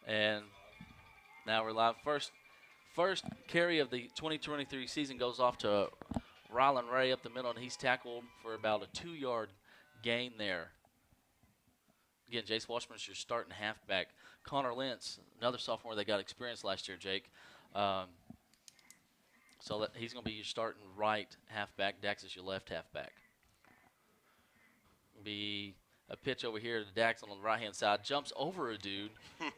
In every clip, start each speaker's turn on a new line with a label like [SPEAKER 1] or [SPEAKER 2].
[SPEAKER 1] And now we're live. First carry of the 2023 season goes off to Rylan Ray up the middle, and he's tackled for about a 2-yard gain there. Again, Jace Washburn's your starting halfback. Connor Lentz, another sophomore that got experience last year, Jake. So he's going to be your starting right halfback. Dax is your left halfback. Be a pitch over here to Dax on the right-hand side. Jumps over a dude.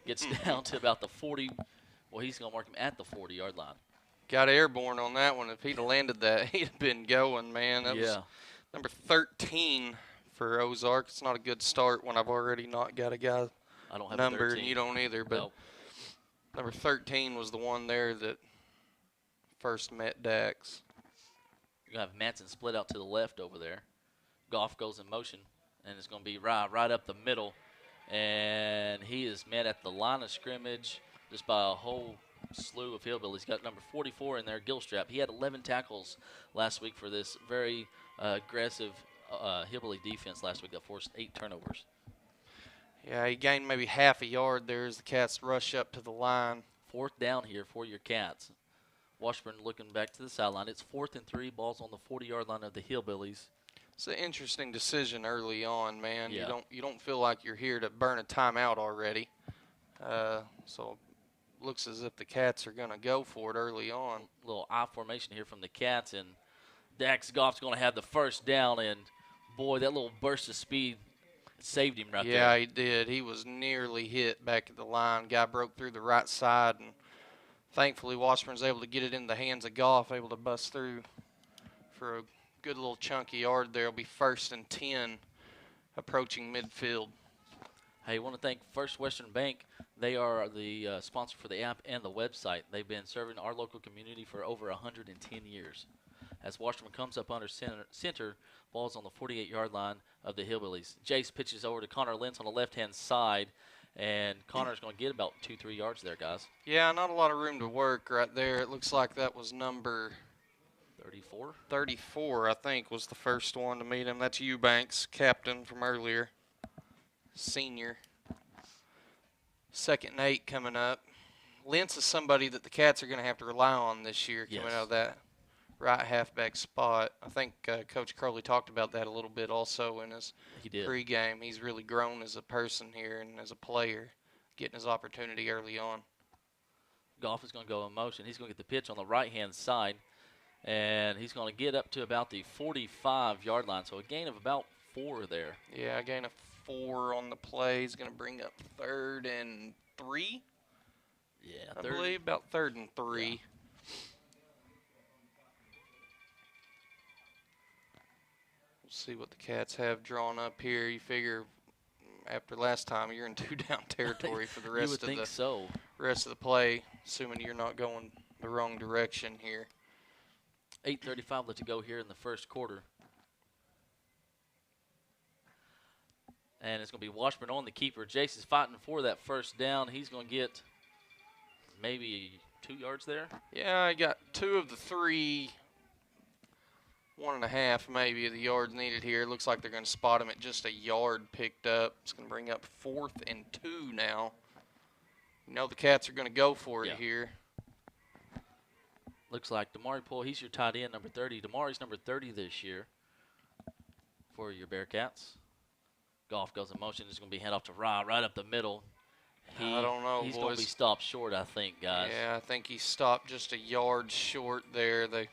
[SPEAKER 1] Gets down to about the 40. Well, he's going to mark him at the 40-yard line.
[SPEAKER 2] Got airborne on that one. If he'd have landed that, he'd have been going, man. That was number 13 for Ozark. It's not a good start when I've already not got a guy
[SPEAKER 1] I don't have
[SPEAKER 2] number,
[SPEAKER 1] a 13.
[SPEAKER 2] and you don't either. But
[SPEAKER 1] Nope.
[SPEAKER 2] number 13 was the one there that first met Dax.
[SPEAKER 1] You're going to have Manson split out to the left over there. Goff goes in motion, and it's going to be right up the middle. And he is met at the line of scrimmage just by a whole slew of hillbillies. He's got number 44 in there, Gilstrap. He had 11 tackles last week for this very aggressive hillbilly defense last week that forced 8 turnovers.
[SPEAKER 2] Yeah, he gained maybe half a yard there as the Cats rush up to the line.
[SPEAKER 1] 4th down here for your Cats. Washburn looking back to the sideline. It's 4th and 3. Ball's on the 40-yard line of the hillbillies.
[SPEAKER 2] It's an interesting decision early on, man.
[SPEAKER 1] Yeah.
[SPEAKER 2] You don't feel like you're here to burn a timeout already. So looks as if the Cats are going to go for it early on.
[SPEAKER 1] Little I formation here from the Cats, and Dax Goff's going to have the first down, and boy, that little burst of speed saved him right there.
[SPEAKER 2] Yeah, he did. He was nearly hit back at the line. Guy broke through the right side, and thankfully Washburn's able to get it in the hands of Goff, able to bust through for a good little chunky yard there. It'll be 1st and 10 approaching midfield.
[SPEAKER 1] Hey, I want to thank First Western Bank. They are the sponsor for the app and the website. They've been serving our local community for over 110 years. As Washburn comes up under center, ball's on the 48-yard line of the Hillbillies. Jace pitches over to Connor Lentz on the left-hand side, and Connor's going to get about 2-3 yards there, guys.
[SPEAKER 2] Yeah, not a lot of room to work right there. It looks like that was number
[SPEAKER 1] 34?
[SPEAKER 2] 34, I think, was the first one to meet him. That's Eubanks, captain from earlier. Senior. 2nd and 8 coming up. Lentz is somebody that the Cats are going to have to rely on this year coming out of that right halfback spot. I think Coach Crowley talked about that a little bit also in his pregame. He's really grown as a person here and as a player, getting his opportunity early on.
[SPEAKER 1] Goff is going to go in motion. He's going to get the pitch on the right-hand side, and he's going to get up to about the 45-yard line, so a gain of about 4 there.
[SPEAKER 2] Yeah, a gain of 4 on the play. He's going to bring up 3rd and 3.
[SPEAKER 1] Yeah,
[SPEAKER 2] I believe about 3rd and 3.
[SPEAKER 1] Yeah.
[SPEAKER 2] We'll see what the Cats have drawn up here. You figure after last time you're in 2-down territory for the rest rest of the play, assuming you're not going the wrong direction here.
[SPEAKER 1] 8:35 left to go here in the first quarter. And it's going to be Washburn on the keeper. Jace is fighting for that first down. He's going to get maybe 2 yards there.
[SPEAKER 2] Yeah, I got 2 of the 3, 1.5 maybe of the yards needed here. Looks like they're going to spot him at just a yard picked up. It's going to bring up 4th and 2 now. You know the Cats are going to go for it here.
[SPEAKER 1] Looks like Damari Poole, he's your tight end, number 30. Damari's number 30 this year for your Bearcats. Goff goes in motion. It's going to be hand off to right up the middle.
[SPEAKER 2] I don't know,
[SPEAKER 1] He's going to be stopped short, I think, guys.
[SPEAKER 2] Yeah, I think he stopped just a yard short there. They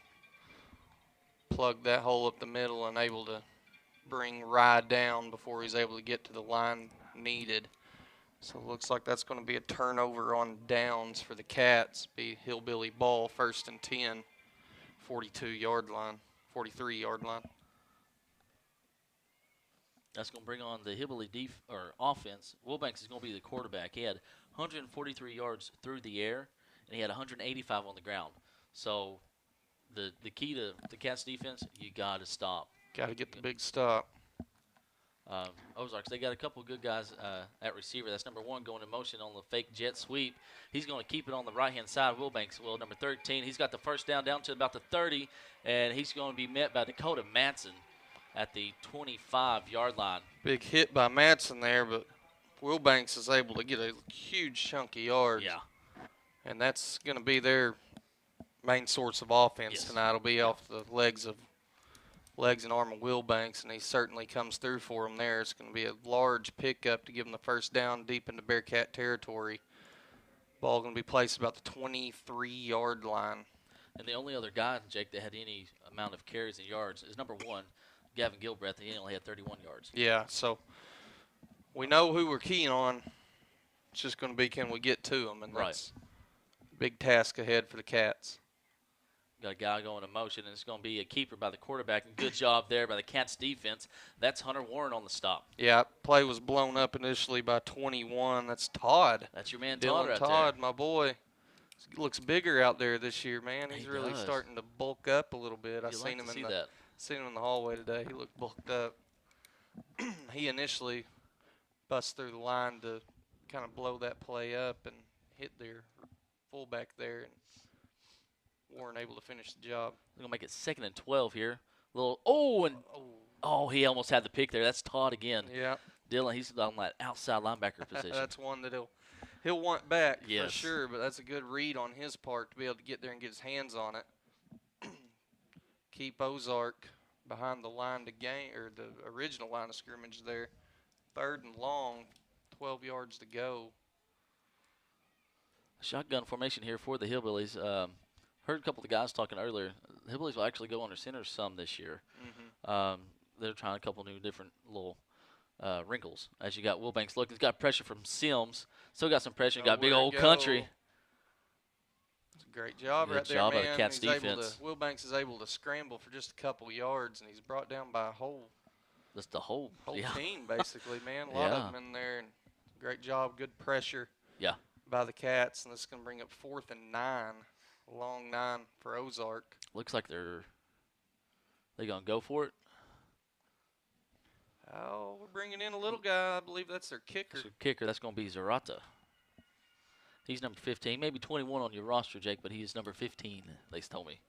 [SPEAKER 2] plugged that hole up the middle and able to bring Rye down before he's able to get to the line needed. So it looks like that's going to be a turnover on downs for the Cats. Be Hillbilly ball, 1st and 10, 42-yard line, 43-yard line.
[SPEAKER 1] That's going to bring on the Hillbilly offense. Wilbanks is going to be the quarterback. He had 143 yards through the air, and he had 185 on the ground. So the key to the Cats defense, you got to stop.
[SPEAKER 2] Got to get the big stop.
[SPEAKER 1] Ozarks, they got a couple good guys at receiver. That's number 1 going in motion on the fake jet sweep. He's going to keep it on the right-hand side. Wilbanks will, number 13. He's got the first down to about the 30, and he's going to be met by Dakota Matson at the 25-yard line.
[SPEAKER 2] Big hit by Matson there, but Wilbanks is able to get a huge chunk of yards.
[SPEAKER 1] Yeah.
[SPEAKER 2] And that's going to be their main source of offense
[SPEAKER 1] Yes.
[SPEAKER 2] tonight. Will be off the legs and arm of Wilbanks, and he certainly comes through for them there. It's going to be a large pickup to give them the first down deep into Bearcat territory. Ball going to be placed about the 23-yard line.
[SPEAKER 1] And the only other guy, Jake, that had any amount of carries and yards is number 1, Gavin Gilbreth. He only had 31 yards.
[SPEAKER 2] Yeah, so we know who we're keying on. It's just going to be, can we get to them? And that's a big task ahead for the Cats.
[SPEAKER 1] Got a guy going in motion, and it's going to be a keeper by the quarterback. And good job there by the Cats defense. That's Hunter Warren on the stop.
[SPEAKER 2] Yeah, play was blown up initially by 21. That's Todd.
[SPEAKER 1] That's your man
[SPEAKER 2] Dylan
[SPEAKER 1] Todd
[SPEAKER 2] Todd,
[SPEAKER 1] there.
[SPEAKER 2] my boy. He looks bigger out there this year, man. He's really
[SPEAKER 1] does.
[SPEAKER 2] starting to bulk up a little bit. I
[SPEAKER 1] You'd like to see
[SPEAKER 2] the
[SPEAKER 1] that.
[SPEAKER 2] seen him in the hallway today. He looked bulked up. He initially bust through the line to kind of blow that play up and hit their fullback there, and Warren able to finish the job.
[SPEAKER 1] We're going to make it 2nd and 12 here. He almost had the pick there. That's Todd again.
[SPEAKER 2] Yeah.
[SPEAKER 1] Dylan, he's on that outside linebacker position.
[SPEAKER 2] That's one that he'll want back
[SPEAKER 1] Yes.
[SPEAKER 2] for sure, but that's a good read on his part to be able to get there and get his hands on it. Keep Ozark behind the line to gain, or the original line of scrimmage there. 3rd and long, 12 yards to go.
[SPEAKER 1] Shotgun formation here for the Hillbillies. Heard a couple of the guys talking earlier. The Hillbillies will actually go under center some this year.
[SPEAKER 2] Mm-hmm.
[SPEAKER 1] They're trying a couple new different little wrinkles. As you got Wilbanks looking, he's got pressure from Sims. Still got some pressure. Got big old country.
[SPEAKER 2] It's a great job
[SPEAKER 1] Good
[SPEAKER 2] right
[SPEAKER 1] job
[SPEAKER 2] there,
[SPEAKER 1] by
[SPEAKER 2] man.
[SPEAKER 1] the Cats defense.
[SPEAKER 2] Wilbanks is able to scramble for just a couple yards, and he's brought down by a whole
[SPEAKER 1] That's the whole
[SPEAKER 2] team, basically, man. A lot of them in there. And great job, good pressure by the Cats, and this is going to bring up 4th and 9, a long 9 for Ozark.
[SPEAKER 1] Looks like they're going to go for it.
[SPEAKER 2] Oh, we're bringing in a little guy. I believe that's their kicker.
[SPEAKER 1] That's going to be Zarata. He's number 15, maybe 21 on your roster, Jake, but he's number 15, they told me.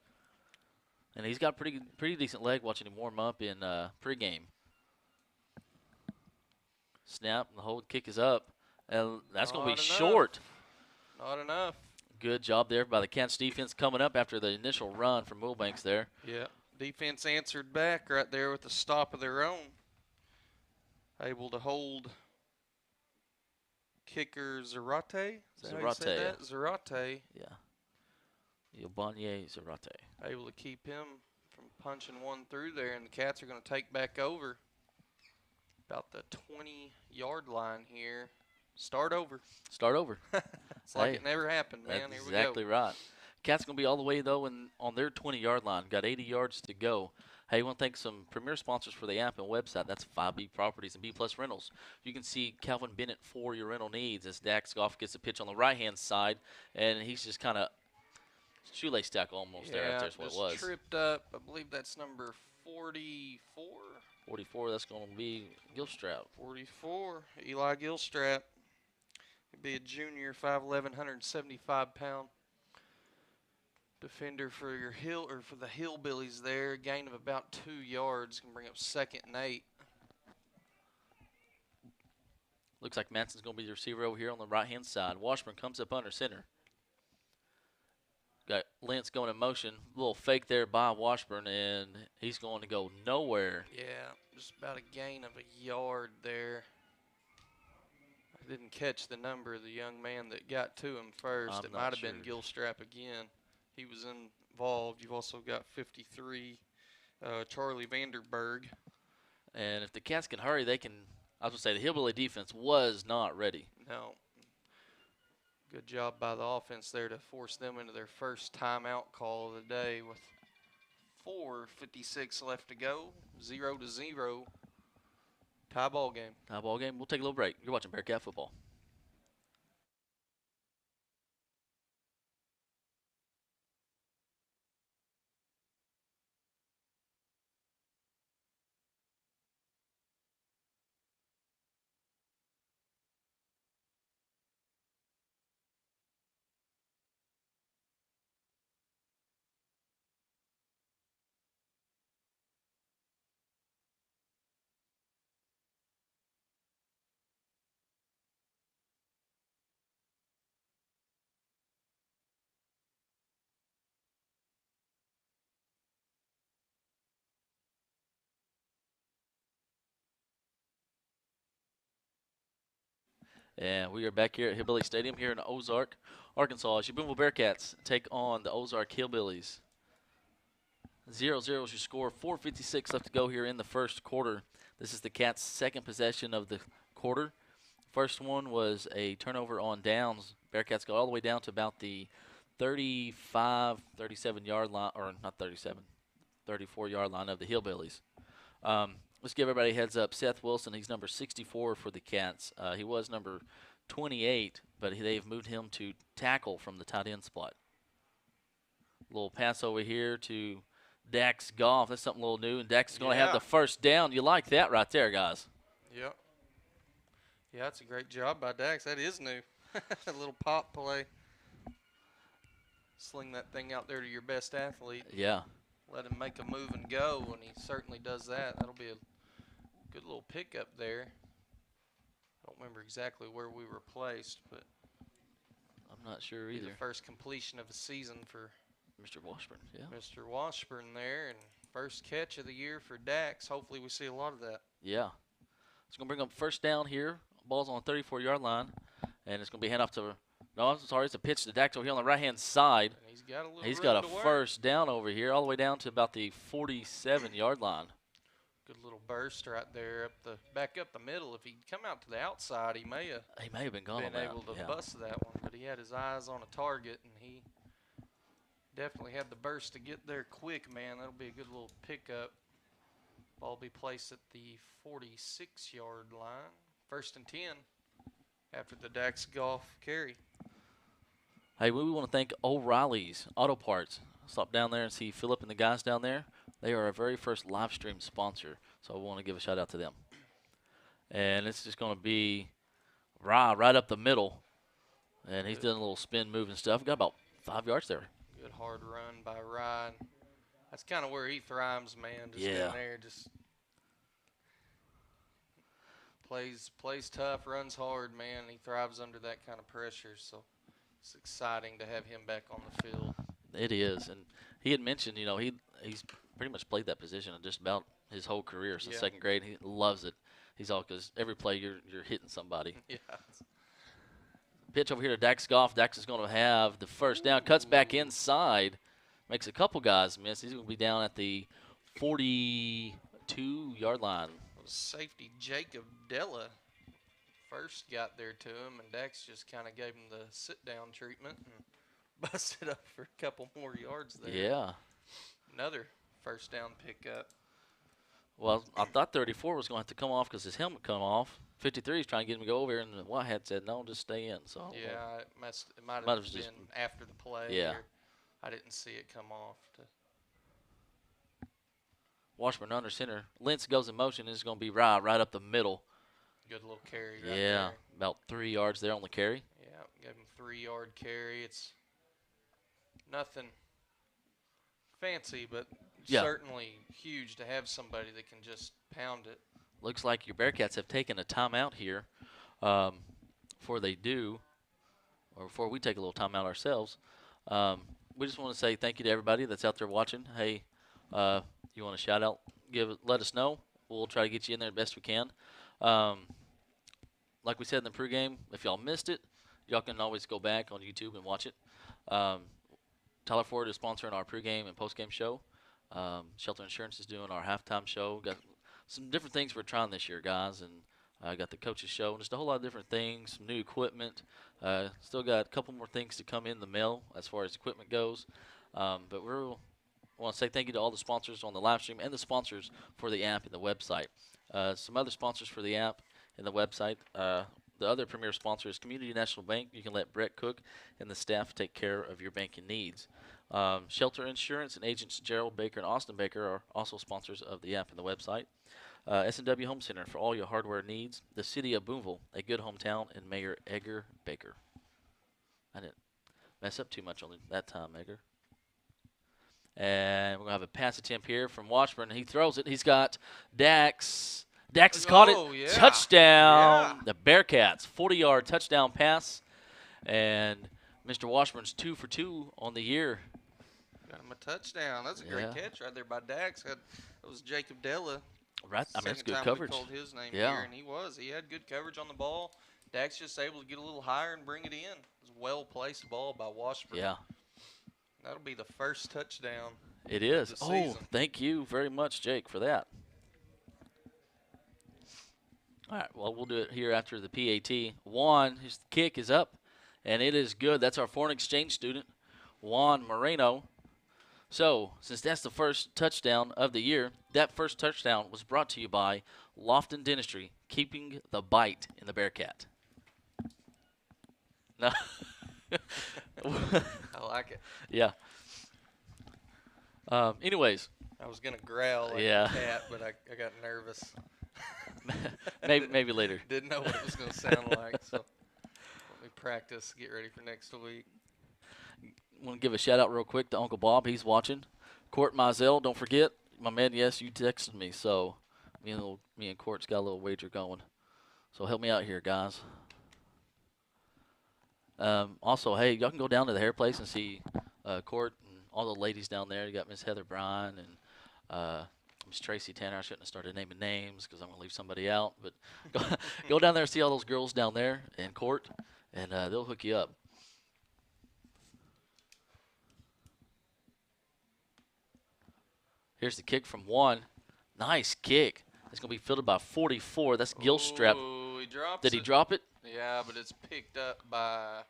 [SPEAKER 1] And he's got pretty decent leg watching him warm up in pregame. Snap, the hold kick is up. And that's going to be short.
[SPEAKER 2] Not enough.
[SPEAKER 1] Good job there by the Cats defense coming up after the initial run from Wilbanks there.
[SPEAKER 2] Yeah, defense answered back right there with a stop of their own. Able to hold kicker Zarate. Zarate.
[SPEAKER 1] Yeah. Yobanye Zarate.
[SPEAKER 2] Able to keep him from punching one through there, and the Cats are going to take back over about the 20-yard line here. Start over. It's like it never happened, man.
[SPEAKER 1] That's
[SPEAKER 2] Here we go.
[SPEAKER 1] exactly right. Cats going to be all the way, though, on their 20-yard line. Got 80 yards to go. Hey, I want to thank some premier sponsors for the app and website. That's 5B Properties and B Plus Rentals. You can see Calvin Bennett for your rental needs as Dax Goff gets a pitch on the right-hand side, and he's just kind of shoelace stack almost there. That's what it was.
[SPEAKER 2] Tripped up. I believe that's number 44.
[SPEAKER 1] 44, that's going to be Gilstrap.
[SPEAKER 2] 44, Eli Gilstrap. He'd be a junior, 5'11", 175-pound defender for the Hillbillies there. A gain of about 2 yards can bring up 2nd and 8.
[SPEAKER 1] Looks like Manson's going to be the receiver over here on the right-hand side. Washburn comes up under center. Got Lentz going in motion. A little fake there by Washburn, and he's going to go nowhere.
[SPEAKER 2] Yeah, just about a gain of a yard there. I didn't catch the number of the young man that got to him first. It might have been Gilstrap again. He was involved. You've also got 53, Charlie Vanderberg.
[SPEAKER 1] And if the Cats can hurry, they can. I was going to say the Hillbilly defense was not ready.
[SPEAKER 2] No. Good job by the offense there to force them into their first timeout call of the day with 4:56 left to go. 0-0. Tie ball game.
[SPEAKER 1] We'll take a little break. You're watching Bearcat football. And we are back here at Hillbilly Stadium here in Ozark, Arkansas. As your Booneville Bearcats take on the Ozark Hillbillies. 0-0 is your score. 4:56 left to go here in the first quarter. This is the Cats' second possession of the quarter. First one was a turnover on downs. Bearcats go all the way down to about the 35, 37-yard line, or not 37, 34-yard line of the Hillbillies. Let's give everybody a heads up. Seth Wilson, he's number 64 for the Cats. He was number 28, but they've moved him to tackle from the tight end spot. Little pass over here to Dax Goff. That's something a little new, and Dax is going to have the first down. You like that right there, guys.
[SPEAKER 2] Yep. Yeah, that's a great job by Dax. That is new. A little pop play. Sling that thing out there to your best athlete.
[SPEAKER 1] Yeah.
[SPEAKER 2] Let him make a move and go, and he certainly does that. That'll be a good little pickup there. I don't remember exactly where we were placed, but
[SPEAKER 1] I'm not sure either.
[SPEAKER 2] The first completion of the season for
[SPEAKER 1] Mr. Washburn, yeah.
[SPEAKER 2] Mr. Washburn there, and first catch of the year for Dax. Hopefully we see a lot of that.
[SPEAKER 1] Yeah. It's going to bring up first down here. Ball's on the 34-yard line, and it's going to be hand off to – no, I'm sorry, it's a pitch to Dax over here on the right-hand side.
[SPEAKER 2] And
[SPEAKER 1] he's got a first down over here all the way down to about the 47-yard line.
[SPEAKER 2] Good little burst right there back up the middle. If he'd come out to the outside, he may have
[SPEAKER 1] been gone
[SPEAKER 2] been able to bust that one, but he had his eyes on a target, and he definitely had the burst to get there quick, man. That'll be a good little pickup. Ball be placed at the 46-yard line. 1st and 10 after the Dax Goff carry.
[SPEAKER 1] Hey, we want to thank O'Reilly's Auto Parts. Stop down there and see Philip and the guys down there. They are our very first live stream sponsor, so I want to give a shout out to them. And it's just going to be right up the middle. And he's done a little spin move and stuff. Got about 5 yards there.
[SPEAKER 2] Good hard run by Ryan. That's kind of where he thrives, man. Just down there, just plays tough, runs hard, man. He thrives under that kind of pressure, so it's exciting to have him back on the field.
[SPEAKER 1] It is, and he had mentioned, he's pretty much played that position just about his whole career since second grade. He loves it. He's all because every play you're hitting somebody.
[SPEAKER 2] Yeah.
[SPEAKER 1] Pitch over here to Dax Goff. Dax is going to have the first down. Cuts back inside, makes a couple guys miss. He's going to be down at the 42-yard line.
[SPEAKER 2] Safety Jacob Della first got there to him, and Dax just kind of gave him the sit-down treatment and busted up for a couple more yards there.
[SPEAKER 1] Yeah.
[SPEAKER 2] Another first down pickup.
[SPEAKER 1] Well, I thought 34 was going to have to come off because his helmet come off. 53 is trying to get him to go over here, and the Whitehead said, no, just stay in. So
[SPEAKER 2] yeah, it might have been after the play.
[SPEAKER 1] Yeah.
[SPEAKER 2] I didn't see it come off.
[SPEAKER 1] Washburn under center. Lentz goes in motion. And it's going to be right up the middle.
[SPEAKER 2] Good little carry right there.
[SPEAKER 1] Yeah, about 3 yards there on the carry.
[SPEAKER 2] Yeah, gave him 3-yard carry. It's nothing fancy, but certainly huge to have somebody that can just pound it.
[SPEAKER 1] Looks like your Bearcats have taken a timeout here before they do, or before we take a little timeout ourselves. We just want to say thank you to everybody that's out there watching. Hey, you want a shout out? Let us know. We'll try to get you in there the best we can. Like we said in the pregame, if y'all missed it, y'all can always go back on YouTube and watch it. Tyler Ford is sponsoring our pregame and postgame show. Shelter Insurance is doing our halftime show. Got some different things we're trying this year, guys, and I got the coaches show and just a whole lot of different things, some new equipment. Still got a couple more things to come in the mail as far as equipment goes. But I want to say thank you to all the sponsors on the live stream and the sponsors for the app and the website. Some other sponsors for the app and the website. The other premier sponsor is Community National Bank. You can let Brett Cook and the staff take care of your banking needs. Shelter Insurance and agents Gerald Baker and Austin Baker are also sponsors of the app and the website. S&W Home Center for all your hardware needs. The City of Booneville, a good hometown, and Mayor Edgar Baker. I didn't mess up too much on that time, Edgar. And we're going to have a pass attempt here from Washburn. He throws it. He's got Dax. Dax has caught it.
[SPEAKER 2] Yeah.
[SPEAKER 1] Touchdown.
[SPEAKER 2] Yeah.
[SPEAKER 1] The Bearcats. 40-yard touchdown pass. And Mr. Washburn's 2 for 2 on the year.
[SPEAKER 2] Got him a touchdown. That's a great catch right there by Dax. That was Jacob Della.
[SPEAKER 1] Right. I mean, that's good
[SPEAKER 2] time
[SPEAKER 1] coverage.
[SPEAKER 2] We called his name
[SPEAKER 1] Yeah.
[SPEAKER 2] here, and he had good coverage on the ball. Dak's just able to get a little higher and bring it in. It was a well-placed ball by Washburn.
[SPEAKER 1] Yeah,
[SPEAKER 2] That'll be the first touchdown
[SPEAKER 1] it
[SPEAKER 2] of
[SPEAKER 1] is.
[SPEAKER 2] the
[SPEAKER 1] Oh,
[SPEAKER 2] season.
[SPEAKER 1] thank you very much, Jake, for that. All right, well, we'll do it here after the PAT. Juan, his kick is up, and it is good. That's our foreign exchange student, Juan Moreno. So, since that's the first touchdown of the year, that first touchdown was brought to you by Lofton Dentistry, keeping the bite in the Bearcat. No.
[SPEAKER 2] I like it.
[SPEAKER 1] Yeah. Anyways,
[SPEAKER 2] I was going to growl like
[SPEAKER 1] Yeah.
[SPEAKER 2] a cat, but I got nervous.
[SPEAKER 1] maybe later.
[SPEAKER 2] Didn't know what it was going to sound like, so let me practice, get ready for next week.
[SPEAKER 1] Want to give a shout out real quick to Uncle Bob. He's watching. Court Mizell, don't forget, my man. Yes, you texted me, so me and Court's got a little wager going. So help me out here, guys. Also, hey, y'all can go down to the hair place and see Court and all the ladies down there. You got Miss Heather Bryan and Miss Tracy Tanner. I shouldn't have started naming names because I'm gonna leave somebody out. But go down there and see all those girls down there in Court, and they'll hook you up. Here's the kick from Juan. Nice kick. It's going to be fielded by 44. That's Gilstrap.
[SPEAKER 2] Ooh, he drops
[SPEAKER 1] Did he
[SPEAKER 2] it.
[SPEAKER 1] drop it?
[SPEAKER 2] Yeah, but it's picked up by...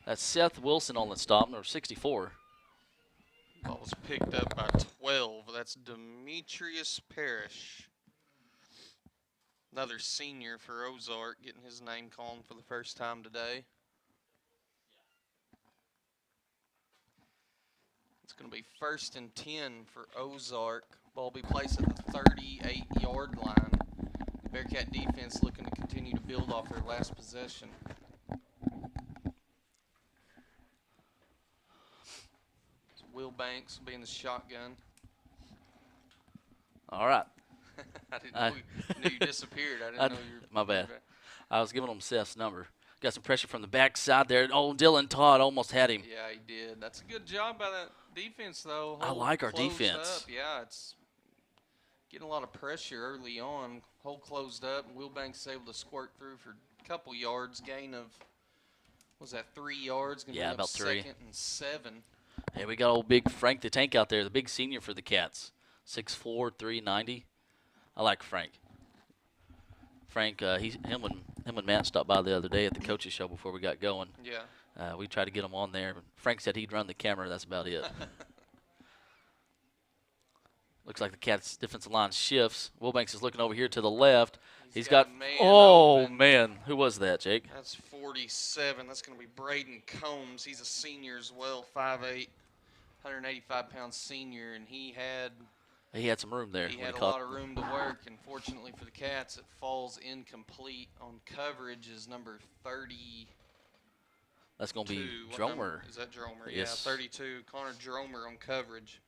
[SPEAKER 1] That's Seth Wilson on the stop, number 64.
[SPEAKER 2] Ball was picked up by 12. That's Demetrius Parrish. Another senior for Ozark, getting his name called for the first time today. It's going to be 1st and 10 for Ozark. Ball be placed at the 38-yard line. The Bearcat defense looking to continue to build off their last possession. So Will Banks will be in the shotgun.
[SPEAKER 1] All right.
[SPEAKER 2] I didn't know knew you disappeared. I didn't know you were.
[SPEAKER 1] My bad. I was giving him Seth's number. Got some pressure from the backside there. Oh, Dylan Todd almost had him.
[SPEAKER 2] Yeah, he did. That's a good job by that defense, though.
[SPEAKER 1] I like our
[SPEAKER 2] Closed
[SPEAKER 1] defense.
[SPEAKER 2] Up. Yeah, it's getting a lot of pressure early on. Hole closed up, and Will Banks able to squirt through for a couple yards. Gain of, was that 3 yards? Gonna
[SPEAKER 1] Yeah,
[SPEAKER 2] be
[SPEAKER 1] about
[SPEAKER 2] up
[SPEAKER 1] 3.
[SPEAKER 2] 2nd and 7.
[SPEAKER 1] Hey, we got old big Frank the Tank out there, the big senior for the Cats. 6'4", 390. I like Frank. Frank, him and Matt stopped by the other day at the coaches show before we got going.
[SPEAKER 2] Yeah.
[SPEAKER 1] We tried to get him on there. But Frank said he'd run the camera. That's about it. Looks like the Cats' defensive line shifts. Wilbanks is looking over here to the left. He's got
[SPEAKER 2] a man
[SPEAKER 1] oh,
[SPEAKER 2] open.
[SPEAKER 1] man. Who was that, Jake?
[SPEAKER 2] That's 47. That's going to be Braden Combs. He's a senior as well, 5'8", 185-pound senior, and he had
[SPEAKER 1] some room there.
[SPEAKER 2] He had a lot of room to work, and fortunately for the Cats, it falls incomplete. On coverage is number 30.
[SPEAKER 1] That's going to be Dromer.
[SPEAKER 2] Is that Dromer?
[SPEAKER 1] Yes.
[SPEAKER 2] Yeah, 32. Connor Dromer on coverage.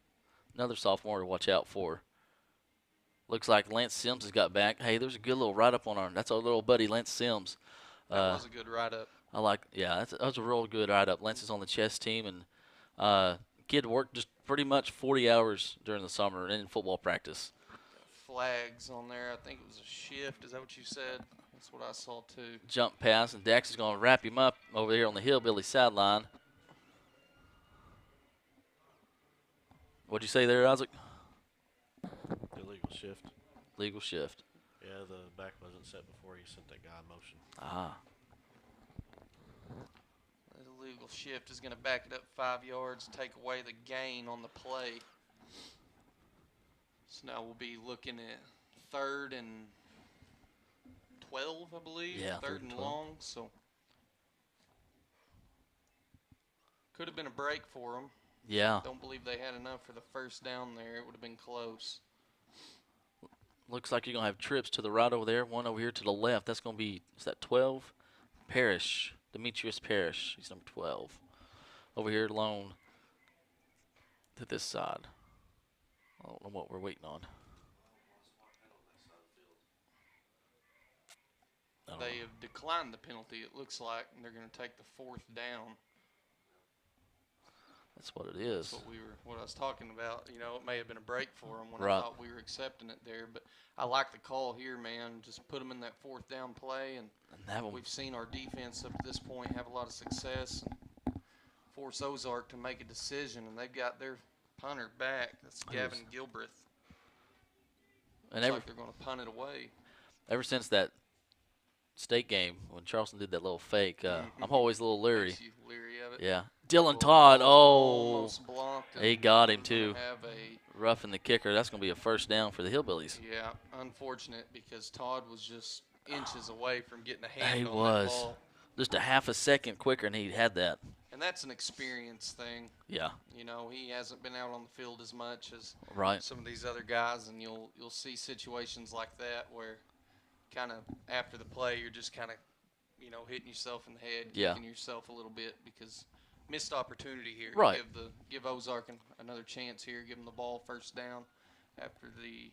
[SPEAKER 1] Another sophomore to watch out for. Looks like Lance Sims has got back. Hey, there's a good little write-up on our – that's our little buddy, Lance Sims.
[SPEAKER 2] That was a good write-up.
[SPEAKER 1] That was a real good write-up. Lance is on the chess team, and kid worked just pretty much 40 hours during the summer and in football practice.
[SPEAKER 2] Flags on there. I think it was a shift. Is that what you said? That's what I saw, too.
[SPEAKER 1] Jump pass, and Dax is going to wrap him up over here on the Hillbilly sideline. What'd you say there, Isaac?
[SPEAKER 3] Illegal shift.
[SPEAKER 1] Legal shift.
[SPEAKER 3] Yeah, the back wasn't set before he sent that guy in motion.
[SPEAKER 1] Ah.
[SPEAKER 2] The illegal shift is going to back it up 5 yards, take away the gain on the play. So now we'll be looking at 3rd and 12, I believe.
[SPEAKER 1] Yeah,
[SPEAKER 2] 3rd and
[SPEAKER 1] 12.
[SPEAKER 2] long. So could have been a break for them.
[SPEAKER 1] Yeah.
[SPEAKER 2] Don't believe they had enough for the first down there. It would have been close.
[SPEAKER 1] Looks like you're going to have trips to the right over there, one over here to the left. That's going to be, is that 12? Parrish, Demetrius Parrish. He's number 12. Over here alone to this side. I don't know what we're waiting on.
[SPEAKER 2] They have declined the penalty, it looks like, and they're going to take the 4th down.
[SPEAKER 1] That's what it is.
[SPEAKER 2] That's what I was talking about. You know, it may have been a break for them when
[SPEAKER 1] Right.
[SPEAKER 2] I thought we were accepting it there, but I like the call here, man. Just put them in that 4th down play, and
[SPEAKER 1] have 'em.
[SPEAKER 2] we've seen our defense up to this point have a lot of success and force Ozark to make a decision, and they've got their punter back. That's Gavin Gilbreth.
[SPEAKER 1] And
[SPEAKER 2] Looks like they're going to punt it away.
[SPEAKER 1] Ever since that state game when Charleston did that little fake, I'm always a little leery.
[SPEAKER 2] Makes you leery of it.
[SPEAKER 1] Yeah. Dylan Todd,
[SPEAKER 2] Almost blocked.
[SPEAKER 1] he got him
[SPEAKER 2] We're
[SPEAKER 1] too.
[SPEAKER 2] gonna have a
[SPEAKER 1] Roughing the kicker. That's going to be a first down for the Hillbillies.
[SPEAKER 2] Yeah, unfortunate because Todd was just inches away from getting a hand
[SPEAKER 1] He
[SPEAKER 2] on
[SPEAKER 1] was.
[SPEAKER 2] that ball.
[SPEAKER 1] Just a half a second quicker, and he had that.
[SPEAKER 2] And that's an experience thing.
[SPEAKER 1] Yeah.
[SPEAKER 2] You know, he hasn't been out on the field as much as
[SPEAKER 1] Right.
[SPEAKER 2] some of these other guys, and you'll see situations like that where kind of after the play you're just kind of, you know, hitting yourself in the head,
[SPEAKER 1] Yeah.
[SPEAKER 2] kicking yourself a little bit because missed opportunity here.
[SPEAKER 1] Right.
[SPEAKER 2] Give Ozark another chance here. Give them the ball first down after the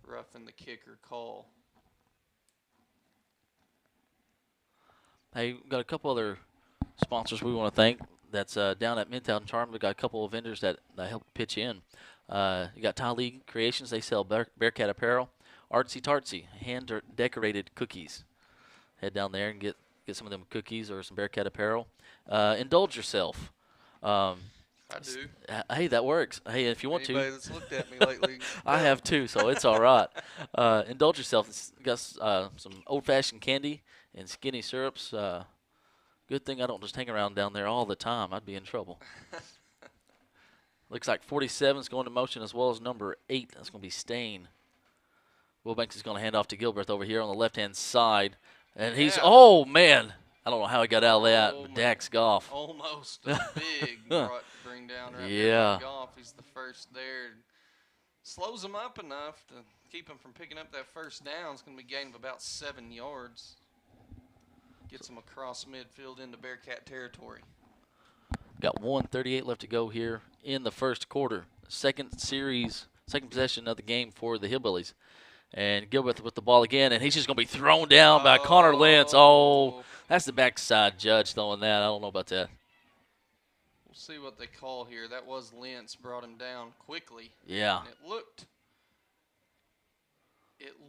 [SPEAKER 2] roughing the kicker call.
[SPEAKER 1] Hey, we've got a couple other sponsors we want to thank. That's down at Midtown Charm. We've got a couple of vendors that help pitch in. You got Ty Lee Creations. They sell Bearcat apparel. Artsy Tartsy, hand-decorated cookies. Head down there and get some of them cookies or some Bearcat apparel. Indulge yourself.
[SPEAKER 2] I do.
[SPEAKER 1] Hey, that works. Hey, if you want
[SPEAKER 2] Anybody
[SPEAKER 1] to.
[SPEAKER 2] that's looked at me lately.
[SPEAKER 1] I have too, so it's all right. Indulge yourself. It's got some old-fashioned candy and skinny syrups. Good thing I don't just hang around down there all the time. I'd be in trouble. Looks like 47 is going to motion as well as number 8. That's going to be Stain. Wilbanks is going to hand off to Gilbreth over here on the left-hand side. And he's, oh, man. I don't know how he got out of that.
[SPEAKER 2] Oh,
[SPEAKER 1] Dax Goff.
[SPEAKER 2] Almost a big bring down right
[SPEAKER 1] Yeah.
[SPEAKER 2] there. Goff, he's the first there. Slows him up enough to keep him from picking up that first down. It's going to be a gain of about 7 yards. Gets him across midfield into Bearcat territory.
[SPEAKER 1] Got 1:38 left to go here in the first quarter. Second possession of the game for the Hillbillies. And Gilbreth with the ball again, and he's just going to be thrown down by Connor Lentz. Oh, that's the backside judge throwing that. I don't know about that.
[SPEAKER 2] We'll see what they call here. That was Lentz, brought him down quickly.
[SPEAKER 1] Yeah.
[SPEAKER 2] And it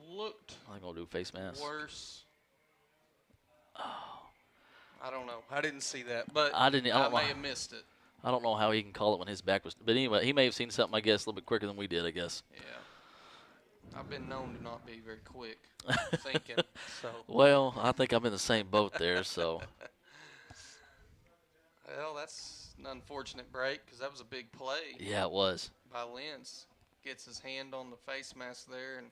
[SPEAKER 2] looked
[SPEAKER 1] I'm going to do face mask.
[SPEAKER 2] worse. I don't know. I didn't see that, but
[SPEAKER 1] I may
[SPEAKER 2] have missed it.
[SPEAKER 1] I don't know how he can call it when his back was. But anyway, he may have seen something, I guess, a little bit quicker than we did, I guess.
[SPEAKER 2] Yeah. I've been known to not be very quick thinking. So.
[SPEAKER 1] Well, I think I'm in the same boat there, so.
[SPEAKER 2] Well, that's an unfortunate break because that was a big play.
[SPEAKER 1] Yeah, it was.
[SPEAKER 2] By Lentz. Gets his hand on the face mask there and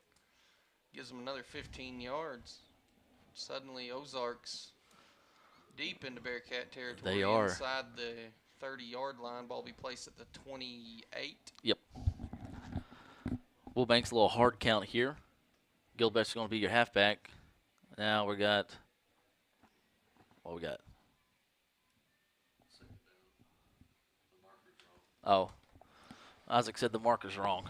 [SPEAKER 2] gives him another 15 yards. Suddenly, Ozark's deep into Bearcat territory.
[SPEAKER 1] They are.
[SPEAKER 2] Inside the 30-yard line. Ball be placed at the 28.
[SPEAKER 1] Yep. Wilbanks a little hard count here. Gilbert's going to be your halfback. Now we got what we got. Oh, Isaac said the marker's wrong.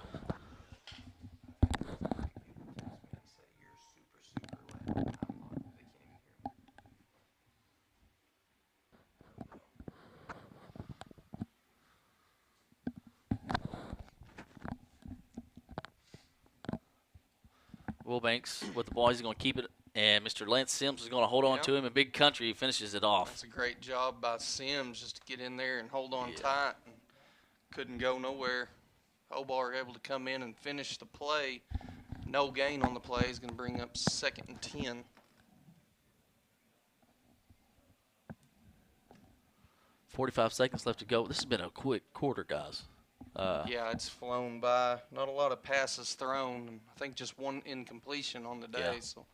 [SPEAKER 1] Wilbanks with the ball. He's going to keep it. And Mr. Lance Sims is going to hold on to him. And Big Country finishes it off.
[SPEAKER 2] That's a great job by Sims just to get in there and hold on tight. And couldn't go nowhere. Hobart able to come in and finish the play. No gain on the play. He's going to bring up 2nd and 10.
[SPEAKER 1] 45 seconds left to go. This has been a quick quarter, guys.
[SPEAKER 2] Yeah, it's flown by. Not a lot of passes thrown. And I think just one incompletion on the day.
[SPEAKER 1] Yeah.
[SPEAKER 2] So.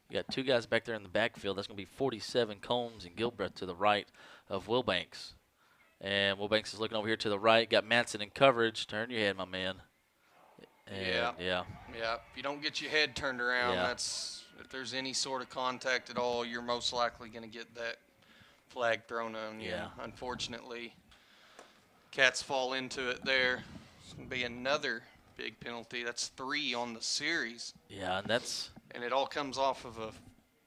[SPEAKER 1] You got two guys back there in the backfield. That's going to be 47 Combs and Gilbreth to the right of Wilbanks. And Wilbanks is looking over here to the right. Got Matson in coverage. Turn your head, my man. And
[SPEAKER 2] Yeah.
[SPEAKER 1] Yeah.
[SPEAKER 2] If you don't get your head turned around, that's if there's any sort of contact at all, you're most likely going to get that flag thrown on you.
[SPEAKER 1] Yeah.
[SPEAKER 2] Unfortunately, Cats fall into it there. It's going to be another big penalty. That's 3 on the series.
[SPEAKER 1] Yeah, and that's –
[SPEAKER 2] and it all comes off of a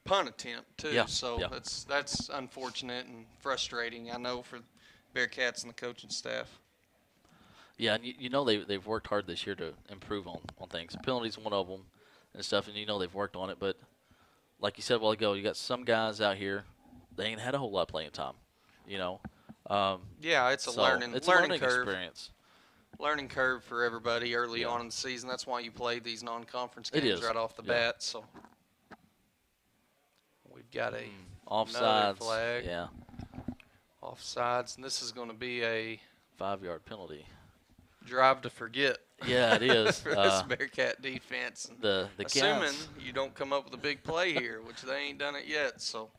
[SPEAKER 2] punt attempt too.
[SPEAKER 1] Yeah,
[SPEAKER 2] So
[SPEAKER 1] yeah.
[SPEAKER 2] that's unfortunate and frustrating. I know for Bearcats and the coaching staff.
[SPEAKER 1] Yeah, and you know they've worked hard this year to improve on things. Penalties one of them and stuff, and you know they've worked on it. But like you said a while ago, you got some guys out here they ain't had a whole lot of playing time. You know,
[SPEAKER 2] Yeah, it's a
[SPEAKER 1] so
[SPEAKER 2] learning
[SPEAKER 1] it's a learning
[SPEAKER 2] curve.
[SPEAKER 1] experience.
[SPEAKER 2] Learning curve for everybody early
[SPEAKER 1] Yeah.
[SPEAKER 2] on in the season. That's why you play these non-conference
[SPEAKER 1] It
[SPEAKER 2] games
[SPEAKER 1] is.
[SPEAKER 2] right off the
[SPEAKER 1] Yeah.
[SPEAKER 2] bat. So we've got a another
[SPEAKER 1] Offsides.
[SPEAKER 2] flag.
[SPEAKER 1] Yeah,
[SPEAKER 2] Offsides, and this is going to be a
[SPEAKER 1] 5-yard penalty.
[SPEAKER 2] drive to forget.
[SPEAKER 1] Yeah, it is.
[SPEAKER 2] For this Bearcat defense. And
[SPEAKER 1] The
[SPEAKER 2] assuming
[SPEAKER 1] Cats.
[SPEAKER 2] you don't come up with a big play here, which they ain't done it yet, so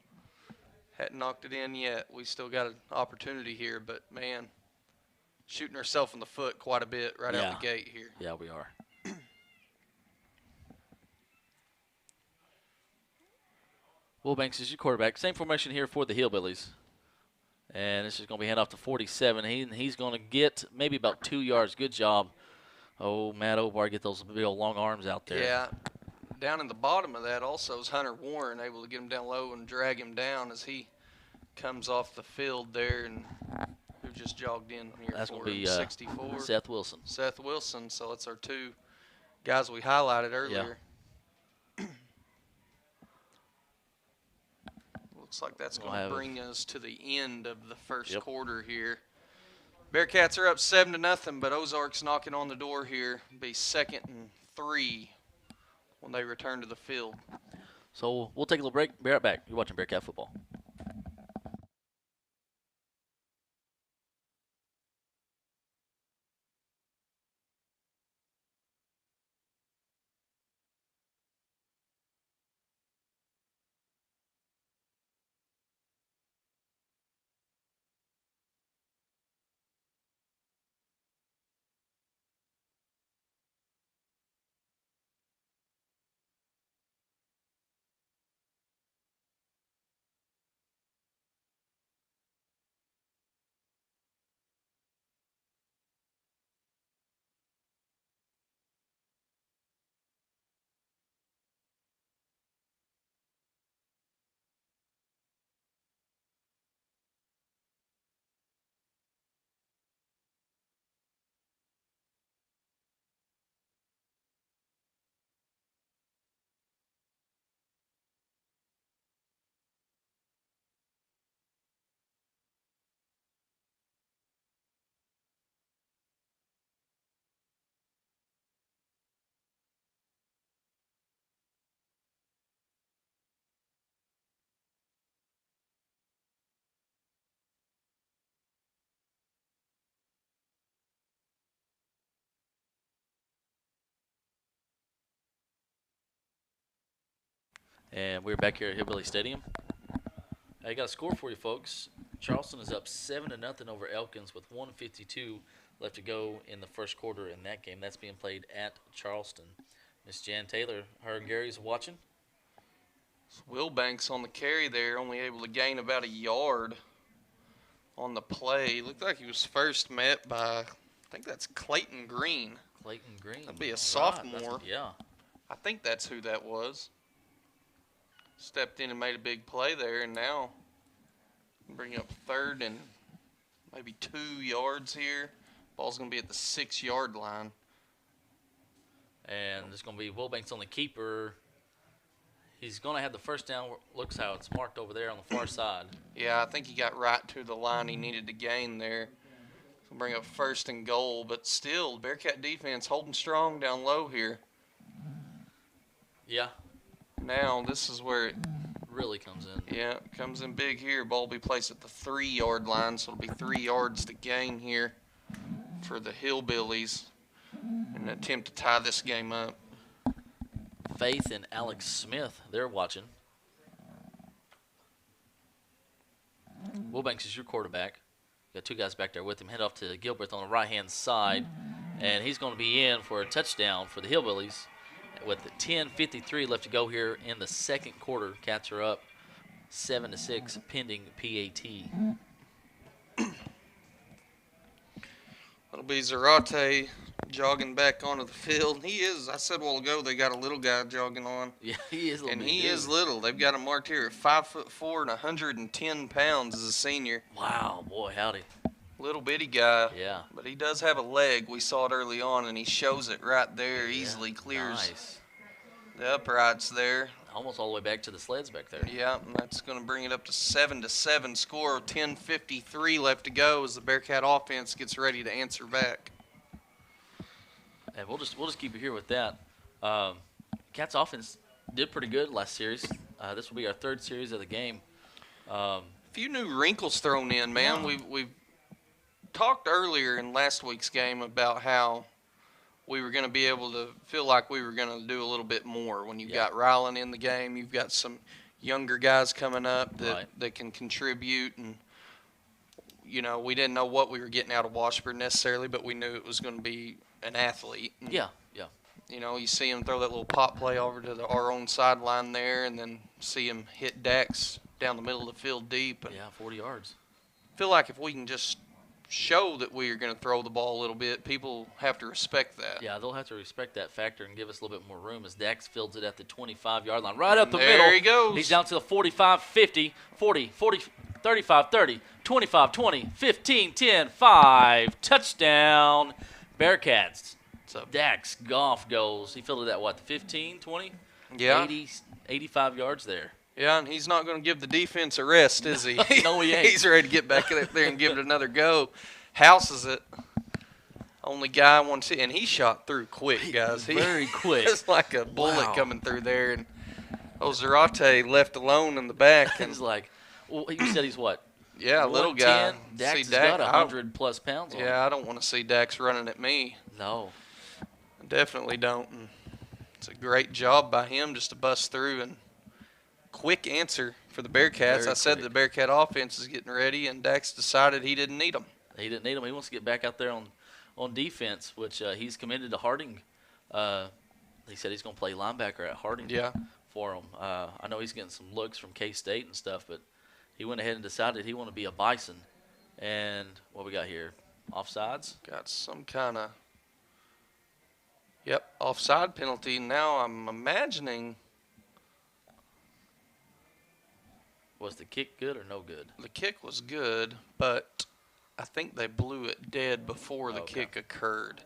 [SPEAKER 2] hadn't knocked it in yet. We still got an opportunity here, but man, shooting ourselves in the foot quite a bit right out the gate here.
[SPEAKER 1] Yeah, we are. Will Banks is your quarterback. Same formation here for the Hillbillies. And this is going to be hand off to 47. He's going to get maybe about 2 yards. Good job. Oh, Matt Obar, get those big old long arms out there.
[SPEAKER 2] Yeah. Down in the bottom of that also is Hunter Warren, able to get him down low and drag him down as he comes off the field there. And who just jogged in here
[SPEAKER 1] That's
[SPEAKER 2] for
[SPEAKER 1] going to be
[SPEAKER 2] 64?
[SPEAKER 1] Seth Wilson.
[SPEAKER 2] Seth Wilson. So that's our two guys we highlighted earlier. Looks like that's going to bring us to the end of the first quarter here. Bearcats are up 7-0, but Ozark's knocking on the door here. It'll be 2nd and 3 when they return to the field.
[SPEAKER 1] So we'll take a little break. Be right back. You're watching Bearcat football. And we're back here at Hillbilly Stadium. I got a score for you folks. Charleston is up 7-0 over Elkins with 1:52 left to go in the first quarter in that game. That's being played at Charleston. Miss Jan Taylor, her and Gary's watching.
[SPEAKER 2] Will Banks on the carry there, only able to gain about a yard on the play. Looked like he was first met by, I think that's Clayton Green.
[SPEAKER 1] Clayton Green.
[SPEAKER 2] That'd be a
[SPEAKER 1] All
[SPEAKER 2] sophomore.
[SPEAKER 1] Right. Yeah.
[SPEAKER 2] I think that's who that was. Stepped in and made a big play there, and now bring up 3rd and maybe 2 yards here. Ball's going to be at the 6-yard line.
[SPEAKER 1] And there's going to be Will Banks on the keeper. He's going to have the first down. Looks how it's marked over there on the far side.
[SPEAKER 2] Yeah, I think he got right to the line he needed to gain there. So bring up 1st and goal, but still, Bearcat defense holding strong down low here.
[SPEAKER 1] Yeah.
[SPEAKER 2] Now, this is where it
[SPEAKER 1] really comes in.
[SPEAKER 2] Yeah, comes in big here. Ball will be placed at the 3-yard line, so it'll be 3 yards to gain here for the Hillbillies in an attempt to tie this game up.
[SPEAKER 1] Faith and Alex Smith, they're watching. Will Banks is your quarterback. Got 2 guys back there with him. Head off to Gilbert on the right-hand side, and he's going to be in for a touchdown for the Hillbillies. With 10:53 left to go here in the second quarter, Cats are up 7-6, pending PAT.
[SPEAKER 2] It'll be Zarate jogging back onto the field. He is, I said a while ago, they got a little guy jogging on.
[SPEAKER 1] Yeah, he is little.
[SPEAKER 2] And he is little. They've got him marked here at 5'4" and 110 pounds as a senior.
[SPEAKER 1] Wow, boy, howdy.
[SPEAKER 2] Little bitty guy.
[SPEAKER 1] Yeah.
[SPEAKER 2] But he does have a leg. We saw it early on, and he shows it right there.
[SPEAKER 1] Yeah,
[SPEAKER 2] Easily clears
[SPEAKER 1] nice.
[SPEAKER 2] the uprights there.
[SPEAKER 1] Almost all the way back to the sleds back there.
[SPEAKER 2] Yeah, and that's going to bring it up to 7-7 score. 10:53 left to go as the Bearcat offense gets ready to answer back.
[SPEAKER 1] And we'll just keep it here with that. Cats offense did pretty good last series. This will be our third series of the game.
[SPEAKER 2] A few new wrinkles thrown in, man.
[SPEAKER 1] Yeah.
[SPEAKER 2] We've talked earlier in last week's game about how we were going to be able to feel like we were going to do a little bit more. When you've got Rylan in the game, you've got some younger guys coming up that can contribute. And, you know, we didn't know what we were getting out of Washburn necessarily, but we knew it was going to be an athlete. And,
[SPEAKER 1] Yeah.
[SPEAKER 2] you know, you see him throw that little pop play over to our own sideline there, and then see him hit Dax down the middle of the field deep. And
[SPEAKER 1] 40 yards.
[SPEAKER 2] I feel like if we can just show that we are going to throw the ball a little bit, people have to respect that.
[SPEAKER 1] Yeah, they'll have to respect that factor and give us a little bit more room as Dax fields it at the 25-yard line. Right up the middle.
[SPEAKER 2] There he goes.
[SPEAKER 1] He's down to the 45, 50, 40, 35, 30, 25, 20, 15, 10, 5. Touchdown, Bearcats. So Dax Goff goes. He filled it at what, the 15, 20?
[SPEAKER 2] Yeah.
[SPEAKER 1] 85 yards there.
[SPEAKER 2] Yeah, and he's not going to give the defense a rest, is he?
[SPEAKER 1] No, he ain't.
[SPEAKER 2] He's ready to get back up there and give it another go. Houses it. Only guy wants it, and he shot through quick, guys.
[SPEAKER 1] Very quick.
[SPEAKER 2] It's like a bullet coming through there, and Ozark left alone in the back. And
[SPEAKER 1] he's like, well, you said he's what?
[SPEAKER 2] Yeah, little guy.
[SPEAKER 1] 110? Dax
[SPEAKER 2] See,
[SPEAKER 1] has got 100-plus pounds on him.
[SPEAKER 2] Yeah, I don't want to see Dax running at me.
[SPEAKER 1] No.
[SPEAKER 2] I definitely don't. And it's a great job by him just to bust through and quick answer for the Bearcats.
[SPEAKER 1] Very
[SPEAKER 2] I said
[SPEAKER 1] quick.
[SPEAKER 2] the Bearcat offense is getting ready, and Dax decided he didn't need them.
[SPEAKER 1] He didn't need him. He wants to get back out there on defense, which he's committed to Harding. He said he's going to play linebacker at Harding for him. I know he's getting some looks from K-State and stuff, but he went ahead and decided he wanted to be a Bison. And what we got here? Offsides?
[SPEAKER 2] Got some kind of, offside penalty. Now I'm imagining
[SPEAKER 1] Was the kick good or no good?
[SPEAKER 2] the kick was good, but I think they blew it dead before the kick occurred.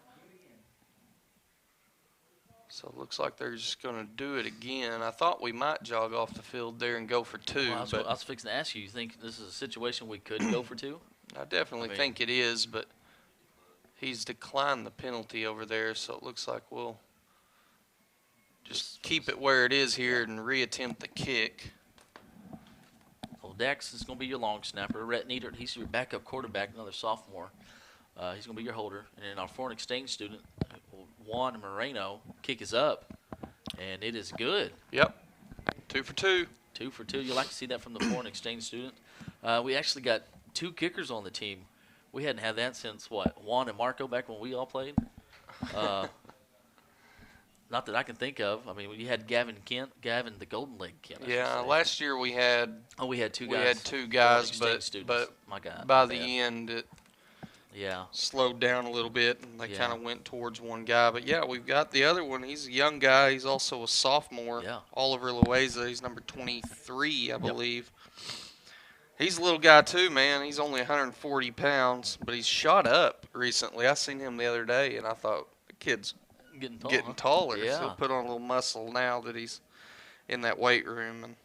[SPEAKER 2] So it looks like they're just going to do it again. I thought we might jog off the field there and go for two.
[SPEAKER 1] Well,
[SPEAKER 2] but
[SPEAKER 1] I was fixing to ask you think this is a situation we could go for two?
[SPEAKER 2] I definitely think it is, but he's declined the penalty over there, so it looks like we'll just keep it where it is here and reattempt the kick.
[SPEAKER 1] Well, Dax is going to be your long snapper. Rhett Niedert, he's your backup quarterback, another sophomore. He's going to be your holder. And then our foreign exchange student, Juan Moreno, kick is up, and it is good.
[SPEAKER 2] Yep, 2 for 2.
[SPEAKER 1] 2 for 2. You like to see that from the foreign exchange student. We actually got 2 kickers on the team. We hadn't had that since, Juan and Marco back when we all played? Not that I can think of. I mean, we had Gavin the Golden Leg Kent. I should say.
[SPEAKER 2] Last year we had
[SPEAKER 1] 2 guys.
[SPEAKER 2] We had 2 guys,
[SPEAKER 1] foreign
[SPEAKER 2] but
[SPEAKER 1] exchange students. My God,
[SPEAKER 2] by
[SPEAKER 1] my
[SPEAKER 2] the
[SPEAKER 1] bad.
[SPEAKER 2] end it
[SPEAKER 1] Yeah.
[SPEAKER 2] slowed down a little bit, and they
[SPEAKER 1] Yeah.
[SPEAKER 2] kind of went towards one guy. But, we've got the other one. He's a young guy. He's also a sophomore.
[SPEAKER 1] Yeah.
[SPEAKER 2] Oliver Loaiza. He's number 23, I believe. He's a little guy too, man. He's only 140 pounds, but he's shot up recently. I seen him the other day, and I thought, the kid's
[SPEAKER 1] Getting tall.
[SPEAKER 2] getting taller.
[SPEAKER 1] Yeah.
[SPEAKER 2] So he'll put on a little muscle now that he's in that weight room. And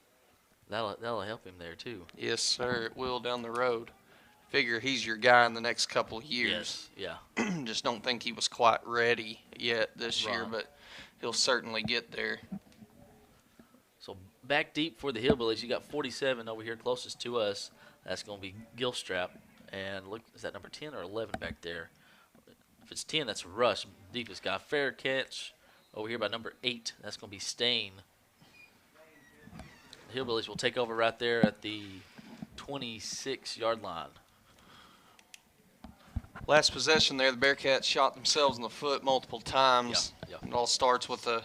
[SPEAKER 1] That'll help him there, too.
[SPEAKER 2] yes, sir, it will down the road. Figure he's your guy in the next couple of years.
[SPEAKER 1] Yes. Yeah.
[SPEAKER 2] Just don't think he was quite ready yet this year,
[SPEAKER 1] Right.
[SPEAKER 2] but he'll certainly get there.
[SPEAKER 1] So back deep for the Hillbillies, you got 47 over here closest to us. That's going to be Gilstrap. And look, is that number 10 or 11 back there? If it's 10, that's Rush, deepest guy. Fair catch over here by number 8. That's going to be Stain. The Hillbillies will take over right there at the 26-yard line.
[SPEAKER 2] Last possession there, the Bearcats shot themselves in the foot multiple times.
[SPEAKER 1] Yeah.
[SPEAKER 2] It all starts with a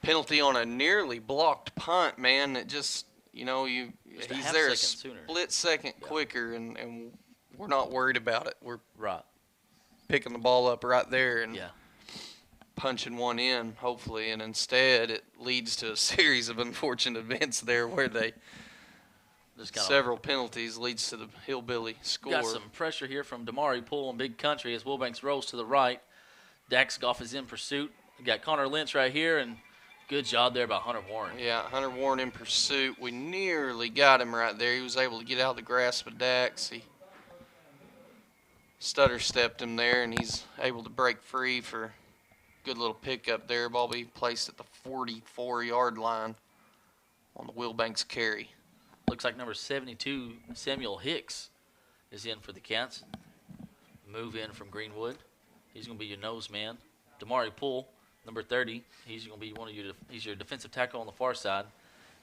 [SPEAKER 2] penalty on a nearly blocked punt, man. It just,
[SPEAKER 1] Just a
[SPEAKER 2] he's
[SPEAKER 1] half
[SPEAKER 2] there a
[SPEAKER 1] second sooner.
[SPEAKER 2] split second quicker, and we're not worried about it. We're
[SPEAKER 1] Right.
[SPEAKER 2] picking the ball up right there and
[SPEAKER 1] Yeah.
[SPEAKER 2] punching one in, hopefully. And instead, it leads to a series of unfortunate events there where they
[SPEAKER 1] Just kind of
[SPEAKER 2] several penalties leads to the Hillbilly score.
[SPEAKER 1] got some pressure here from Damari Poole and Big Country as Wilbanks rolls to the right. Dax Goff is in pursuit. We got Connor Lynch right here, and good job there by Hunter Warren.
[SPEAKER 2] Yeah, Hunter Warren in pursuit. We nearly got him right there. He was able to get out of the grasp of Dax. He stutter stepped him there, and he's able to break free for a good little pickup there. Ball be placed at the 44-yard line on the Wilbanks carry.
[SPEAKER 1] Looks like number 72, Samuel Hicks, is in for the Cats. Move in from Greenwood. He's going to be your nose man. Damari Poole, number 30, he's going to be he's your defensive tackle on the far side.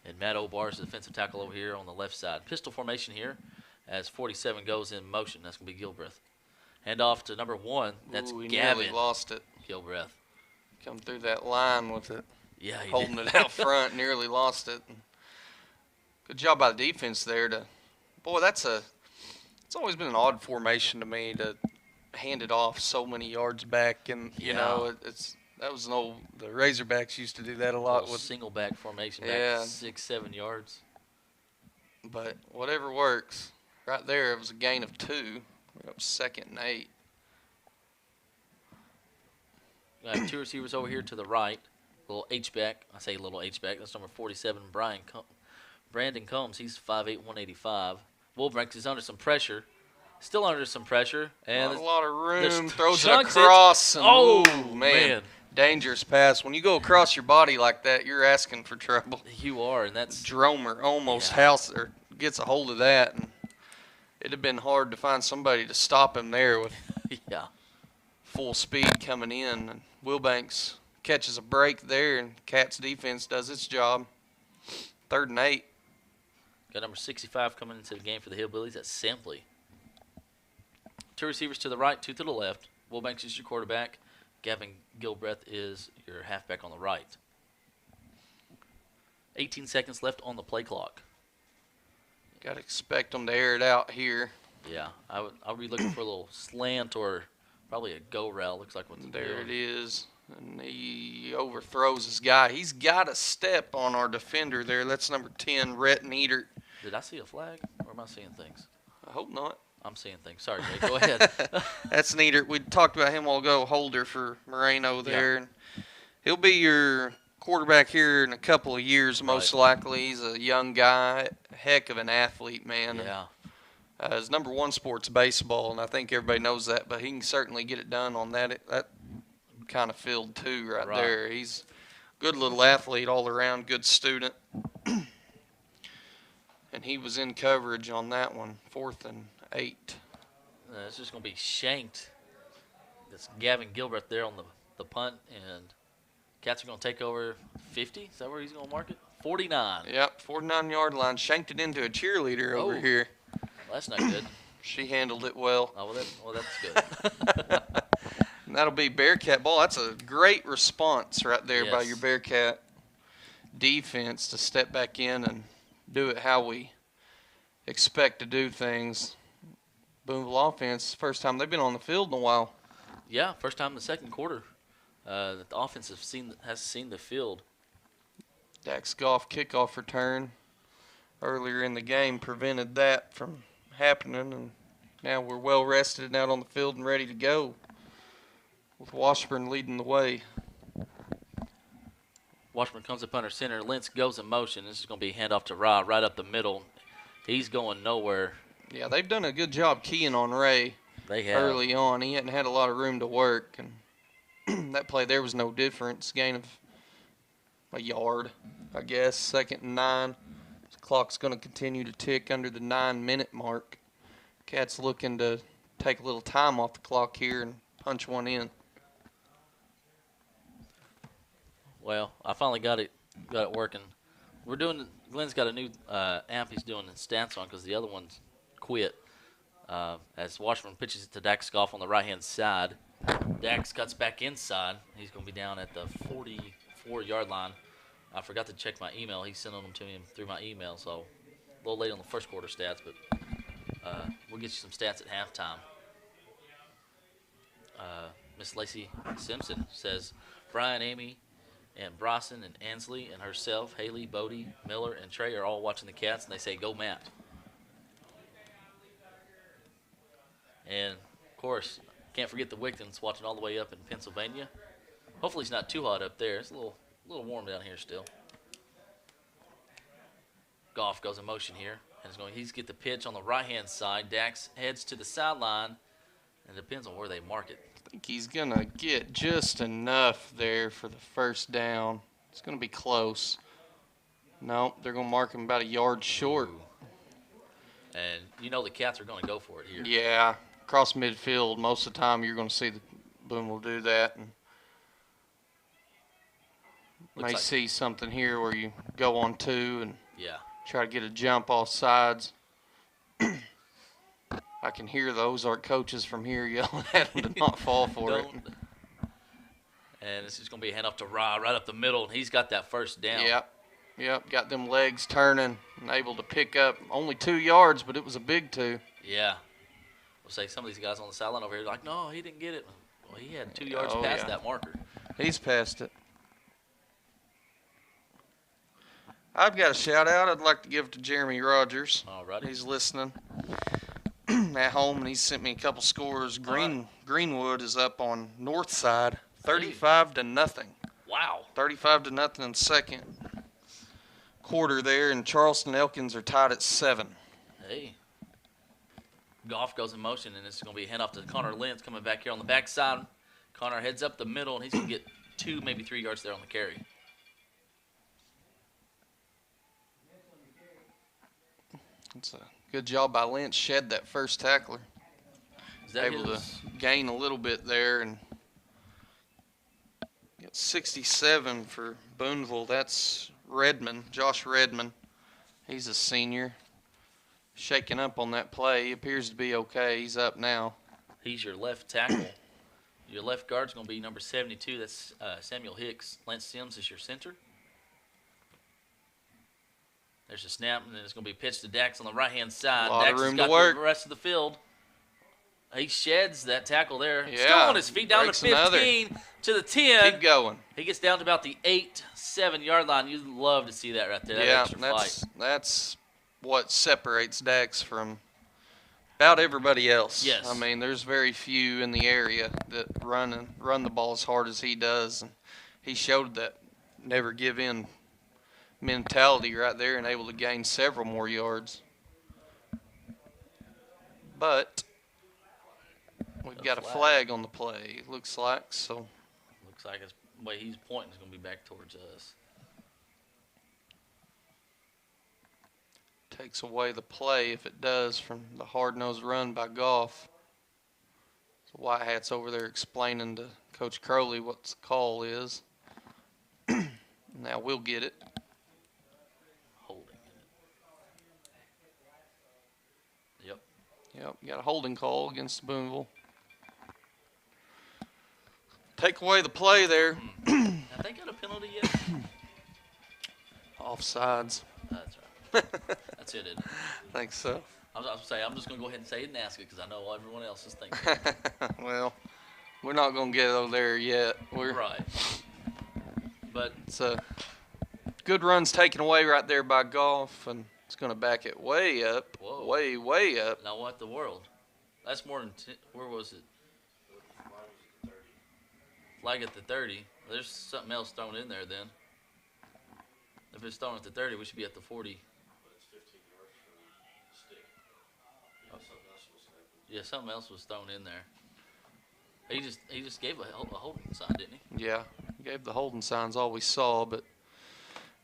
[SPEAKER 1] And Matt O'Barr is the defensive tackle over here on the left side. Pistol formation here as 47 goes in motion. That's going to be Gilbreth. Hand off to number 1. That's
[SPEAKER 2] Ooh, he
[SPEAKER 1] Gavin
[SPEAKER 2] nearly lost it.
[SPEAKER 1] Gilbreth.
[SPEAKER 2] Come through that line with it.
[SPEAKER 1] Yeah, he
[SPEAKER 2] Holding
[SPEAKER 1] did.
[SPEAKER 2] it out front, nearly lost it. Good job by the defense there it's always been an odd formation to me to hand it off so many yards back, and you know the Razorbacks used to do that a lot with
[SPEAKER 1] single back formation back 6-7 yards.
[SPEAKER 2] But whatever works. Right there, it was a gain of 2. We're up 2nd and 8.
[SPEAKER 1] Got 2 receivers over here to the right. Little H-back. I say little H-back. That's number 47, Brandon Combs. He's 5'8", 185. Wilbanks is under some pressure. Still under some pressure. And
[SPEAKER 2] Not a lot of room.
[SPEAKER 1] just
[SPEAKER 2] Throws it
[SPEAKER 1] chunks
[SPEAKER 2] across. And,
[SPEAKER 1] Oh,
[SPEAKER 2] ooh, man.
[SPEAKER 1] man.
[SPEAKER 2] Dangerous pass. When you go across your body like that, you're asking for trouble.
[SPEAKER 1] You are, and that's
[SPEAKER 2] Dromer almost gets a hold of that. And it'd have been hard to find somebody to stop him there with
[SPEAKER 1] yeah.
[SPEAKER 2] full speed coming in. And Wilbanks catches a break there, and Cats defense does its job. 3rd and 8.
[SPEAKER 1] Got number 65 coming into the game for the Hillbillies. That's Sampley. 2 receivers to the right, 2 to the left. Wilbanks is your quarterback. Gavin Gilbreth is your halfback on the right. 18 seconds left on the play clock.
[SPEAKER 2] Got to expect them to air it out here.
[SPEAKER 1] Yeah, I'll be looking for a little slant or probably a go route. Looks like what's
[SPEAKER 2] There it is. And he overthrows his guy. He's got a step on our defender there. That's number 10, Rhett Needert.
[SPEAKER 1] Did I see a flag, or am I seeing things?
[SPEAKER 2] I hope not.
[SPEAKER 1] I'm seeing things. Sorry, Jay. Go ahead.
[SPEAKER 2] That's Needert. We talked about him a while ago, holder for Moreno there. And he'll be your quarterback here in a couple of years, most likely. He's a young guy, heck of an athlete, man.
[SPEAKER 1] Yeah.
[SPEAKER 2] His number 1 sport's baseball, and I think everybody knows that, but he can certainly get it done on that kind of field too right there. He's a good little athlete all around, good student. And he was in coverage on that one, 4th and 8.
[SPEAKER 1] It's just going to be shanked. That's Gavin Gilbreth there on the punt, and Cats are going to take over 50. Is that where he's going to mark it? 49.
[SPEAKER 2] Yep, 49-yard line. Shanked it into a cheerleader over here.
[SPEAKER 1] Well, that's not good.
[SPEAKER 2] She handled it well.
[SPEAKER 1] Oh, well, that's good.
[SPEAKER 2] And that'll be Bearcat ball. That's a great response right there by
[SPEAKER 1] Yes.
[SPEAKER 2] your Bearcat defense to step back in and do it how we expect to do things. Booneville offense, first time they've been on the field in a while.
[SPEAKER 1] Yeah, first time in the second quarter that the offense has seen the field.
[SPEAKER 2] Dax Goff kickoff return earlier in the game prevented that from happening, and now we're well rested and out on the field and ready to go with Washburn leading the way.
[SPEAKER 1] Washburn comes up under center. Lentz goes in motion. This is going to be handoff to Ra right up the middle. He's going nowhere.
[SPEAKER 2] Yeah, they've done a good job keying on Ray
[SPEAKER 1] They have.
[SPEAKER 2] early on. He hadn't had a lot of room to work, and that play there was no difference. Gain of a yard, I guess. 2nd and 9. The clock's going to continue to tick under the 9-minute mark. Cat's looking to take a little time off the clock here and punch one in.
[SPEAKER 1] Well, I finally got it working. Glenn's got a new amp he's doing stats on because the other one's quit. As Washburn pitches it to Dax Goff on the right-hand side. Dax cuts back inside. He's going to be down at the 44-yard line. I forgot to check my email. He's sending them to me through my email, so a little late on the first quarter stats, but we'll get you some stats at halftime. Miss Lacey Simpson says, Brian, Amy, and Bryson and Ansley and herself, Haley, Bodie, Miller, and Trey are all watching the Cats, and they say, go Matt. And, of course, can't forget the Wigtons watching all the way up in Pennsylvania. Hopefully it's not too hot up there. It's a little warm down here still. Goff goes in motion here. And he's get the pitch on the right-hand side. Dax heads to the sideline. And it depends on where they mark it.
[SPEAKER 2] I think he's going to get just enough there for the first down. It's going to be close. No, they're going to mark him about a yard short.
[SPEAKER 1] Ooh. And you know the Cats are going to go for it here.
[SPEAKER 2] Yeah, across midfield, most of the time you're going to see the Booneville do that. And may
[SPEAKER 1] like
[SPEAKER 2] see something here where you go on 2 and try to get a jump off sides. I can hear the Ozark coaches from here yelling at him to not fall for it.
[SPEAKER 1] And this is going to be a handoff to Ra right up the middle, and he's got that first down.
[SPEAKER 2] Yep, got them legs turning and able to pick up only 2 yards, but it was a big 2.
[SPEAKER 1] Yeah. We'll say some of these guys on the sideline over here are like, no, he didn't get it. Well, he had 2 yards past that marker.
[SPEAKER 2] He's past it. I've got a shout-out I'd like to give to Jeremy Rogers.
[SPEAKER 1] All right.
[SPEAKER 2] He's listening at home, and he sent me a couple scores. Greenwood is up on North Side, 35-0.
[SPEAKER 1] Wow.
[SPEAKER 2] 35-0 in second quarter there, and Charleston Elkins are tied at 7.
[SPEAKER 1] Hey. Goff goes in motion, and this is going to be a handoff to Connor Lentz coming back here on the backside. Connor heads up the middle, and he's going to get 2, maybe 3 yards there on the carry.
[SPEAKER 2] It's a good job by Lentz. Shed that first tackler.
[SPEAKER 1] Is that
[SPEAKER 2] able to gain a little bit there, and get 67 for Booneville. That's Redmond, Josh Redmond. He's a senior. Shaking up on that play. He appears to be okay. He's up now.
[SPEAKER 1] He's your left tackle. Your left guard's going to be number 72. That's Samuel Hicks. Lance Sims is your center. There's a snap, and then it's going to be pitched to Dax on the right-hand side.
[SPEAKER 2] A lot
[SPEAKER 1] Dax
[SPEAKER 2] of room
[SPEAKER 1] has
[SPEAKER 2] to
[SPEAKER 1] got
[SPEAKER 2] work.
[SPEAKER 1] The rest of the field. He sheds that tackle there.
[SPEAKER 2] Yeah,
[SPEAKER 1] Still on his feet down to
[SPEAKER 2] breaks
[SPEAKER 1] 15,
[SPEAKER 2] another.
[SPEAKER 1] to the 10.
[SPEAKER 2] Keep going.
[SPEAKER 1] He gets down to about the 8-7 yard line. You'd love to see that right there. That extra
[SPEAKER 2] that's what separates Dax from about everybody else.
[SPEAKER 1] Yes.
[SPEAKER 2] I mean, there's very few in the area that run the ball as hard as he does, and he showed that never give in mentality right there and able to gain several more yards. But we've got a flag on the play, it looks like. So
[SPEAKER 1] looks like the way he's pointing is going to be back towards us.
[SPEAKER 2] Takes away the play if it does from the hard-nosed run by Goff. So White Hat's over there explaining to Coach Crowley what the call is. Now we'll get it.
[SPEAKER 1] Holding. Yep.
[SPEAKER 2] Yep, got a holding call against Booneville. Take away the play there.
[SPEAKER 1] Have they got a penalty yet?
[SPEAKER 2] Offsides.
[SPEAKER 1] That's right. That's it, isn't it?
[SPEAKER 2] I think so.
[SPEAKER 1] I was going to say, I'm just going to go ahead and say it and ask it because I know everyone else is thinking.
[SPEAKER 2] Well, we're not going to get over there yet.
[SPEAKER 1] Right. But
[SPEAKER 2] it's a good run's taken away right there by Goff, and it's going to back it way up.
[SPEAKER 1] Whoa.
[SPEAKER 2] Way up.
[SPEAKER 1] Now what the world? That's more than where was it? Flag at the 30. There's something else thrown in there then. If it's thrown at the 30, we should be at the 40. Yeah, something else was thrown in there. He just gave a holding sign, didn't he?
[SPEAKER 2] Yeah, he gave the holding signs all we saw, but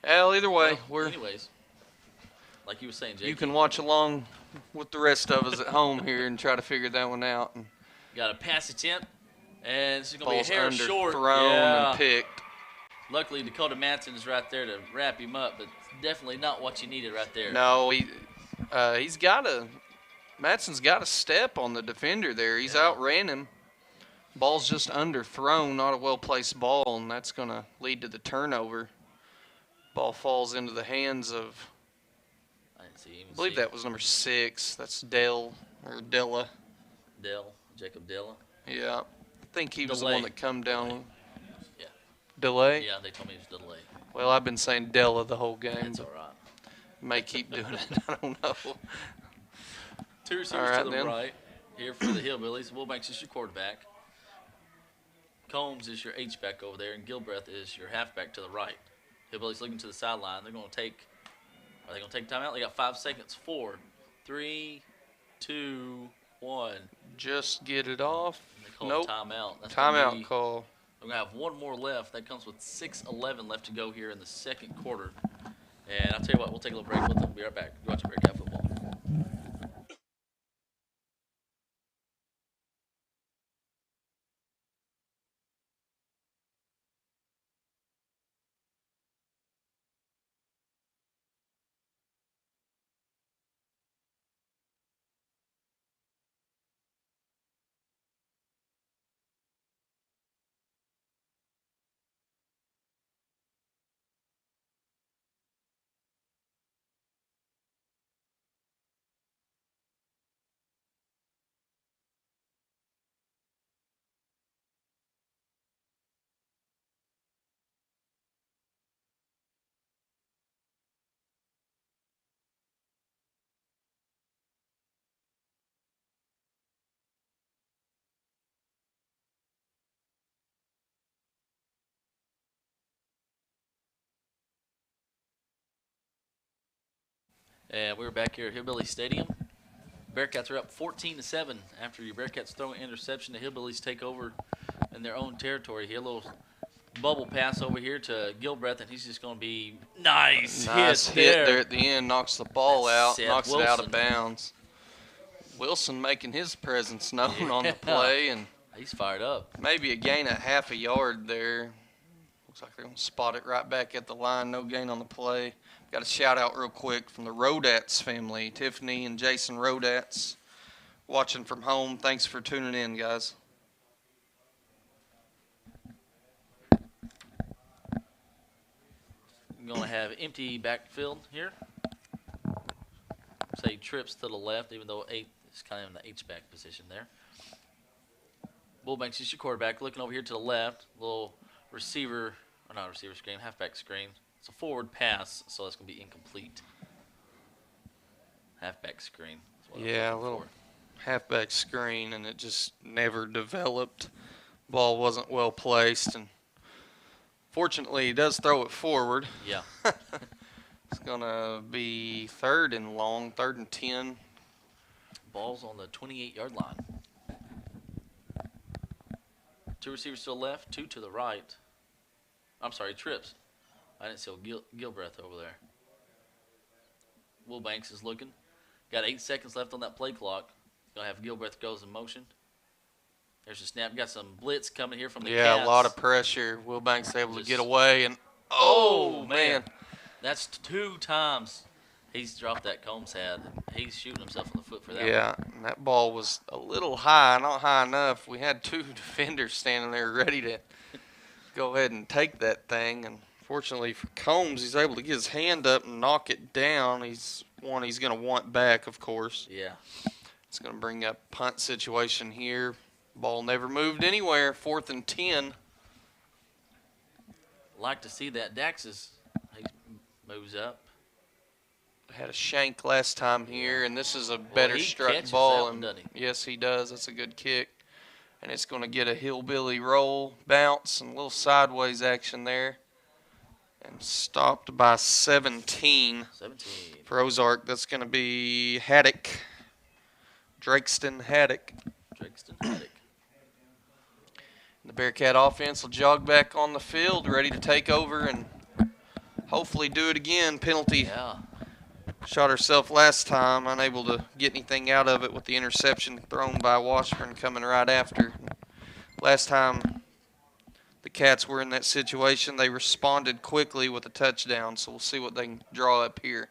[SPEAKER 2] well, either way,
[SPEAKER 1] anyways, like you were saying, Jake.
[SPEAKER 2] You can watch along with the rest of us at home here and try to figure that one out. And
[SPEAKER 1] got a pass attempt, and it's going to be a hair
[SPEAKER 2] under
[SPEAKER 1] short.
[SPEAKER 2] Thrown and picked.
[SPEAKER 1] Luckily, Dakota Manson's right there to wrap him up, but definitely not what you needed right there.
[SPEAKER 2] No, he's got a. Matson's got a step on the defender there. He's outran him. Ball's just underthrown, not a well-placed ball, and that's going to lead to the turnover. Ball falls into the hands of, I believe that was number 6. That's Della.
[SPEAKER 1] Jacob Della.
[SPEAKER 2] Yeah. I think he was the one that come down.
[SPEAKER 1] Yeah.
[SPEAKER 2] Delay?
[SPEAKER 1] Yeah, they told me it was Delay.
[SPEAKER 2] Well, I've been saying Della the whole game.
[SPEAKER 1] That's all right.
[SPEAKER 2] May keep doing it. I don't know.
[SPEAKER 1] 2 receivers to the right. here for the Hillbillies. Wilbanks is your quarterback. Combs is your H-back over there, and Gilbreth is your halfback to the right. Hillbillies looking to the sideline. They're going to take – are they going to take timeout? They got 5 seconds. 4, 3, 2, 1.
[SPEAKER 2] Just get it off.
[SPEAKER 1] And they call
[SPEAKER 2] Nope.
[SPEAKER 1] timeout. That's
[SPEAKER 2] Timeout call.
[SPEAKER 1] We're going to have one more left. That comes with 6:11 left to go here in the second quarter. And I'll tell you what, we'll take a little break. We'll be right back. You're watching Bearcat football. And we're back here at Hillbilly Stadium. Bearcats are up 14-7 after your Bearcats throw an interception. The Hillbillies take over in their own territory here. A little bubble pass over here to Gilbreth, and he's just going to be nice
[SPEAKER 2] hit there at the end. Knocks the ball out.
[SPEAKER 1] Seth
[SPEAKER 2] Knocks
[SPEAKER 1] Wilson.
[SPEAKER 2] it out of bounds. Wilson making his presence known on the play, and
[SPEAKER 1] he's fired up.
[SPEAKER 2] maybe a gain of half a yard there. Looks like they're going to spot it right back at the line. No gain on the play. Got a shout out real quick from the Rodats family, Tiffany and Jason Rodats, watching from home. Thanks for tuning in, guys.
[SPEAKER 1] We're going to have empty backfield here. Say trips to the left, even though 8 is kind of in the H-back position there. Wilbanks is your quarterback. Looking over here to the left, little receiver, or not receiver screen, halfback screen. It's a forward pass, so it's going to be incomplete. Halfback screen.
[SPEAKER 2] Yeah, a little halfback screen, and it just never developed. Ball wasn't well placed, and fortunately, he does throw it forward.
[SPEAKER 1] Yeah.
[SPEAKER 2] It's going to be 3rd and long, 3rd and 10.
[SPEAKER 1] Ball's on the 28-yard line. 2 receivers to the left, 2 to the right. I'm sorry, trips. I didn't see Gilbreth over there. Wilbanks is looking. Got 8 seconds left on that play clock. Going to have Gilbreth goes in motion. There's a snap. Got some blitz coming here from the Cats.
[SPEAKER 2] Yeah, a lot of pressure. Wilbanks able to get away, and oh man.
[SPEAKER 1] That's 2 times he's dropped that Combs had. He's shooting himself in the foot for that.
[SPEAKER 2] Yeah, and that ball was a little high, not high enough. We had 2 defenders standing there ready to go ahead and take that thing, and fortunately for Combs, he's able to get his hand up and knock it down. He's going to want back, of course.
[SPEAKER 1] Yeah.
[SPEAKER 2] It's going to bring up punt situation here. Ball never moved anywhere. 4th and 10.
[SPEAKER 1] Like to see that. Dax he moves up.
[SPEAKER 2] Had a shank last time here, and this is a better
[SPEAKER 1] he
[SPEAKER 2] struck
[SPEAKER 1] catches
[SPEAKER 2] ball.
[SPEAKER 1] that one,
[SPEAKER 2] And
[SPEAKER 1] doesn't he?
[SPEAKER 2] yes, he does. That's a good kick. And it's going to get a hillbilly roll, bounce, and a little sideways action there. And stopped by 17.
[SPEAKER 1] 17.
[SPEAKER 2] For Ozark. That's going to be Haddock. Drakeston Haddock.
[SPEAKER 1] Drakeston Haddock.
[SPEAKER 2] The Bearcat offense will jog back on the field, ready to take over and hopefully do it again. Penalty.
[SPEAKER 1] Yeah.
[SPEAKER 2] Shot herself last time, unable to get anything out of it with the interception thrown by Washburn coming right after. Last time the Cats were in that situation, they responded quickly with a touchdown, so we'll see what they can draw up here.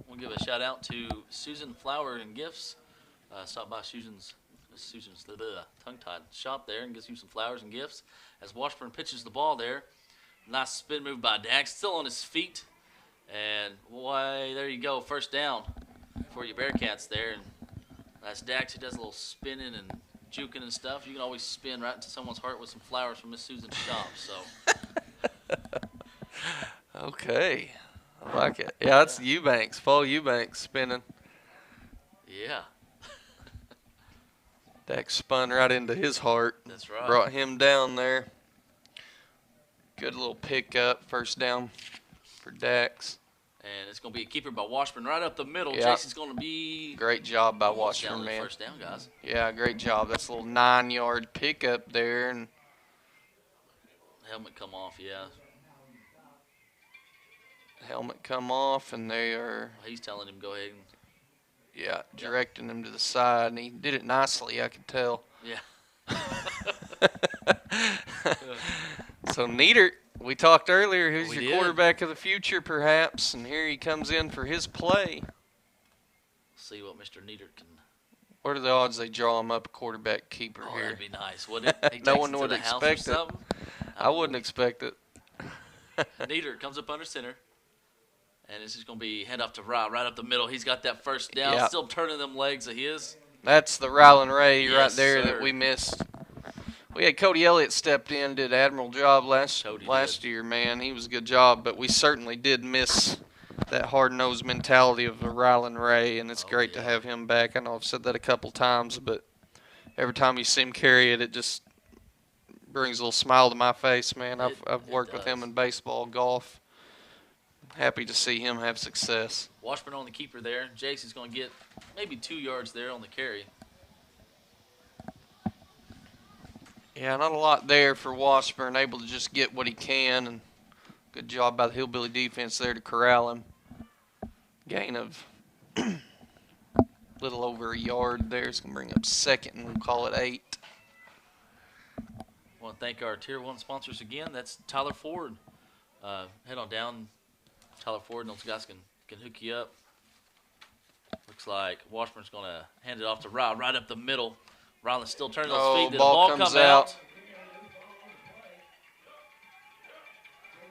[SPEAKER 1] We'll give a shout out to Susan Flower and Gifts. Stop by Susan's tongue-tied shop there and gets you some flowers and gifts. As Washburn pitches the ball there, nice spin move by Dax, still on his feet. And why, there you go, first down for your Bearcats there. And that's Dax who does a little spinning and juking and stuff. You can always spin right into someone's heart with some flowers from Miss Susan's shop. So.
[SPEAKER 2] Okay, I like it. Yeah, that's Eubanks, Paul Eubanks spinning.
[SPEAKER 1] Yeah.
[SPEAKER 2] Dax spun right into his heart.
[SPEAKER 1] That's right.
[SPEAKER 2] Brought him down there. Good little pickup. First down for Dax.
[SPEAKER 1] And it's going to be a keeper by Washburn right up the middle.
[SPEAKER 2] Yeah.
[SPEAKER 1] Jason's going to be
[SPEAKER 2] Great job by
[SPEAKER 1] almost down
[SPEAKER 2] Washburn,
[SPEAKER 1] to the
[SPEAKER 2] man.
[SPEAKER 1] first down, guys.
[SPEAKER 2] Yeah, great job. That's a little 9-yard pickup there. And
[SPEAKER 1] Helmet come off, yeah.
[SPEAKER 2] helmet come off, and they are,
[SPEAKER 1] He's telling him go ahead and
[SPEAKER 2] directing him to the side. And he did it nicely, I could tell.
[SPEAKER 1] yeah.
[SPEAKER 2] So Teir, we talked earlier, who's
[SPEAKER 1] We
[SPEAKER 2] your
[SPEAKER 1] did.
[SPEAKER 2] quarterback of the future, perhaps, and here he comes in for his play.
[SPEAKER 1] See what Mr. Teir can.
[SPEAKER 2] What are the odds they draw him up a quarterback keeper
[SPEAKER 1] Oh,
[SPEAKER 2] here?
[SPEAKER 1] that'd be nice, wouldn't it? He
[SPEAKER 2] No
[SPEAKER 1] takes
[SPEAKER 2] one
[SPEAKER 1] it to
[SPEAKER 2] would
[SPEAKER 1] the house
[SPEAKER 2] expect
[SPEAKER 1] or
[SPEAKER 2] it.
[SPEAKER 1] something.
[SPEAKER 2] I wouldn't expect it.
[SPEAKER 1] Teir comes up under center. And this is going to be hand off to right up the middle. He's got that first down,
[SPEAKER 2] Yeah.
[SPEAKER 1] still turning them legs of his.
[SPEAKER 2] That's the Rylan Ray right
[SPEAKER 1] Yes,
[SPEAKER 2] there
[SPEAKER 1] sir.
[SPEAKER 2] that we missed. We had Cody Elliott stepped in, did an admirable job last
[SPEAKER 1] Cody did.
[SPEAKER 2] year, man. He was a good job, but we certainly did miss that hard-nosed mentality of Rylan Ray, and it's
[SPEAKER 1] Oh,
[SPEAKER 2] great to
[SPEAKER 1] yeah.
[SPEAKER 2] have him back. I know I've said that a couple times, but every time you see him carry it, it just brings a little smile to my face, man. I've
[SPEAKER 1] It
[SPEAKER 2] worked with him
[SPEAKER 1] does.
[SPEAKER 2] in baseball, golf. Happy to see him have success.
[SPEAKER 1] Washburn on the keeper there. Jason's going to get maybe 2 yards there on the carry.
[SPEAKER 2] Yeah, not a lot there for Washburn, able to just get what he can, and good job by the Hillbilly defense there to corral him. Gain of little over a yard there. It's going to bring up second, and we'll call it 8.
[SPEAKER 1] I want to thank our Tier 1 sponsors again. That's Tyler Ford. Head on down, Tyler Ford, and those guys can hook you up. Looks like Washburn's going to hand it off to right up the middle. Ryland's still turning those
[SPEAKER 2] Oh,
[SPEAKER 1] feet. Did the
[SPEAKER 2] ball
[SPEAKER 1] ball
[SPEAKER 2] comes
[SPEAKER 1] come out?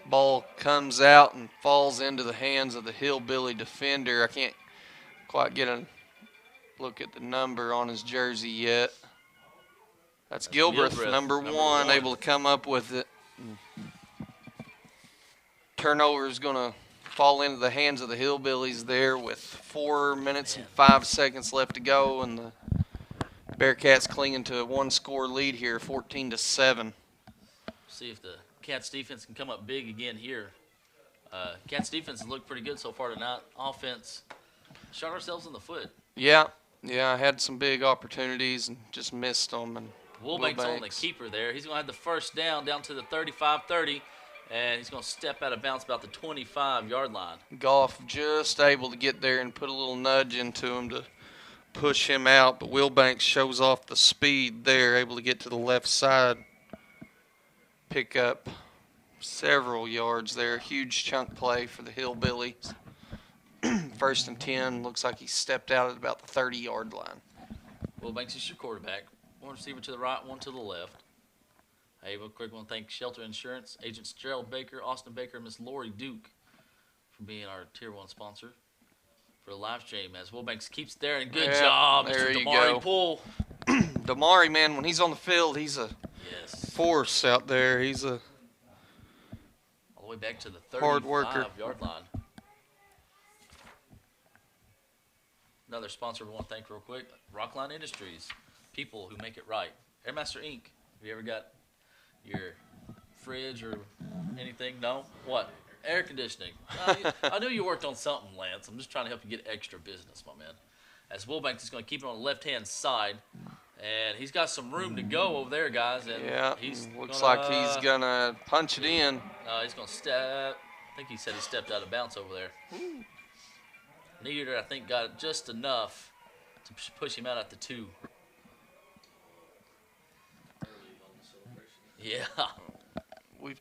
[SPEAKER 2] Ball comes out and falls into the hands of the Hillbilly defender. I can't quite get a look at the number on his jersey yet. That's Gilbreth, number one, able to come up with it. Turnover is going to fall into the hands of the Hillbillies there with 4 minutes and 5 seconds left to go, and the Bearcats clinging to a one-score lead here, 14-7.
[SPEAKER 1] See if the Cats defense can come up big again here. Cats defense has looked pretty good so far tonight. Offense, shot ourselves in the foot.
[SPEAKER 2] Yeah, I had some big opportunities and just missed them. And
[SPEAKER 1] Wilbanks on the keeper there. He's going to have the first down to the 35-30, and he's going to step out of bounds about the 25-yard line.
[SPEAKER 2] Goff just able to get there and put a little nudge into him to push him out, but Wilbanks shows off the speed there, able to get to the left side, pick up several yards there. Huge chunk play for the Hillbillies. First and 10, looks like he stepped out at about the 30-yard line.
[SPEAKER 1] Wilbanks is your quarterback. One receiver to the right, one to the left. Hey, real quick, I want to thank Shelter Insurance, Agents Gerald Baker, Austin Baker, and Miss Lori Duke for being our Tier 1 sponsor for the live stream. As Wilbanks keeps there, and good job,
[SPEAKER 2] there
[SPEAKER 1] Mr.
[SPEAKER 2] you
[SPEAKER 1] Damari
[SPEAKER 2] go.
[SPEAKER 1] Poole.
[SPEAKER 2] Damari, man, when he's on the field, he's a
[SPEAKER 1] Yes.
[SPEAKER 2] force out there. He's a
[SPEAKER 1] All the way back to the
[SPEAKER 2] hard worker.
[SPEAKER 1] 35-yard line. Another sponsor we want to thank real quick, Rockline Industries, people who make it right. Airmaster Inc. Have you ever got your fridge or anything? No? What? Air conditioning. I knew you worked on something, Lance. I'm just trying to help you get extra business, my man. As Wilbanks is going to keep it on the left-hand side, and he's got some room to go over there, guys. And
[SPEAKER 2] yeah.
[SPEAKER 1] he's
[SPEAKER 2] Looks
[SPEAKER 1] gonna,
[SPEAKER 2] like he's gonna punch it in.
[SPEAKER 1] he's going to step. I think he said he stepped out of bounds over there. Teir, I think, got just enough to push him out at the 2. Yeah.
[SPEAKER 2] We've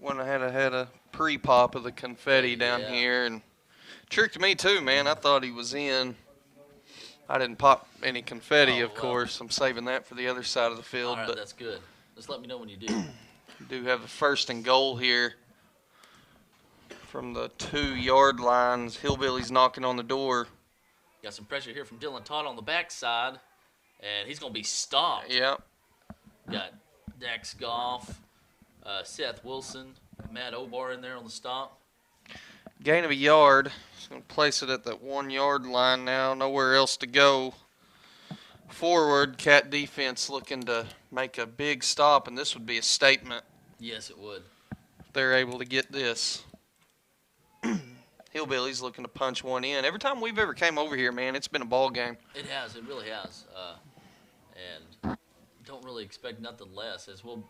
[SPEAKER 2] went ahead had a pre-pop of the confetti down
[SPEAKER 1] Yeah.
[SPEAKER 2] here, and tricked me too, man. I thought he was in. I didn't pop any confetti,
[SPEAKER 1] Oh,
[SPEAKER 2] of
[SPEAKER 1] well.
[SPEAKER 2] course. I'm saving that for the other side of the field,
[SPEAKER 1] All right,
[SPEAKER 2] but
[SPEAKER 1] that's good. Just let me know when you do.
[SPEAKER 2] do have a first and goal here from the 2-yard lines. Hillbillies knocking on the door.
[SPEAKER 1] Got some pressure here from Dylan Todd on the backside, and he's going to be stopped.
[SPEAKER 2] Yeah,
[SPEAKER 1] Got Dax Goff, Seth Wilson, Matt Obar in there on the stop.
[SPEAKER 2] gain of a yard. Just going to place it at that 1-yard line now. Nowhere else to go forward. Cat defense looking to make a big stop, and this would be a statement
[SPEAKER 1] Yes, it would.
[SPEAKER 2] if they're able to get this. Hillbillies looking to punch one in. Every time we've ever came over here, man, it's been a ball game.
[SPEAKER 1] It has. It really has. And don't really expect nothing less. As we'll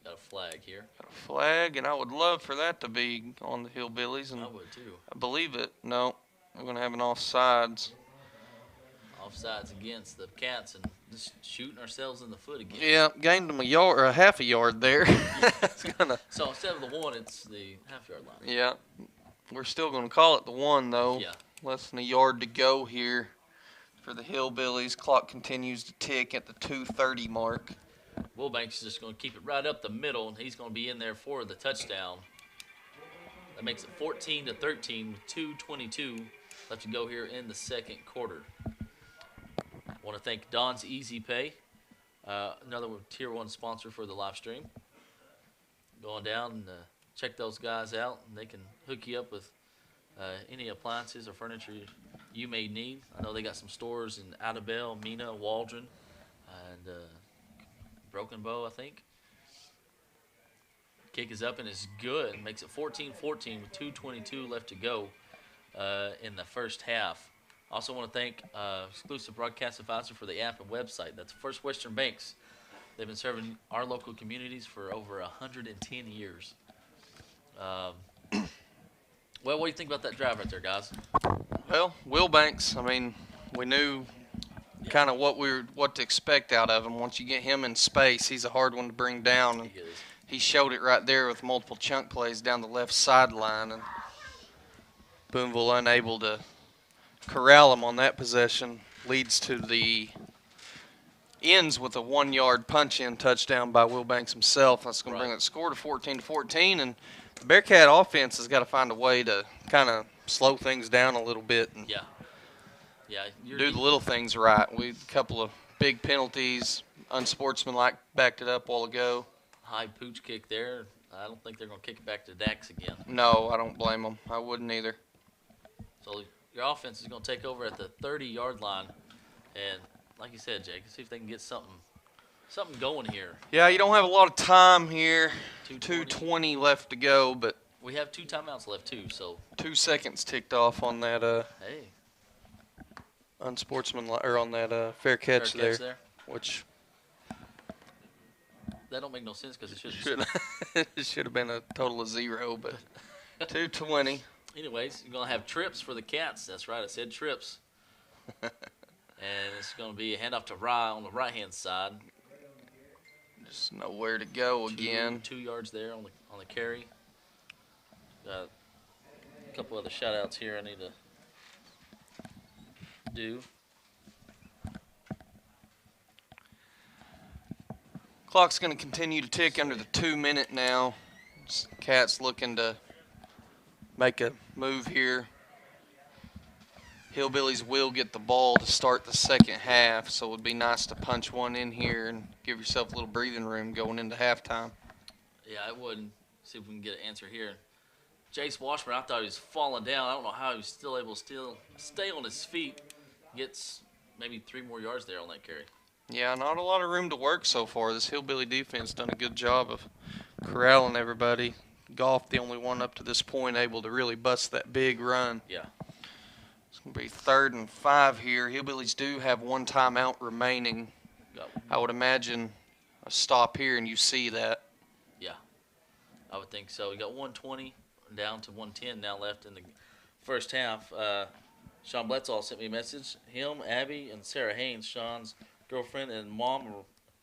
[SPEAKER 1] got a flag here.
[SPEAKER 2] Got a flag, and I would love for that to be on the Hillbillies. And
[SPEAKER 1] I would too.
[SPEAKER 2] I believe it. No, we're going to have an offsides.
[SPEAKER 1] Offsides against the Cats and just shooting ourselves in the foot again.
[SPEAKER 2] Yeah, gained them a yard or a half a yard there. It's gonna,
[SPEAKER 1] So instead of the 1, it's the half-yard line.
[SPEAKER 2] yeah, we're still going to call it the 1, though.
[SPEAKER 1] Yeah.
[SPEAKER 2] Less than a yard to go here for the Hillbillies. Clock continues to tick at the 2:30 mark.
[SPEAKER 1] Wilbanks is just going to keep it right up the middle, and he's going to be in there for the touchdown. That makes it 14-13 with 2:22 left to go here in the second quarter. Want to thank Don's Easy Pay, another Tier 1 sponsor for the live stream. Going down and check those guys out, and they can hook you up with any appliances or furniture you may need. I know they got some stores in Adabel, Mina, Waldron, and Broken Bow, I think. Kick is up and it's good. Makes it 14-14 with 2:22 left to go in the first half. Also want to thank exclusive broadcast advisor for the app and website. That's First Western Banks. They've been serving our local communities for over 110 years. Well, what do you think about that drive right there, guys?
[SPEAKER 2] Well, Wilbanks, I mean, we knew kind of what to expect out of him. Once you get him in space, he's a hard one to bring down. And
[SPEAKER 1] He is.
[SPEAKER 2] he showed it right there with multiple chunk plays down the left sideline, and Booneville unable to corral him on that possession. Leads to the ends with a 1-yard punch-in touchdown by Wilbanks himself. That's going to bring that score to 14-14, and the Bearcat offense has got to find a way to kind of slow things down a little bit and
[SPEAKER 1] Yeah.
[SPEAKER 2] do the little things right. We a couple of big penalties, unsportsmanlike, backed it up a while ago.
[SPEAKER 1] High pooch kick there. I don't think they're going to kick it back to Dax again.
[SPEAKER 2] No, I don't blame them. I wouldn't either.
[SPEAKER 1] So your offense is going to take over at the 30-yard line. And like you said, Jake, see if they can get something going here.
[SPEAKER 2] Yeah, you don't have a lot of time here.
[SPEAKER 1] 2:20.
[SPEAKER 2] 2:20 left to go, but
[SPEAKER 1] We have 2 timeouts left, too. So,
[SPEAKER 2] 2 seconds ticked off on that
[SPEAKER 1] hey,
[SPEAKER 2] unsportsmanlike, or on that fair catch,
[SPEAKER 1] fair catch
[SPEAKER 2] there, which
[SPEAKER 1] That don't make no sense because it
[SPEAKER 2] should have been a total of 0, but 2:20.
[SPEAKER 1] Anyways, you're going to have trips for the Cats. That's right, I said trips. And it's going to be a handoff to Rye on the right-hand side.
[SPEAKER 2] Just nowhere to go again.
[SPEAKER 1] 2 yards there on the carry. Got a couple other shout-outs here I need to do.
[SPEAKER 2] Clock's going to continue to tick under the 2-minute now. Cats looking to make a move here. Hillbillies will get the ball to start the second half, so it would be nice to punch one in here and give yourself a little breathing room going into halftime.
[SPEAKER 1] Yeah, I would. See if we can get an answer here. Jace Washburn, I thought he was falling down. I don't know how he was still able to stay on his feet. Gets maybe 3 more yards there on that carry.
[SPEAKER 2] Yeah, not a lot of room to work so far. This Hillbilly defense done a good job of corralling everybody. Goff, the only one up to this point able to really bust that big run.
[SPEAKER 1] Yeah.
[SPEAKER 2] It's going to be 3rd and 5 here. Hillbillies do have 1 timeout remaining. I would imagine a stop here, and you see that.
[SPEAKER 1] Yeah, I would think so. We got 120 down to 110 now left in the first half. Sean Bletzoll sent me a message. Him, Abby, and Sarah Haynes, Sean's girlfriend and mom,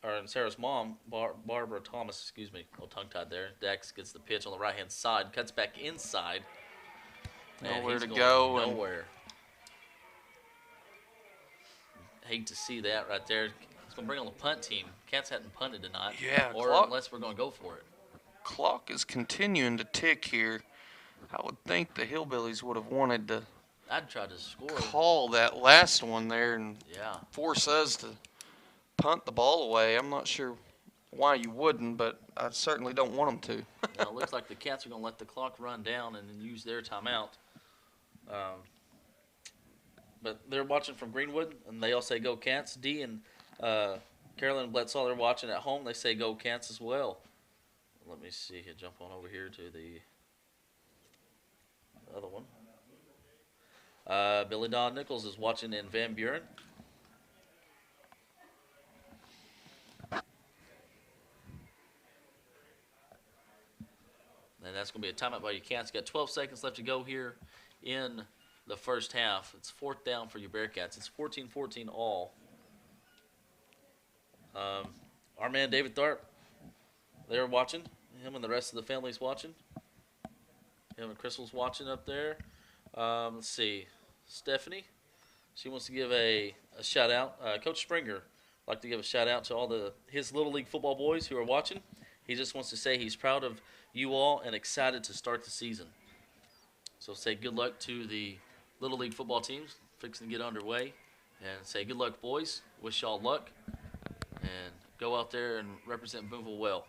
[SPEAKER 1] and Sarah's mom, Barbara Thomas, excuse me, a little tongue-tied there. Dax gets the pitch on the right-hand side, cuts back inside. And
[SPEAKER 2] Nowhere
[SPEAKER 1] he's
[SPEAKER 2] to
[SPEAKER 1] going
[SPEAKER 2] go.
[SPEAKER 1] Nowhere. Hate to see that right there. It's going to bring on the punt team. Cats hadn't punted tonight.
[SPEAKER 2] Yeah,
[SPEAKER 1] Or
[SPEAKER 2] clock.
[SPEAKER 1] unless we're going to go for it.
[SPEAKER 2] Clock is continuing to tick here. I would think the Hillbillies would have wanted to
[SPEAKER 1] I'd try to score.
[SPEAKER 2] call that last one there and
[SPEAKER 1] Yeah.
[SPEAKER 2] force us to punt the ball away. I'm not sure why you wouldn't, but I certainly don't want them to.
[SPEAKER 1] Well, it looks like the Cats are going to let the clock run down and then use their timeout. but they're watching from Greenwood, and they all say go Cats. D and Carolyn Bledsoe, they're watching at home. They say go Cats as well. Let me see here. Jump on over here to the other one. Billy Don Nichols is watching in Van Buren. And that's going to be a timeout by your Cats. Got 12 seconds left to go here in the first half. It's fourth down for your Bearcats. It's 14-14 all. Our man David Tharp, they're watching. Him and the rest of the family's watching. Him and Crystal's watching up there. Let's see. Stephanie, she wants to give a shout out. Coach Springer like to give a shout out to all his Little League football boys who are watching. He just wants to say he's proud of you all and excited to start the season. So say good luck to the Little League football teams fixing to get underway. And say good luck, boys. Wish y'all luck. And go out there and represent Booneville well.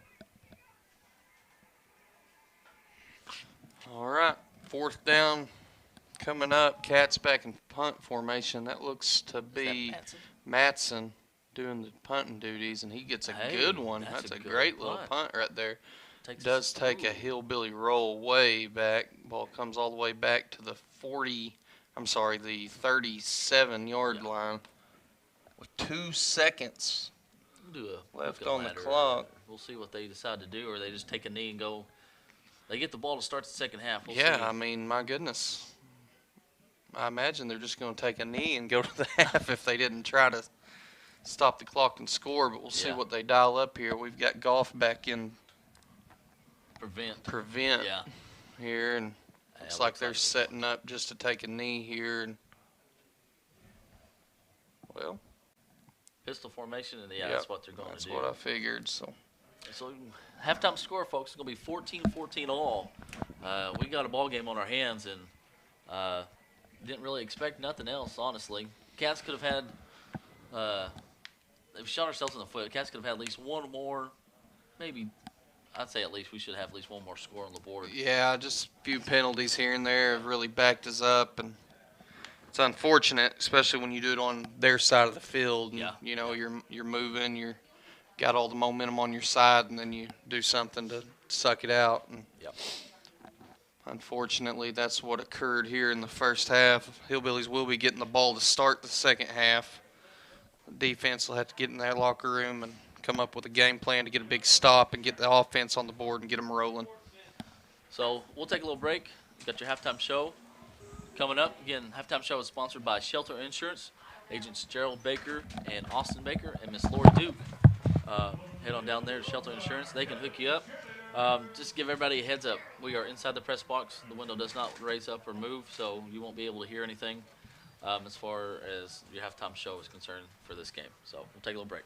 [SPEAKER 2] All right, fourth down coming up. Cats back in punt formation. That looks to be Matson doing the punting duties, and he gets a good one. That's a great little punt right there. Does take a hillbilly roll way back. Ball comes all the way back to the 37-yard line with 2 seconds left on the clock.
[SPEAKER 1] We'll see what they decide to do, or they just take a knee and go. They get the ball to start the second half. We'll see.
[SPEAKER 2] I mean, my goodness. I imagine they're just going to take a knee and go to the half if they didn't try to stop the clock and score, but we'll see what they dial up here. We've got Goff back in prevent here, and looks like they're setting up just to take a knee here. And well,
[SPEAKER 1] pistol formation, and that's what they're going to do.
[SPEAKER 2] That's what I figured. So
[SPEAKER 1] halftime score, folks, is going to be 14-14 all. We got a ball game on our hands, and didn't really expect nothing else, honestly. Cats could have had they've shot ourselves in the foot. Cats could have had at least one more, maybe. I'd say at least we should have at least one more score on the board.
[SPEAKER 2] Yeah, just a few penalties here and there have really backed us up, and it's unfortunate, especially when you do it on their side of the field. And, you're moving, you're got all the momentum on your side, and then you do something to suck it out. And unfortunately, that's what occurred here in the first half. Hillbillies will be getting the ball to start the second half. The defense will have to get in their locker room and come up with a game plan to get a big stop and get the offense on the board and get them rolling.
[SPEAKER 1] So we'll take a little break. You got your halftime show coming up. Again, halftime show is sponsored by Shelter Insurance, agents Gerald Baker and Austin Baker and Miss Lori Duke. Head on down there to Shelter Insurance. They can hook you up. Just give everybody a heads up. We are inside the press box. The window does not raise up or move, so you won't be able to hear anything as far as your halftime show is concerned for this game. So we'll take a little break.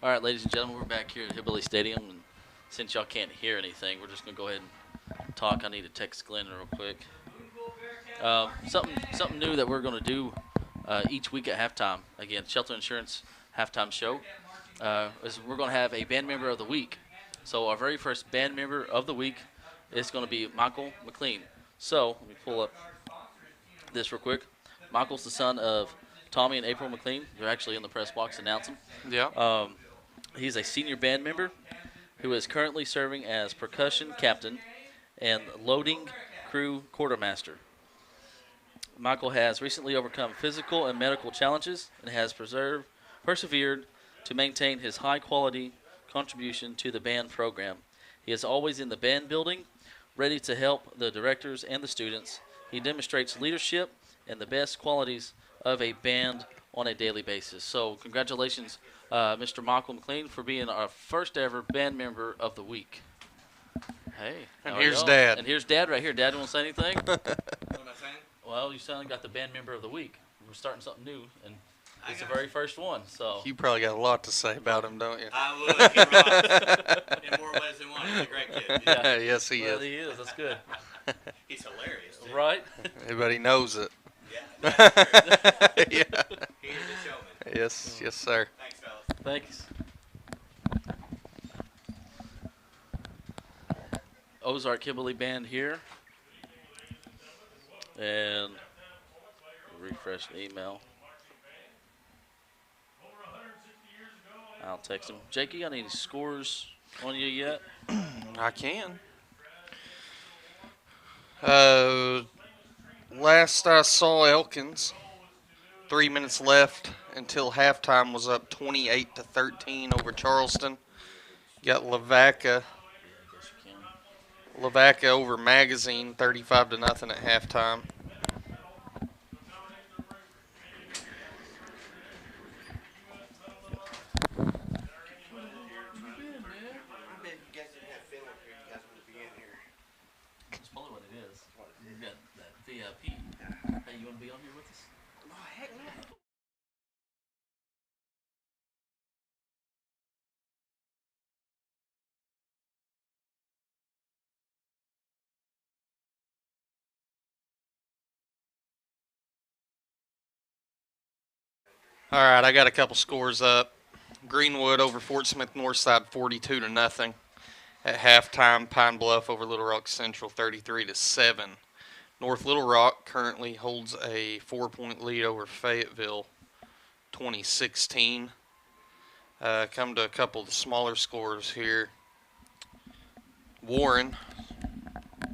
[SPEAKER 1] All right, ladies and gentlemen, we're back here at Hillbilly Stadium, and since y'all can't hear anything, we're just gonna go ahead and talk. I need to text Glenn real quick. Something new that we're gonna do each week at halftime. Again, Shelter Insurance halftime show is we're gonna have a band member of the week. So our very first band member of the week is gonna be Michael McLean. So let me pull up this real quick. Michael's the son of Tommy and April McLean. They're actually in the press box announcing.
[SPEAKER 2] Yeah.
[SPEAKER 1] He's a senior band member who is currently serving as percussion captain and loading crew quartermaster. Michael has recently overcome physical and medical challenges and has persevered to maintain his high-quality contribution to the band program. He is always in the band building, ready to help the directors and the students. He demonstrates leadership and the best qualities of a band on a daily basis. So congratulations, Mr. Michael McLean, for being our first ever band member of the week. Hey.
[SPEAKER 2] And
[SPEAKER 1] how are
[SPEAKER 2] here's
[SPEAKER 1] y'all?
[SPEAKER 2] Dad.
[SPEAKER 1] And here's Dad right here. Dad, you want to say anything?
[SPEAKER 4] What am I saying?
[SPEAKER 1] Well, you suddenly got the band member of the week. We're starting something new, and it's the very first one. So
[SPEAKER 2] You probably got a lot to say about him, don't you?
[SPEAKER 4] I would. He rocks. In more ways than one. He's a great kid.
[SPEAKER 1] Yeah.
[SPEAKER 2] Yes, he
[SPEAKER 1] well,
[SPEAKER 2] is.
[SPEAKER 1] he is. That's good.
[SPEAKER 4] He's hilarious, too.
[SPEAKER 1] Right?
[SPEAKER 2] Everybody knows it.
[SPEAKER 4] Yeah.
[SPEAKER 2] Yeah.
[SPEAKER 4] He is a showman.
[SPEAKER 2] Yes, yes, sir.
[SPEAKER 4] Thanks, fellas.
[SPEAKER 1] Thanks. Ozark Hillbilly Band here. And refresh the email. I'll text him. Jake, you got any scores on you yet?
[SPEAKER 2] I can. Last I saw Elkins, 3 minutes left until halftime was up 28-13 over Charleston. Got Lavaca over Magazine 35-0 at halftime.
[SPEAKER 4] I've been guessing that feeling here. You guys want to be in here.
[SPEAKER 1] That's probably what it is. You got that VIP. Hey, you want to be on here with us?
[SPEAKER 4] Oh, heck no.
[SPEAKER 2] All right, I got a couple scores up. Greenwood over Fort Smith Northside 42-0 at halftime. Pine Bluff over Little Rock Central 33-7. North Little Rock currently holds a 4-point lead over Fayetteville 2016. Come to a couple of the smaller scores here. Warren,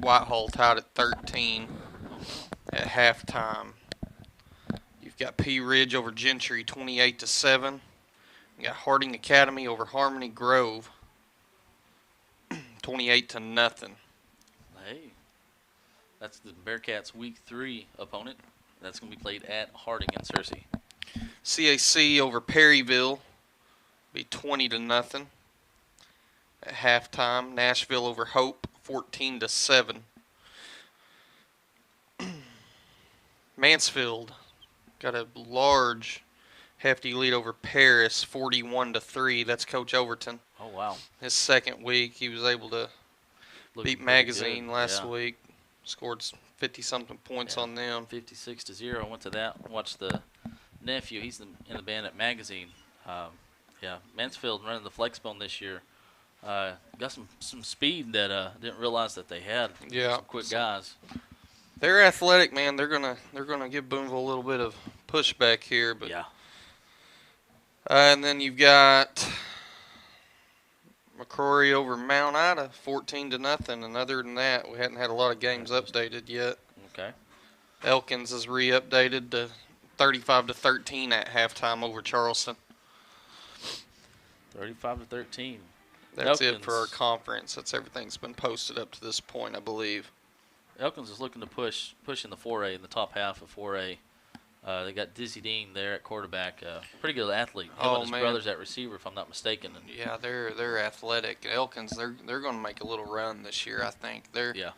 [SPEAKER 2] Whitehall tied at 13 at halftime. You've got Pea Ridge over Gentry 28-7. You got Harding Academy over Harmony Grove 28-0.
[SPEAKER 1] Hey. That's the Bearcats Week 3 opponent. That's going to be played at Harding and Searcy.
[SPEAKER 2] CAC over Perryville be 20-0 at halftime. Nashville over Hope 14-7. Mansfield got a large, hefty lead over Paris 41-3. That's Coach Overton.
[SPEAKER 1] Oh, wow.
[SPEAKER 2] His second week, he was able to
[SPEAKER 1] Looking
[SPEAKER 2] beat
[SPEAKER 1] pretty
[SPEAKER 2] Magazine
[SPEAKER 1] good.
[SPEAKER 2] last
[SPEAKER 1] Yeah.
[SPEAKER 2] week. Scored 50-something points on them.
[SPEAKER 1] 56-0. I went to that. Watched the nephew. He's in the band at Magazine. Yeah, Mansfield running the Flexbone this year. Got some speed that didn't realize that they had.
[SPEAKER 2] Yeah.
[SPEAKER 1] Some quick guys.
[SPEAKER 2] They're athletic, man. They're gonna give Booneville a little bit of pushback here, but
[SPEAKER 1] Yeah.
[SPEAKER 2] And then you've got McCrory over Mount Ida 14-0. And other than that, we hadn't had a lot of games updated yet.
[SPEAKER 1] Okay.
[SPEAKER 2] Elkins is re-updated to 35-13 at halftime over Charleston.
[SPEAKER 1] 35-13.
[SPEAKER 2] That's it
[SPEAKER 1] Elkins.
[SPEAKER 2] for our conference. That's everything that's been posted up to this point, I believe.
[SPEAKER 1] Elkins is looking to push in the 4A in the top half of 4A. They got Dizzy Dean there at quarterback. Pretty good athlete. Him
[SPEAKER 2] Oh,
[SPEAKER 1] and his
[SPEAKER 2] man.
[SPEAKER 1] brother's at receiver, if I'm not mistaken. And
[SPEAKER 2] Yeah, they're athletic. Elkins, they're going to make a little run this year, I think.
[SPEAKER 1] yeah.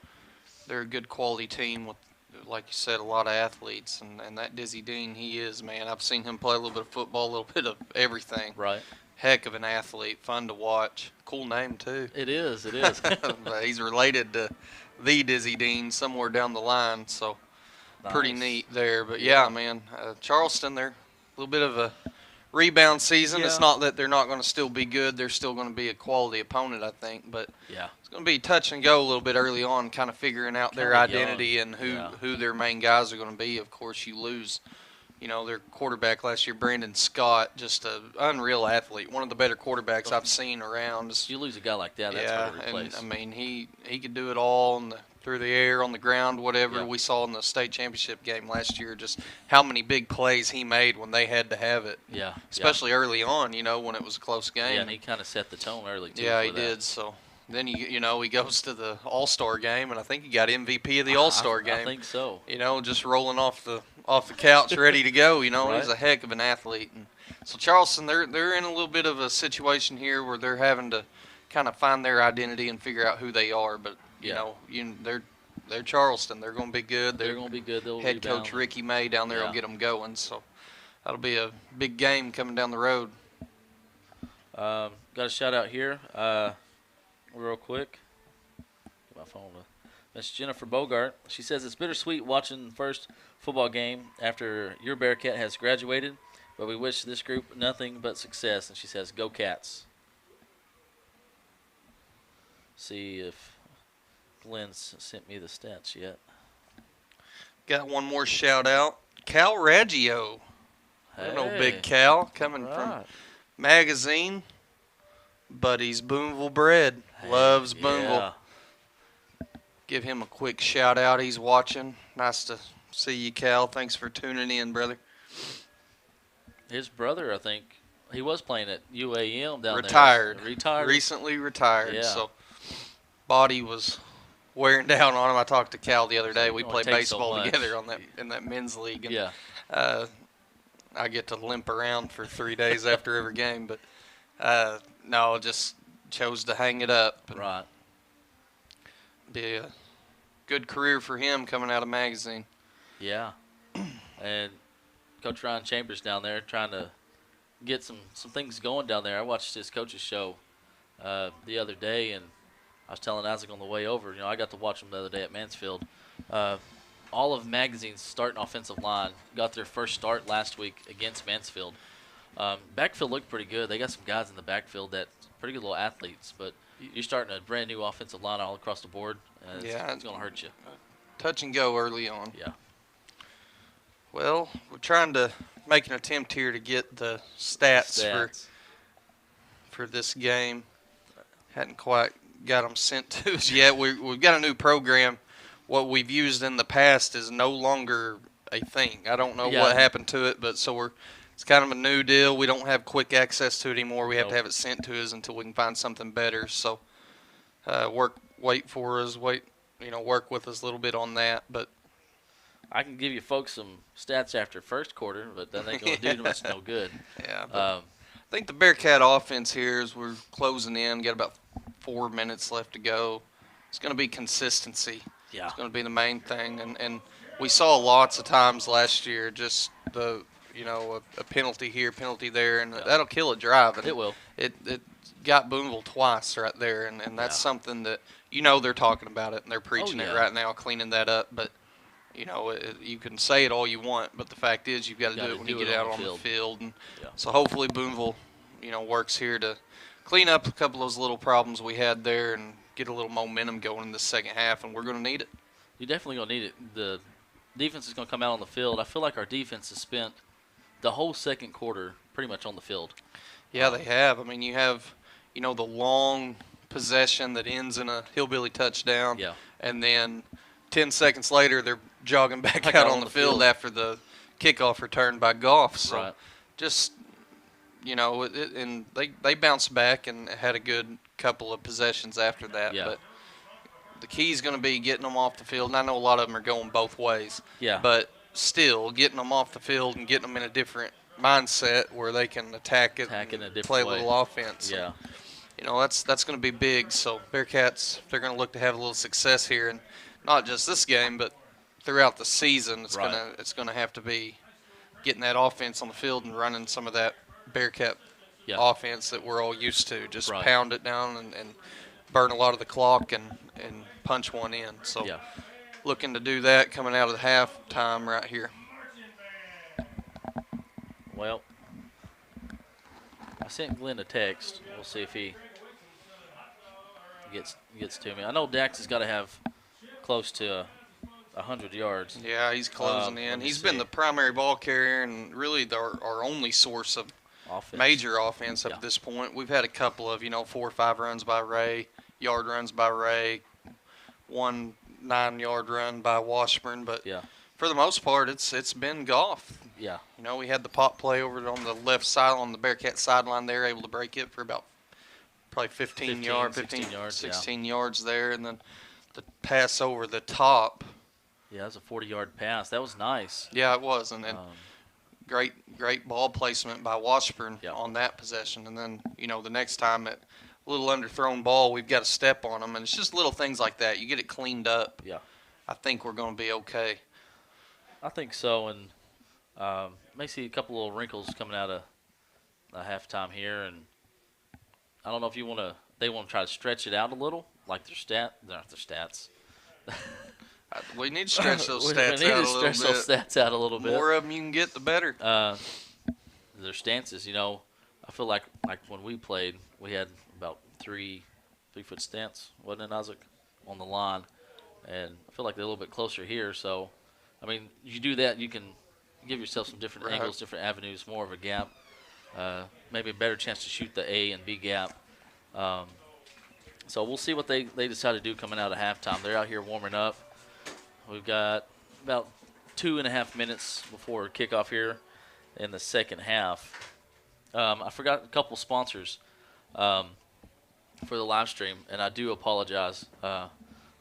[SPEAKER 2] They're a good quality team with, like you said, a lot of athletes. And that Dizzy Dean, he is, man. I've seen him play a little bit of football, a little bit of everything.
[SPEAKER 1] Right.
[SPEAKER 2] heck of an athlete, fun to watch. Cool name too.
[SPEAKER 1] It is. It is.
[SPEAKER 2] But he's related to the Dizzy Dean somewhere down the line, so pretty
[SPEAKER 1] Nice.
[SPEAKER 2] neat there. But yeah, man, Charleston, they're a little bit of a rebound season.
[SPEAKER 1] Yeah.
[SPEAKER 2] It's not that they're not going to still be good. They're still going to be a quality opponent, I think. But
[SPEAKER 1] Yeah.
[SPEAKER 2] it's going to be touch and go a little bit early on, kind of figuring out their
[SPEAKER 1] Kinda young.
[SPEAKER 2] identity and
[SPEAKER 1] Yeah.
[SPEAKER 2] who their main guys are going to be. Of course, you lose, their quarterback last year, Brandon Scott, just an unreal athlete, one of the better quarterbacks I've seen around. Just,
[SPEAKER 1] You lose a guy like that, that's
[SPEAKER 2] yeah,
[SPEAKER 1] hard to replace.
[SPEAKER 2] and I mean he could do it all through the air, on the ground, whatever.
[SPEAKER 1] Yeah.
[SPEAKER 2] We saw in the state championship game last year, just how many big plays he made when they had to have it,
[SPEAKER 1] yeah.
[SPEAKER 2] especially early on. When it was a close
[SPEAKER 1] Yeah,
[SPEAKER 2] game.
[SPEAKER 1] and he kind of set the tone early too.
[SPEAKER 2] Yeah,
[SPEAKER 1] for
[SPEAKER 2] he
[SPEAKER 1] that.
[SPEAKER 2] did. So then he goes to the All-Star game, and I think he got MVP of the All-Star game.
[SPEAKER 1] I think so.
[SPEAKER 2] Just rolling off the couch, ready to go.
[SPEAKER 1] Right.
[SPEAKER 2] He's a heck of an athlete. And so Charleston, they're in a little bit of a situation here where they're having to kind of find their identity and figure out who they are. But they're Charleston. They're going to be good.
[SPEAKER 1] They're going to be good. They'll
[SPEAKER 2] Head
[SPEAKER 1] rebound.
[SPEAKER 2] coach Ricky May down there will
[SPEAKER 1] Yeah.
[SPEAKER 2] get them going. So that'll be a big game coming down the road.
[SPEAKER 1] Got a shout out here, real quick. Get my phone. That's Jennifer Bogart. She says it's bittersweet watching the first football game after your Bearcat has graduated, but we wish this group nothing but success. And she says, "Go Cats." See if Glenn's sent me the stats yet.
[SPEAKER 2] Got one more shout out. Cal Raggio. I know Big Cal coming from
[SPEAKER 1] Right.
[SPEAKER 2] Magazine, but he's Booneville bred. Loves Booneville.
[SPEAKER 1] Yeah.
[SPEAKER 2] Give him a quick shout out. He's watching. Nice to see you, Cal. Thanks for tuning in, brother.
[SPEAKER 1] His brother, I think, he was playing at UAM down
[SPEAKER 2] Retired.
[SPEAKER 1] there. Retired.
[SPEAKER 2] Recently retired.
[SPEAKER 1] Yeah.
[SPEAKER 2] So body was wearing down on him. I talked to Cal the other day. We
[SPEAKER 1] It only
[SPEAKER 2] played
[SPEAKER 1] takes so
[SPEAKER 2] baseball
[SPEAKER 1] much.
[SPEAKER 2] together in that men's league. And,
[SPEAKER 1] Yeah.
[SPEAKER 2] I get to limp around for 3 days after every game, but no, just chose to hang it up. And
[SPEAKER 1] Right.
[SPEAKER 2] be a good career for him coming out of Magazine.
[SPEAKER 1] Yeah. And Coach Ryan Chambers down there trying to get some things going down there. I watched his coach's show the other day, and I was telling Isaac on the way over, I got to watch him the other day at Mansfield. All of Magazine's starting offensive line got their first start last week against Mansfield. Backfield looked pretty good. They got some guys in the backfield that pretty good little athletes, but you're starting a brand new offensive line all across the board. It's going to hurt you.
[SPEAKER 2] Touch and go early on.
[SPEAKER 1] Yeah.
[SPEAKER 2] Well, we're trying to make an attempt here to get the stats. For this game. Hadn't quite got them sent to us yet. We've got a new program. What we've used in the past is no longer a thing. I don't know what happened to it, but it's kind of a new deal. We don't have quick access to it anymore. We have to have it sent to us until we can find something better. So wait for us. Work with us a little bit on that. But
[SPEAKER 1] I can give you folks some stats after first quarter, but that ain't going to do much no good.
[SPEAKER 2] yeah, I think the Bearcat offense here, as we're closing in, got about 4 minutes left to go. It's going to be consistency.
[SPEAKER 1] Yeah.
[SPEAKER 2] It's going to be the main thing. And we saw lots of times last year just a penalty here, penalty there, and that'll kill a drive. And
[SPEAKER 1] It will.
[SPEAKER 2] It got Booneville twice right there, and that's something that they're talking about it and they're preaching it right now, cleaning that up. But you can say it all you want, but the fact is you've got to do it when you get out on the field. And so hopefully Booneville, works here to clean up a couple of those little problems we had there and get a little momentum going in the second half, and we're going to need it.
[SPEAKER 1] You're definitely going to need it. The defense is going to come out on the field. I feel like our defense has spent the whole second quarter pretty much on the field.
[SPEAKER 2] Yeah, they have. I mean, you have, the long possession that ends in a hillbilly touchdown.
[SPEAKER 1] Yeah.
[SPEAKER 2] And then 10 seconds later, they're jogging back out on the field after the kickoff return by Goff. So just, and they bounced back and had a good couple of possessions after that.
[SPEAKER 1] Yeah.
[SPEAKER 2] But the key is going to be getting them off the field. And I know a lot of them are going both ways.
[SPEAKER 1] Yeah.
[SPEAKER 2] But still, getting them off the field and getting them in a different mindset where they can attack it
[SPEAKER 1] in a
[SPEAKER 2] and
[SPEAKER 1] different
[SPEAKER 2] play a
[SPEAKER 1] way.
[SPEAKER 2] little offense.
[SPEAKER 1] Yeah.
[SPEAKER 2] That's going to be big. So Bearcats, they're going to look to have a little success here, and not just this game, but throughout the season. It's going to have to be getting that offense on the field and running some of that Bearcat
[SPEAKER 1] Yeah.
[SPEAKER 2] offense that we're all used to. Just
[SPEAKER 1] Right.
[SPEAKER 2] pound it down and burn a lot of the clock and punch one in. So
[SPEAKER 1] Yeah.
[SPEAKER 2] looking to do that coming out of the halftime right here.
[SPEAKER 1] Well, I sent Glenn a text. We'll see if he gets to me. I know Dax has got to have close to 100 yards.
[SPEAKER 2] Yeah, he's closing
[SPEAKER 1] let
[SPEAKER 2] in.
[SPEAKER 1] me
[SPEAKER 2] He's
[SPEAKER 1] see.
[SPEAKER 2] been the primary ball carrier and really our only source of
[SPEAKER 1] Offense.
[SPEAKER 2] major offense up
[SPEAKER 1] Yeah.
[SPEAKER 2] at this point. We've had a couple of, 4 or 5 runs by Ray, yard runs by Ray, 1 9-yard run by Washburn, but
[SPEAKER 1] Yeah.
[SPEAKER 2] for the most part, it's been Goff.
[SPEAKER 1] Yeah.
[SPEAKER 2] We had the pop play over on the left side on the Bearcat sideline there, able to break it for about probably 15 yards,
[SPEAKER 1] 16 yards,
[SPEAKER 2] 16 yards there, and then the pass over the top.
[SPEAKER 1] Yeah, that was a 40-yard pass. That was nice.
[SPEAKER 2] Yeah, it was, and great ball placement by Washburn
[SPEAKER 1] Yeah.
[SPEAKER 2] on that possession. And then, the next time a little underthrown ball, we've got to step on them. And it's just little things like that. You get it cleaned up.
[SPEAKER 1] Yeah.
[SPEAKER 2] I think we're going to be okay.
[SPEAKER 1] I think so, and may see a couple little wrinkles coming out of halftime here, and I don't know if they want to try to stretch it out a little, like not their stats.
[SPEAKER 2] We need to stretch those
[SPEAKER 1] We
[SPEAKER 2] stats
[SPEAKER 1] need
[SPEAKER 2] out
[SPEAKER 1] to
[SPEAKER 2] a little
[SPEAKER 1] stretch
[SPEAKER 2] bit.
[SPEAKER 1] those stats out a little bit.
[SPEAKER 2] More of them you can get, the better.
[SPEAKER 1] Their stances, I feel like when we played, we had about 3-foot stance, wasn't it, Ozark, on the line, and I feel like they're a little bit closer here. So, I mean, you do that, you can give yourself some different
[SPEAKER 2] Right.
[SPEAKER 1] angles, different avenues, more of a gap, maybe a better chance to shoot the A and B gap. So we'll see what they decide to do coming out of halftime. They're out here warming up. We've got about 2.5 minutes before kickoff here in the second half. I forgot a couple sponsors for the live stream, and I do apologize. I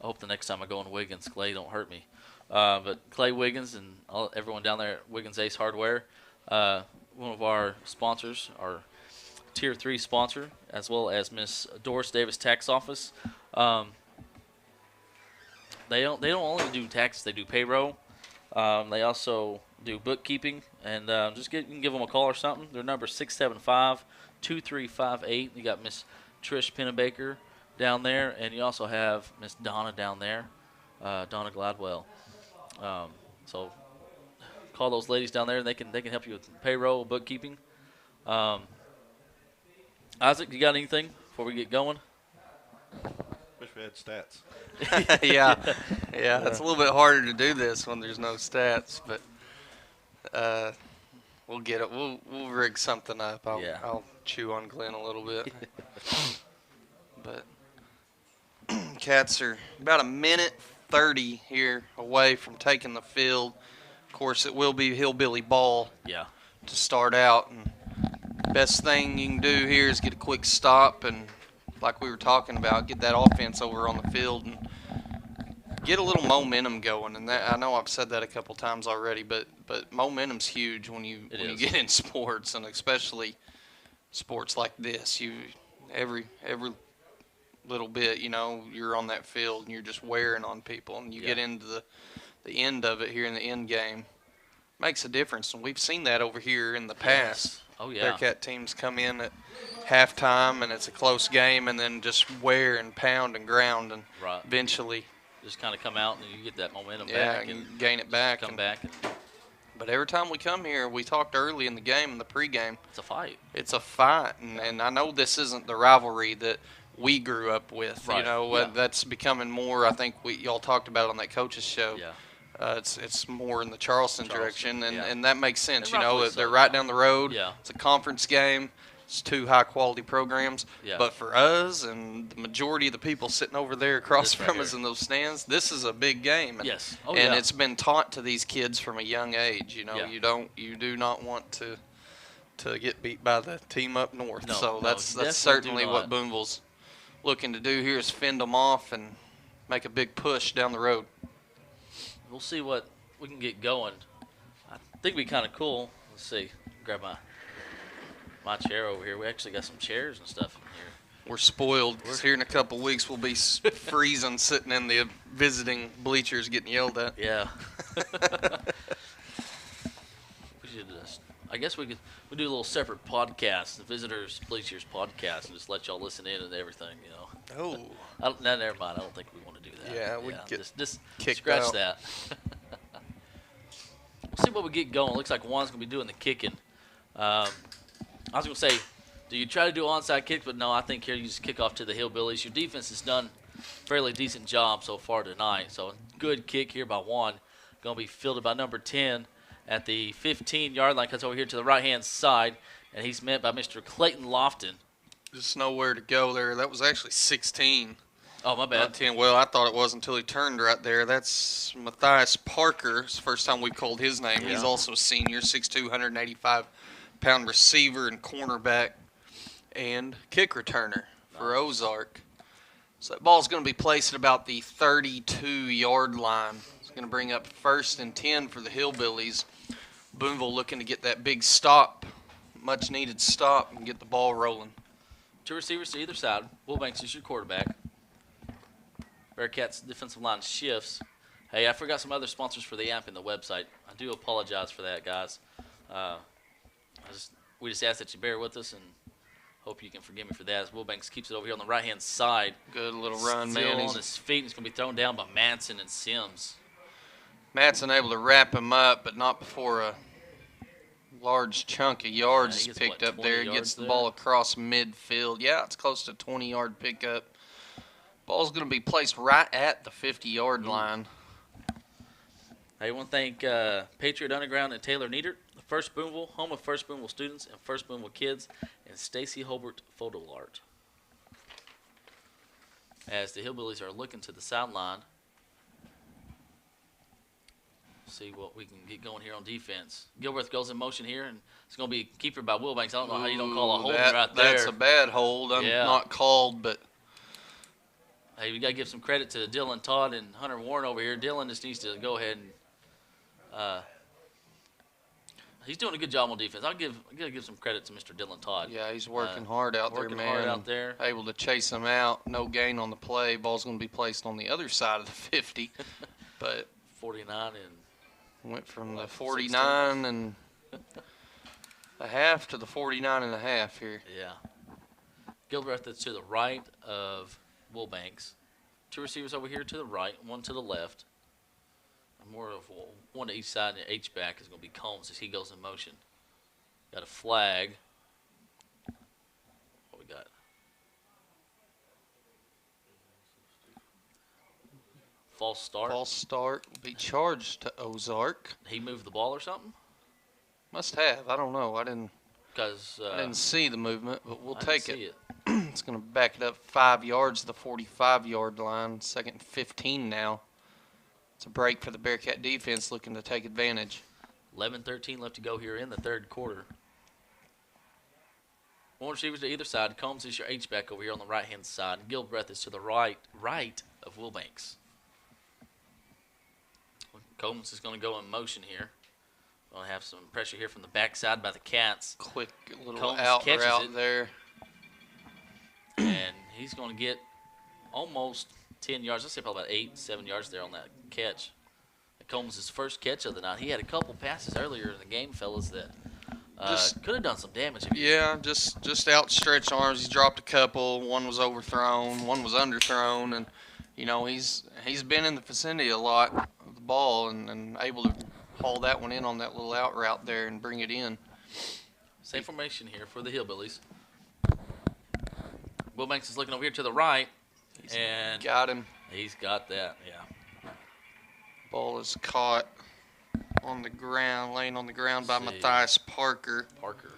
[SPEAKER 1] hope the next time I go in Wiggins, Clay don't hurt me. But Clay Wiggins and everyone down there at Wiggins Ace Hardware, one of our sponsors, our Tier 3 sponsor, as well as Miss Doris Davis Tax Office. They don't only do taxes; they do payroll. They also do bookkeeping, and you can give them a call or something. Their number is 675-2358. You got Miss Trish Pennebaker down there, and you also have Miss Donna down there, Donna Gladwell. So call those ladies down there, and they can help you with payroll, bookkeeping. Isaac, you got anything before we get going?
[SPEAKER 3] Wish we had stats.
[SPEAKER 2] Yeah, it's a little bit harder to do this when there's no stats, but we'll get it. We'll rig something up. I'll chew on Glenn a little bit. But Cats are about a minute 30 here away from taking the field. Of course, it will be hillbilly ball
[SPEAKER 1] Yeah.
[SPEAKER 2] to start out, and best thing you can do here is get a quick stop and, like we were talking about, get that offense over on the field and get a little momentum going. And that, I know I've said that a couple times already, but momentum's huge when you get in sports, and especially sports like this. Every little bit, you're on that field and you're just wearing on people, and you get into the end of it here in the end game. Makes a difference, and we've seen that over here in the past.
[SPEAKER 1] Oh, yeah.
[SPEAKER 2] Bearcat teams come in at halftime, and it's a close game, and then just wear and pound and ground, and
[SPEAKER 1] Right.
[SPEAKER 2] eventually,
[SPEAKER 1] Just kind of come out and you get that momentum
[SPEAKER 2] yeah,
[SPEAKER 1] back
[SPEAKER 2] and gain it back.
[SPEAKER 1] come
[SPEAKER 2] and-
[SPEAKER 1] back. And
[SPEAKER 2] But every time we come here, we talked early in the game, in the pregame,
[SPEAKER 1] it's a fight.
[SPEAKER 2] it's a fight, and I know this isn't the rivalry that we grew up with.
[SPEAKER 1] Right. Yeah.
[SPEAKER 2] That's becoming more. I think y'all talked about it on that coaches show.
[SPEAKER 1] Yeah.
[SPEAKER 2] It's more in the Charleston direction, and,
[SPEAKER 1] yeah.
[SPEAKER 2] and that makes sense.
[SPEAKER 1] And rightfully so.
[SPEAKER 2] They're right down the road.
[SPEAKER 1] Yeah.
[SPEAKER 2] It's a conference game. It's 2 high-quality programs.
[SPEAKER 1] Yeah.
[SPEAKER 2] But for us and the majority of the people sitting over there across
[SPEAKER 1] This right
[SPEAKER 2] from us
[SPEAKER 1] here.
[SPEAKER 2] in those stands, this is a big game. And,
[SPEAKER 1] Yes. Oh,
[SPEAKER 2] and
[SPEAKER 1] yeah.
[SPEAKER 2] it's been taught to these kids from a young age.
[SPEAKER 1] Yeah.
[SPEAKER 2] You do not want to get beat by the team up north.
[SPEAKER 1] No,
[SPEAKER 2] So
[SPEAKER 1] no,
[SPEAKER 2] that's
[SPEAKER 1] definitely do
[SPEAKER 2] certainly what
[SPEAKER 1] not.
[SPEAKER 2] Booneville's looking to do here is fend them off and make a big push down the road.
[SPEAKER 1] We'll see what we can get going. I think it'd be kind of cool. Let's see. Grab my chair over here. We actually got some chairs and stuff in here.
[SPEAKER 2] We're spoiled. 'Cause here in a couple weeks, we'll be freezing, sitting in the visiting bleachers, getting yelled at.
[SPEAKER 1] Yeah. We should just. I guess we do a little separate podcast, the Visitors Bleachers podcast, and just let y'all listen in and everything.
[SPEAKER 2] Oh,
[SPEAKER 1] No, never mind. I don't think we want to do that.
[SPEAKER 2] Yeah, we'd get
[SPEAKER 1] just
[SPEAKER 2] kicked
[SPEAKER 1] scratch
[SPEAKER 2] out.
[SPEAKER 1] that. We'll see what we get going. Looks like Juan's gonna be doing the kicking. I was gonna say, do you try to do onside kicks? But no, I think here you just kick off to the Hillbillies. Your defense has done a fairly decent job so far tonight. So good kick here by Juan. Gonna be fielded by number 10 at the 15-yard line. Cuts over here to the right-hand side, and he's met by Mr. Clayton Lofton.
[SPEAKER 2] Just nowhere to go there. That was actually 16.
[SPEAKER 1] Oh, my bad.
[SPEAKER 2] Not 10. Well, I thought it was until he turned right there. That's Matthias Parker. It's the first time we've called his name.
[SPEAKER 1] Yeah.
[SPEAKER 2] He's also a senior, 6'2", 185-pound receiver and cornerback and kick returner for Ozark. So that ball's going to be placed at about the 32-yard line. It's going to bring up 1st and 10 for the Hillbillies. Booneville looking to get that big stop, much-needed stop, and get the ball rolling.
[SPEAKER 1] 2 receivers to either side. Wilbanks is your quarterback. Bearcats defensive line shifts. Hey, I forgot some other sponsors for the app and the website. I do apologize for that, guys. We just ask that you bear with us and hope you can forgive me for that. As Wilbanks keeps it over here on the right-hand side.
[SPEAKER 2] Good little run,
[SPEAKER 1] Still
[SPEAKER 2] man.
[SPEAKER 1] on his feet. He's going to be thrown down by Manson and Sims.
[SPEAKER 2] Mattson able to wrap him up, but not before a large chunk of yards
[SPEAKER 1] he
[SPEAKER 2] is
[SPEAKER 1] gets,
[SPEAKER 2] picked
[SPEAKER 1] what,
[SPEAKER 2] up
[SPEAKER 1] 20
[SPEAKER 2] there.
[SPEAKER 1] yards
[SPEAKER 2] Gets the
[SPEAKER 1] there?
[SPEAKER 2] ball across midfield. Yeah, it's close to 20-yard pickup. Ball's going to be placed right at the 50-yard line.
[SPEAKER 1] I want to thank Patriot Underground and Taylor Niedert, the First Booneville, home of First Booneville students and First Booneville kids, and Stacy Holbert Photo Art. As the Hillbillies are looking to the sideline, see what we can get going here on defense. Gilbert goes in motion here, and it's going to be keeper by Wilbanks. I don't know how you don't call a holding right there.
[SPEAKER 2] That's a bad hold.
[SPEAKER 1] Yeah.
[SPEAKER 2] Not called, but
[SPEAKER 1] Hey, we got to give some credit to Dylan Todd and Hunter Warren over here. Dylan just needs to go ahead and he's doing a good job on defense. I gotta give some credit to Mr. Dylan Todd.
[SPEAKER 2] yeah, he's working hard out
[SPEAKER 1] Working
[SPEAKER 2] there, man.
[SPEAKER 1] hard out there.
[SPEAKER 2] Able to chase him out. No gain on the play. Ball's going to be placed on the other side of the 50. But
[SPEAKER 1] 49 and
[SPEAKER 2] went from the
[SPEAKER 1] 16.
[SPEAKER 2] 49 and a half to the 49 and a half here.
[SPEAKER 1] yeah. Gilbert that's to the right of Wilbanks. 2 receivers over here to the right, 1 to the left. More of one to each side, and the H-back is going to be Combs as he goes in motion. Got a flag. What we got? False start.
[SPEAKER 2] False start will be charged to Ozark.
[SPEAKER 1] He moved the ball or something?
[SPEAKER 2] Must have. I don't know. I didn't
[SPEAKER 1] Because
[SPEAKER 2] see the movement, but we'll
[SPEAKER 1] I
[SPEAKER 2] take
[SPEAKER 1] didn't
[SPEAKER 2] it.
[SPEAKER 1] see it.
[SPEAKER 2] It's going to back it up 5 yards to the 45-yard line. 2nd and 15 now. It's a break for the Bearcat defense looking to take advantage.
[SPEAKER 1] 11-13 left to go here in the third quarter. 1 receivers to either side. Combs is your H-back over here on the right-hand side. Gilbreth is to the right of Wilbanks. Combs is going to go in motion here. Going to have some pressure here from the backside by the Cats.
[SPEAKER 2] Quick little
[SPEAKER 1] Combs
[SPEAKER 2] out
[SPEAKER 1] catches
[SPEAKER 2] route
[SPEAKER 1] it.
[SPEAKER 2] there.
[SPEAKER 1] And he's going to get almost 10 yards. Let's say probably about 8-7 yards there on that catch. Combs' first catch of the night. He had a couple passes earlier in the game, fellas, that could have done some damage.
[SPEAKER 2] Yeah, just outstretched arms. He dropped a couple. One was overthrown. One was underthrown. And, you know, he's been in the vicinity a lot of the ball and able to haul that one in on that little out route there and bring it in.
[SPEAKER 1] Same formation here for the Hillbillies. Wilbanks is looking over here to the right, and
[SPEAKER 2] Got him.
[SPEAKER 1] he's got that, yeah.
[SPEAKER 2] Ball is caught on the ground, laying on the ground by
[SPEAKER 1] See.
[SPEAKER 2] Matthias Parker,
[SPEAKER 1] Parker.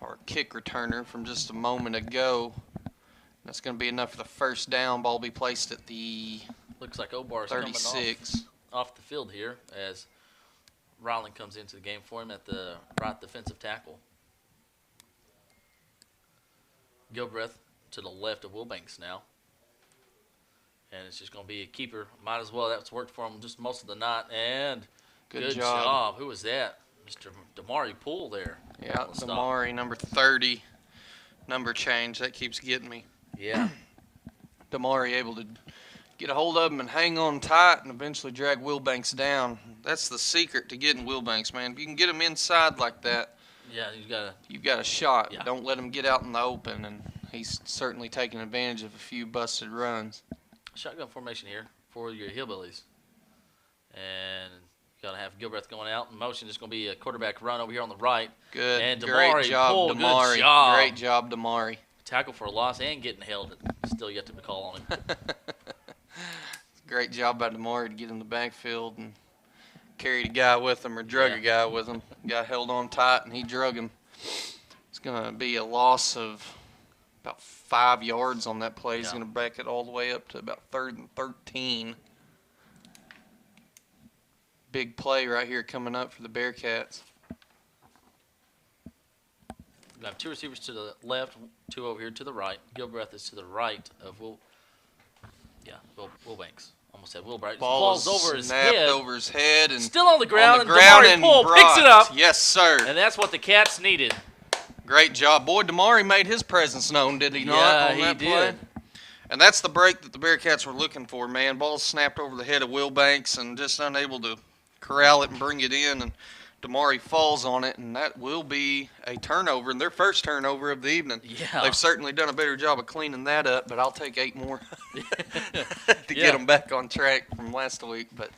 [SPEAKER 2] our kick returner from just a moment ago. That's going to be enough for the first down. Ball will be placed at the
[SPEAKER 1] Looks like Obar's coming
[SPEAKER 2] 36.
[SPEAKER 1] off the field here as Rowland comes into the game for him at the right defensive tackle. Gilbreth to the left of Wilbanks now. And it's just going to be a keeper. Might as well. That's worked for him just most of the night. And
[SPEAKER 2] Good job.
[SPEAKER 1] Who was that? Mr. Damari Poole there.
[SPEAKER 2] Yeah,
[SPEAKER 1] on the stop.
[SPEAKER 2] Damari, number 30. Number change. That keeps getting me.
[SPEAKER 1] Yeah.
[SPEAKER 2] Damari able to get a hold of him and hang on tight and eventually drag Wilbanks down. That's the secret to getting Wilbanks, man. If you can get him inside like that,
[SPEAKER 1] Yeah,
[SPEAKER 2] you've got a shot.
[SPEAKER 1] Yeah.
[SPEAKER 2] Don't let him get out in the open, and he's certainly taking advantage of a few busted runs.
[SPEAKER 1] shotgun formation here for your Hillbillies. And you're going to have Gilbreth going out in motion. It's going to be a quarterback run over here on the right.
[SPEAKER 2] Good.
[SPEAKER 1] And
[SPEAKER 2] Great
[SPEAKER 1] Damari
[SPEAKER 2] job,
[SPEAKER 1] pulled.
[SPEAKER 2] Damari.
[SPEAKER 1] Good job.
[SPEAKER 2] Great job, Damari.
[SPEAKER 1] Tackle for a loss and getting held. Still yet to be called on him.
[SPEAKER 2] Great job by Damari to get in the backfield and carried a guy with him or drug a guy with him. Got held on tight and he drug him. It's going to be a loss of about 5 yards on that play. He's going to back it all the way up to about 3rd and 13. Big play right here coming up for the Bearcats.
[SPEAKER 1] We have 2 receivers to the left, 2 over here to the right. Gilbreth is to the right of Wilbanks. Almost said Wilbright. Ball's over his head.
[SPEAKER 2] Over his head and
[SPEAKER 1] still on the ground, and Damari Poole picks it up.
[SPEAKER 2] Yes, sir.
[SPEAKER 1] And that's what the Cats needed.
[SPEAKER 2] Great job. Boy, Damari made his presence known, did he not, on that play? And that's the break that the Bearcats were looking for, man. Ball snapped over the head of Wilbanks and just unable to corral it and bring it in. And Damari falls on it, and that will be a turnover, and their first turnover of the evening.
[SPEAKER 1] Yeah.
[SPEAKER 2] They've certainly done a better job of cleaning that up, but I'll take 8 more to get them back on track from last week. But,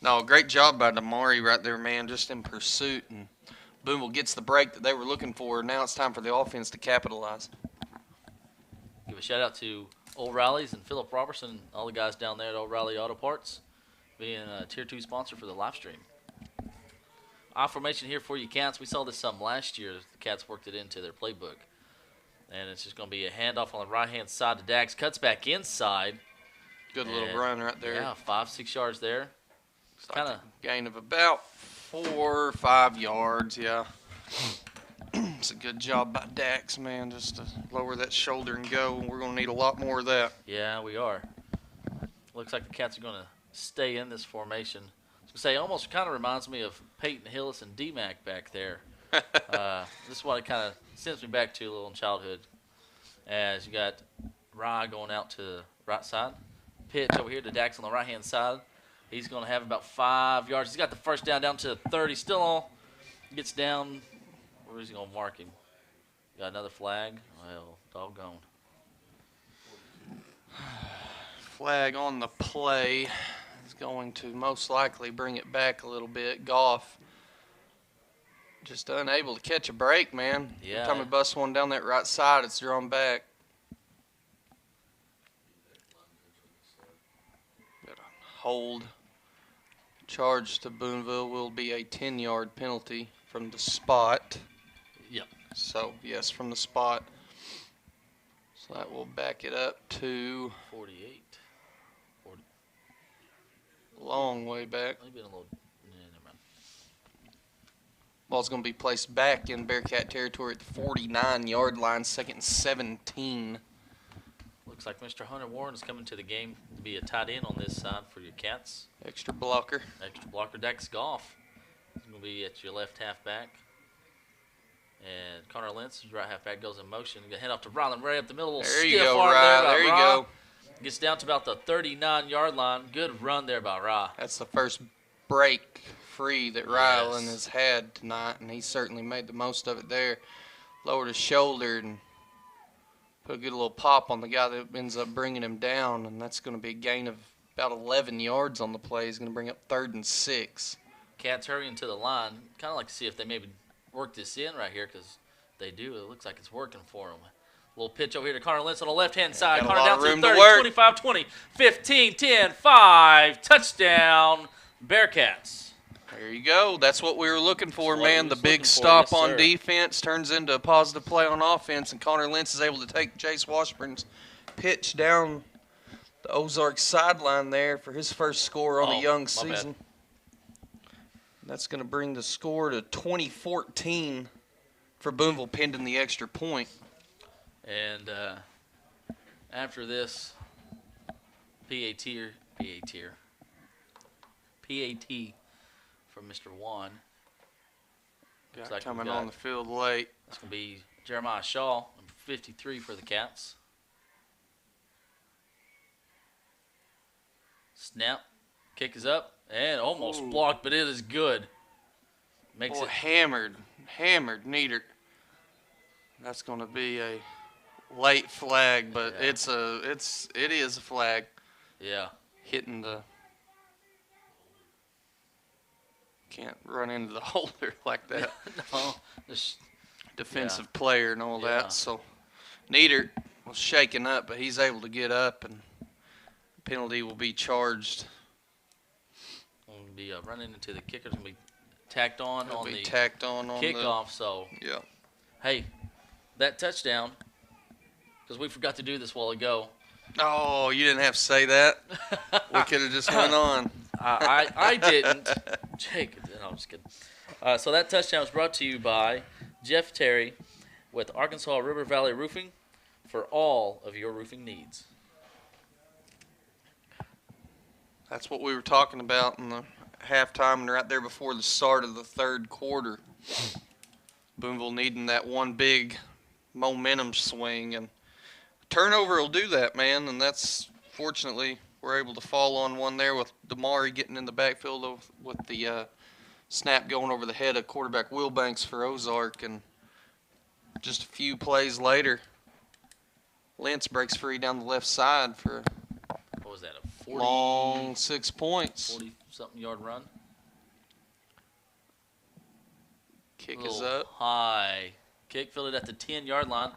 [SPEAKER 2] no, great job by Damari right there, man, just in pursuit. And Booneville gets the break that they were looking for. Now it's time for the offense to capitalize.
[SPEAKER 1] Give a shout-out to O'Reilly's and Philip Robertson, all the guys down there at O'Reilly Auto Parts, being a Tier 2 sponsor for the live stream. I formation here for you, Cats. We saw this some last year. The Cats worked it into their playbook. And it's just going to be a handoff on the right-hand side to Dax. Cuts back inside.
[SPEAKER 2] Good little run right there.
[SPEAKER 1] Yeah, 5-6 yards there.
[SPEAKER 2] Kind of gain of about 4 or 5 yards, yeah. It's a good job by Dax, man, just to lower that shoulder and go. We're going to need a lot more of that.
[SPEAKER 1] Yeah, we are. Looks like the Cats are going to stay in this formation. Say almost kind of reminds me of Peyton Hillis and D-Mac back there. This is what it kind of sends me back to a little in childhood. As you got Rye going out to the right side. Pitch over here to Dax on the right-hand side. He's going to have about 5 yards. He's got the first down to the 30. Still on. Gets down. Where is he going to mark him? Got another flag? Well, doggone.
[SPEAKER 2] Flag on the play. Going to most likely bring it back a little bit. Goff just unable to catch a break, man.
[SPEAKER 1] Yeah.
[SPEAKER 2] Every time we bust one down that right side, it's drawn back. Got a hold. Charge to Booneville will be a 10-yard penalty from the spot.
[SPEAKER 1] Yep.
[SPEAKER 2] So, yes, from the spot. So that will back it up to
[SPEAKER 1] 48.
[SPEAKER 2] long way back.
[SPEAKER 1] Maybe a little. Yeah, never mind.
[SPEAKER 2] Ball's going to be placed back in Bearcat territory at the 49-yard line, 2nd and 17.
[SPEAKER 1] Looks like Mr. Hunter Warren is coming to the game to be a tight end on this side for your Cats.
[SPEAKER 2] Extra blocker.
[SPEAKER 1] Extra blocker, Dax Goff. He's going to be at your left halfback. And Connor Lentz, right halfback, goes in motion. Going to hand off to Ryland Ray up the middle.
[SPEAKER 2] There you go, Rye. There you go.
[SPEAKER 1] Gets down to about the 39-yard line. Good run there by Rye.
[SPEAKER 2] That's the first break free that Ryland has had tonight, and he certainly made the most of it there. Lowered his shoulder and put a good little pop on the guy that ends up bringing him down, and that's going to be a gain of about 11 yards on the play. He's going to bring up 3rd and 6.
[SPEAKER 1] Cats hurrying to the line. Kind of like to see if they maybe work this in right here, because they do. It looks like it's working for them. Little pitch over here to Connor Lentz on the left-hand side. Connor down to the 30, 25, 20, 15, 10, 5. Touchdown, Bearcats.
[SPEAKER 2] There you go. That's what we were looking for, man. The big stop on defense turns into a positive play on offense, and Connor Lentz is able to take Jace Washburn's pitch down the Ozark sideline there for his first score on a young season. That's going to bring the score to 20-14 for Booneville, pending the extra point.
[SPEAKER 1] And after this, PAT from Mr. Juan.
[SPEAKER 2] Looks like coming on the field late.
[SPEAKER 1] It's going to be Jeremiah Shaw, number 53 for the Cats. Snap. Kick is up and almost blocked, but it is good. Makes
[SPEAKER 2] Boy,
[SPEAKER 1] it
[SPEAKER 2] hammered Nieder. That's going to be a late flag, but
[SPEAKER 1] Yeah.
[SPEAKER 2] it is a flag.
[SPEAKER 1] Yeah.
[SPEAKER 2] Hitting the can't run into the holder like that.
[SPEAKER 1] No. Just,
[SPEAKER 2] Defensive player and all
[SPEAKER 1] Yeah.
[SPEAKER 2] that. So Nieder was shaken up, but he's able to get up, and penalty will be charged.
[SPEAKER 1] we'll be running into the kickers and be tacked on
[SPEAKER 2] It'll be
[SPEAKER 1] the
[SPEAKER 2] tacked on
[SPEAKER 1] kickoff. So,
[SPEAKER 2] Yeah.
[SPEAKER 1] hey, that touchdown, because we forgot to do this a while ago.
[SPEAKER 2] Oh, you didn't have to say that. We could have just went on.
[SPEAKER 1] I didn't. Jake, no, I'm just kidding. So that touchdown was brought to you by Jeff Teir with Arkansas River Valley Roofing for all of your roofing needs.
[SPEAKER 2] That's what we were talking about in the halftime and right there before the start of the third quarter. Booneville needing that one big momentum swing, and turnover will do that, man. And that's fortunately we're able to fall on one there with Damari getting in the backfield with the snap going over the head of quarterback Wilbanks for Ozark, and just a few plays later, Lentz breaks free down the left side for
[SPEAKER 1] What was that, a 40,
[SPEAKER 2] long 6 points.
[SPEAKER 1] 40-something yard run?
[SPEAKER 2] Kick
[SPEAKER 1] Little
[SPEAKER 2] is up.
[SPEAKER 1] high kick, fielded at the 10-yard line,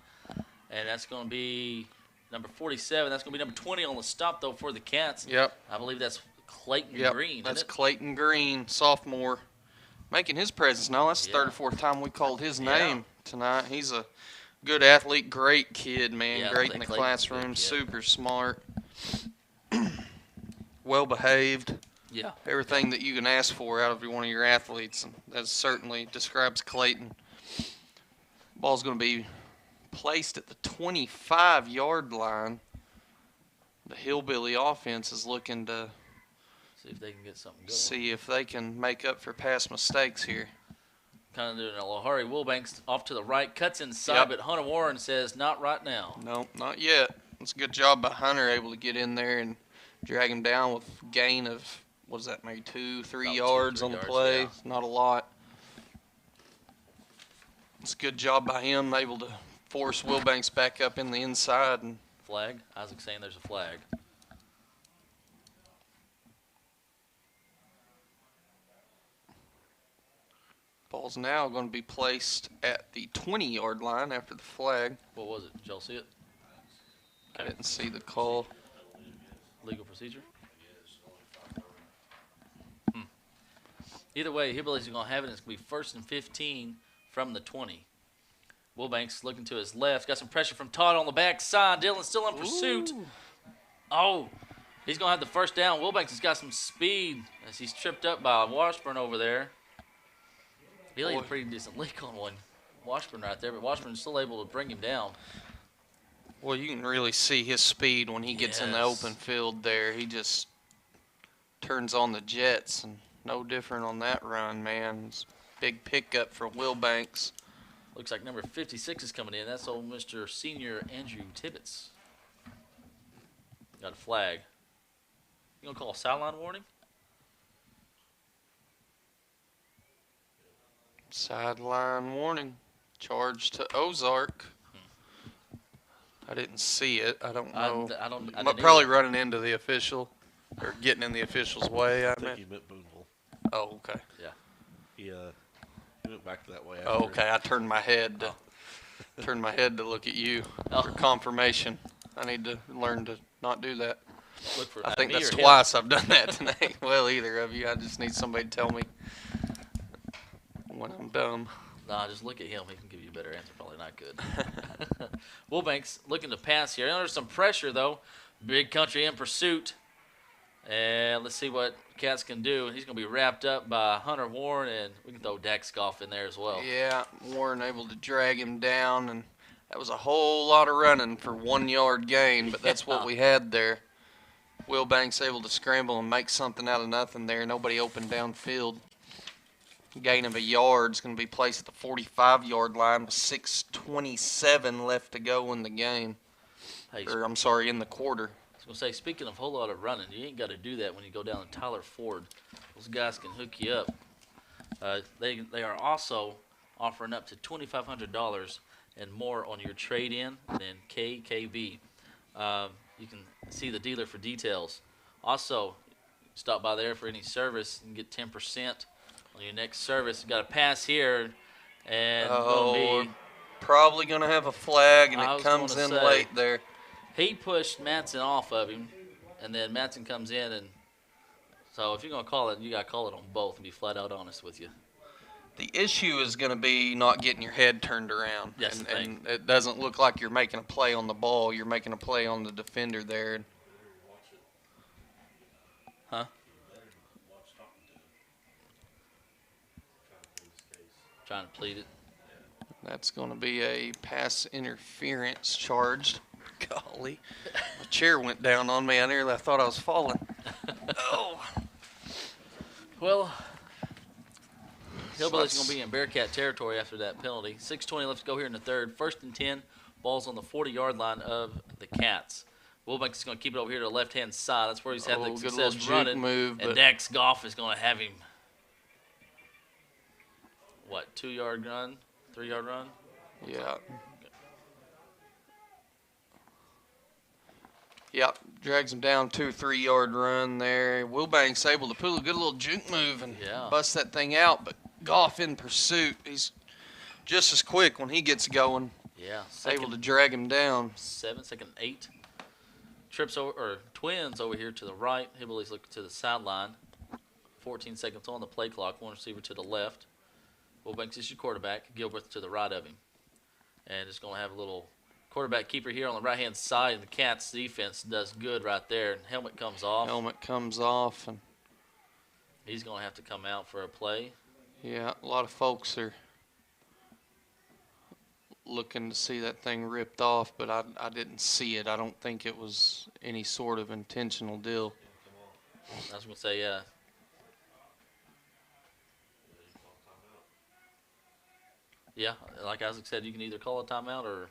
[SPEAKER 1] and that's going to be number 47. That's going to be number 20 on the stop, though, for the Cats.
[SPEAKER 2] Yep.
[SPEAKER 1] I believe that's Clayton
[SPEAKER 2] Yep.
[SPEAKER 1] Green,
[SPEAKER 2] That's
[SPEAKER 1] isn't it?
[SPEAKER 2] Clayton Green, sophomore, making his presence now. That's the
[SPEAKER 1] Yeah.
[SPEAKER 2] third or fourth time we called his
[SPEAKER 1] Yeah.
[SPEAKER 2] name tonight. He's a good athlete, great kid, man.
[SPEAKER 1] Yeah,
[SPEAKER 2] Great in the
[SPEAKER 1] Clayton's a good
[SPEAKER 2] classroom,
[SPEAKER 1] kid.
[SPEAKER 2] super smart, well behaved.
[SPEAKER 1] Yeah.
[SPEAKER 2] Everything that you can ask for out of one of your athletes, and that certainly describes Clayton. Ball's going to be placed at the 25-yard line. The Hillbilly offense is looking to
[SPEAKER 1] See if they can get something going.
[SPEAKER 2] see if they can make up for past mistakes here.
[SPEAKER 1] Kind of doing a little hurry. Wilbanks off to the right, cuts inside,
[SPEAKER 2] Yep.
[SPEAKER 1] but Hunter Warren says, not right now.
[SPEAKER 2] No, not yet. It's a good job by Hunter, able to get in there and drag him down with gain of, what is that, maybe 2-3
[SPEAKER 1] About
[SPEAKER 2] yards
[SPEAKER 1] 2-3
[SPEAKER 2] on the
[SPEAKER 1] yards,
[SPEAKER 2] play.
[SPEAKER 1] yeah.
[SPEAKER 2] Not a lot. It's a good job by him, able to force Wilbanks back up in the inside. And
[SPEAKER 1] Flag. Isaac's saying there's a flag.
[SPEAKER 2] ball's now going to be placed at the 20-yard line after the flag.
[SPEAKER 1] What was it? Did y'all see it?
[SPEAKER 2] I didn't see the call.
[SPEAKER 1] Legal procedure? Either way, Hillbillies are going to have it. It's going to be 1st and 15 from the 20. Wilbanks looking to his left. Got some pressure from Todd on the backside. Dylan still in pursuit.
[SPEAKER 2] Ooh.
[SPEAKER 1] Oh, he's going to have the first down. Wilbanks has got some speed as he's tripped up by Washburn over there. He laid a
[SPEAKER 2] Boy.
[SPEAKER 1] pretty decent leak on one. Washburn right there, but Washburn's still able to bring him down.
[SPEAKER 2] Well, you can really see his speed when he gets in the
[SPEAKER 1] Yes.
[SPEAKER 2] open field there. He just turns on the jets, and no different on that run, man. It's a big pickup for Wilbanks.
[SPEAKER 1] Looks like number 56 is coming in. That's old Mr. Senior Andrew Tibbetts. Got a flag. You gonna call a sideline warning?
[SPEAKER 2] Sideline warning. Charge to Ozark. I didn't see it. I don't know.
[SPEAKER 1] I don't. I
[SPEAKER 2] But
[SPEAKER 1] didn't
[SPEAKER 2] probably
[SPEAKER 1] either.
[SPEAKER 2] running into the official or getting in the official's way.
[SPEAKER 3] I think he meant Booneville.
[SPEAKER 2] Oh, okay.
[SPEAKER 3] He went back to that way.
[SPEAKER 2] Oh,
[SPEAKER 3] after.
[SPEAKER 2] okay. I turned my head to look at you
[SPEAKER 1] Oh.
[SPEAKER 2] for confirmation. I need to learn to not do that.
[SPEAKER 1] Look for
[SPEAKER 2] I think
[SPEAKER 1] me
[SPEAKER 2] that's
[SPEAKER 1] or him.
[SPEAKER 2] twice I've done that tonight. Well, either of you. I just need somebody to tell me when I'm dumb.
[SPEAKER 1] Nah, just look at him. He can give you a better answer. Probably not good. Wilbanks looking to pass here. Under some pressure, though. Big country in pursuit. And let's see what Cats can do. He's going to be wrapped up by Hunter Warren, and we can throw Dak Scoff in there as well.
[SPEAKER 2] Yeah, Warren able to drag him down, and that was a whole lot of running for 1 yard gain, but that's what
[SPEAKER 1] Yeah.
[SPEAKER 2] we had there. Wilbanks able to scramble and make something out of nothing there. Nobody open downfield. Gain of a yard is going to be placed at the 45-yard line with 6:27 left to go in the game.
[SPEAKER 1] Hey,
[SPEAKER 2] Or, I'm sorry, in the quarter.
[SPEAKER 1] was going to say, speaking of a whole lot of running, you ain't got to do that when you go down to Tyler Ford. Those guys can hook you up. They are also offering up to $2,500 and more on your trade-in than KKB. You can see the dealer for details. Also, stop by there for any service and get 10% on your next service. You got a pass here, and
[SPEAKER 2] Oh, probably going to have a flag, and
[SPEAKER 1] I
[SPEAKER 2] it
[SPEAKER 1] was
[SPEAKER 2] comes
[SPEAKER 1] gonna
[SPEAKER 2] in
[SPEAKER 1] say,
[SPEAKER 2] late there.
[SPEAKER 1] he pushed Matson off of him, and then Matson comes in, and so if you're gonna call it, you gotta call it on both and be flat out honest with you.
[SPEAKER 2] The issue is going to be not getting your head turned around.
[SPEAKER 1] That's the thing.
[SPEAKER 2] And it doesn't look like you're making a play on the ball. You're making a play on the defender there.
[SPEAKER 1] Huh? Trying to plead it.
[SPEAKER 2] That's going to be a pass interference charged. Golly. My chair went down on me. I thought I was falling. Oh.
[SPEAKER 1] Well, Hillbillies going to be in Bearcat territory after that penalty. 6:20 left to go here in the third. 1st and 10. Ball's on the 40-yard line of the Cats. Wilbanks is going to keep it over here to the left-hand side. That's where he's had the
[SPEAKER 2] Good
[SPEAKER 1] success
[SPEAKER 2] little juke
[SPEAKER 1] running.
[SPEAKER 2] move,
[SPEAKER 1] And
[SPEAKER 2] but
[SPEAKER 1] Dax Goff is going to have him, 2-yard run? 3-yard run?
[SPEAKER 2] yeah. Yep, drags him down 2-3-yard run there. Wilbanks able to put a good little juke move and bust that thing out, but Goff in pursuit. He's just as quick when he gets going.
[SPEAKER 1] Yeah.
[SPEAKER 2] Able to drag him down.
[SPEAKER 1] 7, second 8. Trips over, or Twins over here to the right. Hillbillies look to the sideline. 14 seconds on the play clock. One receiver to the left. Wilbanks is your quarterback. Gilbert to the right of him. And it's going to have a little quarterback keeper here on the right-hand side. And the Cats defense does good right there. And helmet comes off.
[SPEAKER 2] Helmet comes off. And
[SPEAKER 1] he's going to have to come out for a play.
[SPEAKER 2] Yeah, a lot of folks are looking to see that thing ripped off, but I didn't see it. I don't think it was any sort of intentional deal.
[SPEAKER 1] I was going to say, yeah. Yeah, like Isaac said, you can either call a timeout or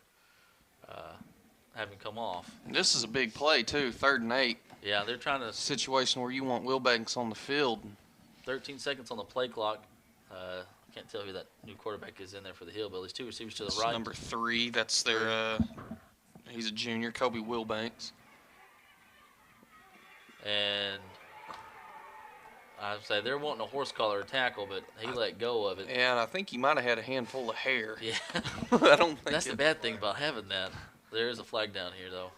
[SPEAKER 1] have him come off.
[SPEAKER 2] This is a big play, too, 3rd and 8.
[SPEAKER 1] Yeah, they're trying to.
[SPEAKER 2] Situation where you want Wilbanks on the field.
[SPEAKER 1] 13 seconds on the play clock. Can't tell who that new quarterback is in there for the Hillbillies. 2 receivers to the right.
[SPEAKER 2] Number 3, that's their, he's a junior, Kobe Wilbanks.
[SPEAKER 1] And I'd say they're wanting a horse collar tackle, but he let go of it.
[SPEAKER 2] Yeah, and I think he might have had a handful of hair.
[SPEAKER 1] Yeah.
[SPEAKER 2] I don't think
[SPEAKER 1] that's the bad thing about having that. There is a flag down here, though.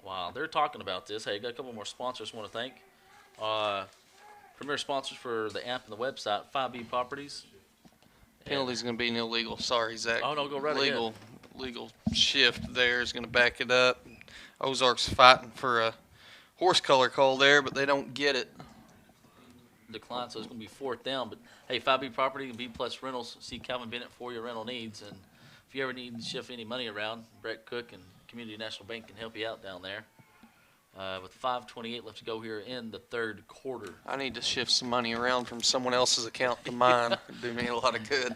[SPEAKER 1] Wow, they're talking about this. Hey, got a couple more sponsors I want to thank. Premier sponsors for the app and the website, 5B Properties.
[SPEAKER 2] Penalty's going to be an illegal. Sorry, Zach.
[SPEAKER 1] Oh, no, go right ahead.
[SPEAKER 2] Legal shift there is going to back it up. Ozark's fighting for a horse color call there, but they don't get it.
[SPEAKER 1] Decline, so it's going to be 4th down. But, hey, 5B Property and B-Plus Rentals, see Calvin Bennett for your rental needs. And if you ever need to shift any money around, Brett Cook and Community National Bank can help you out down there. With 5:28 left to go here in the 3rd quarter.
[SPEAKER 2] I need to shift some money around from someone else's account to mine. It'd do me a lot of good.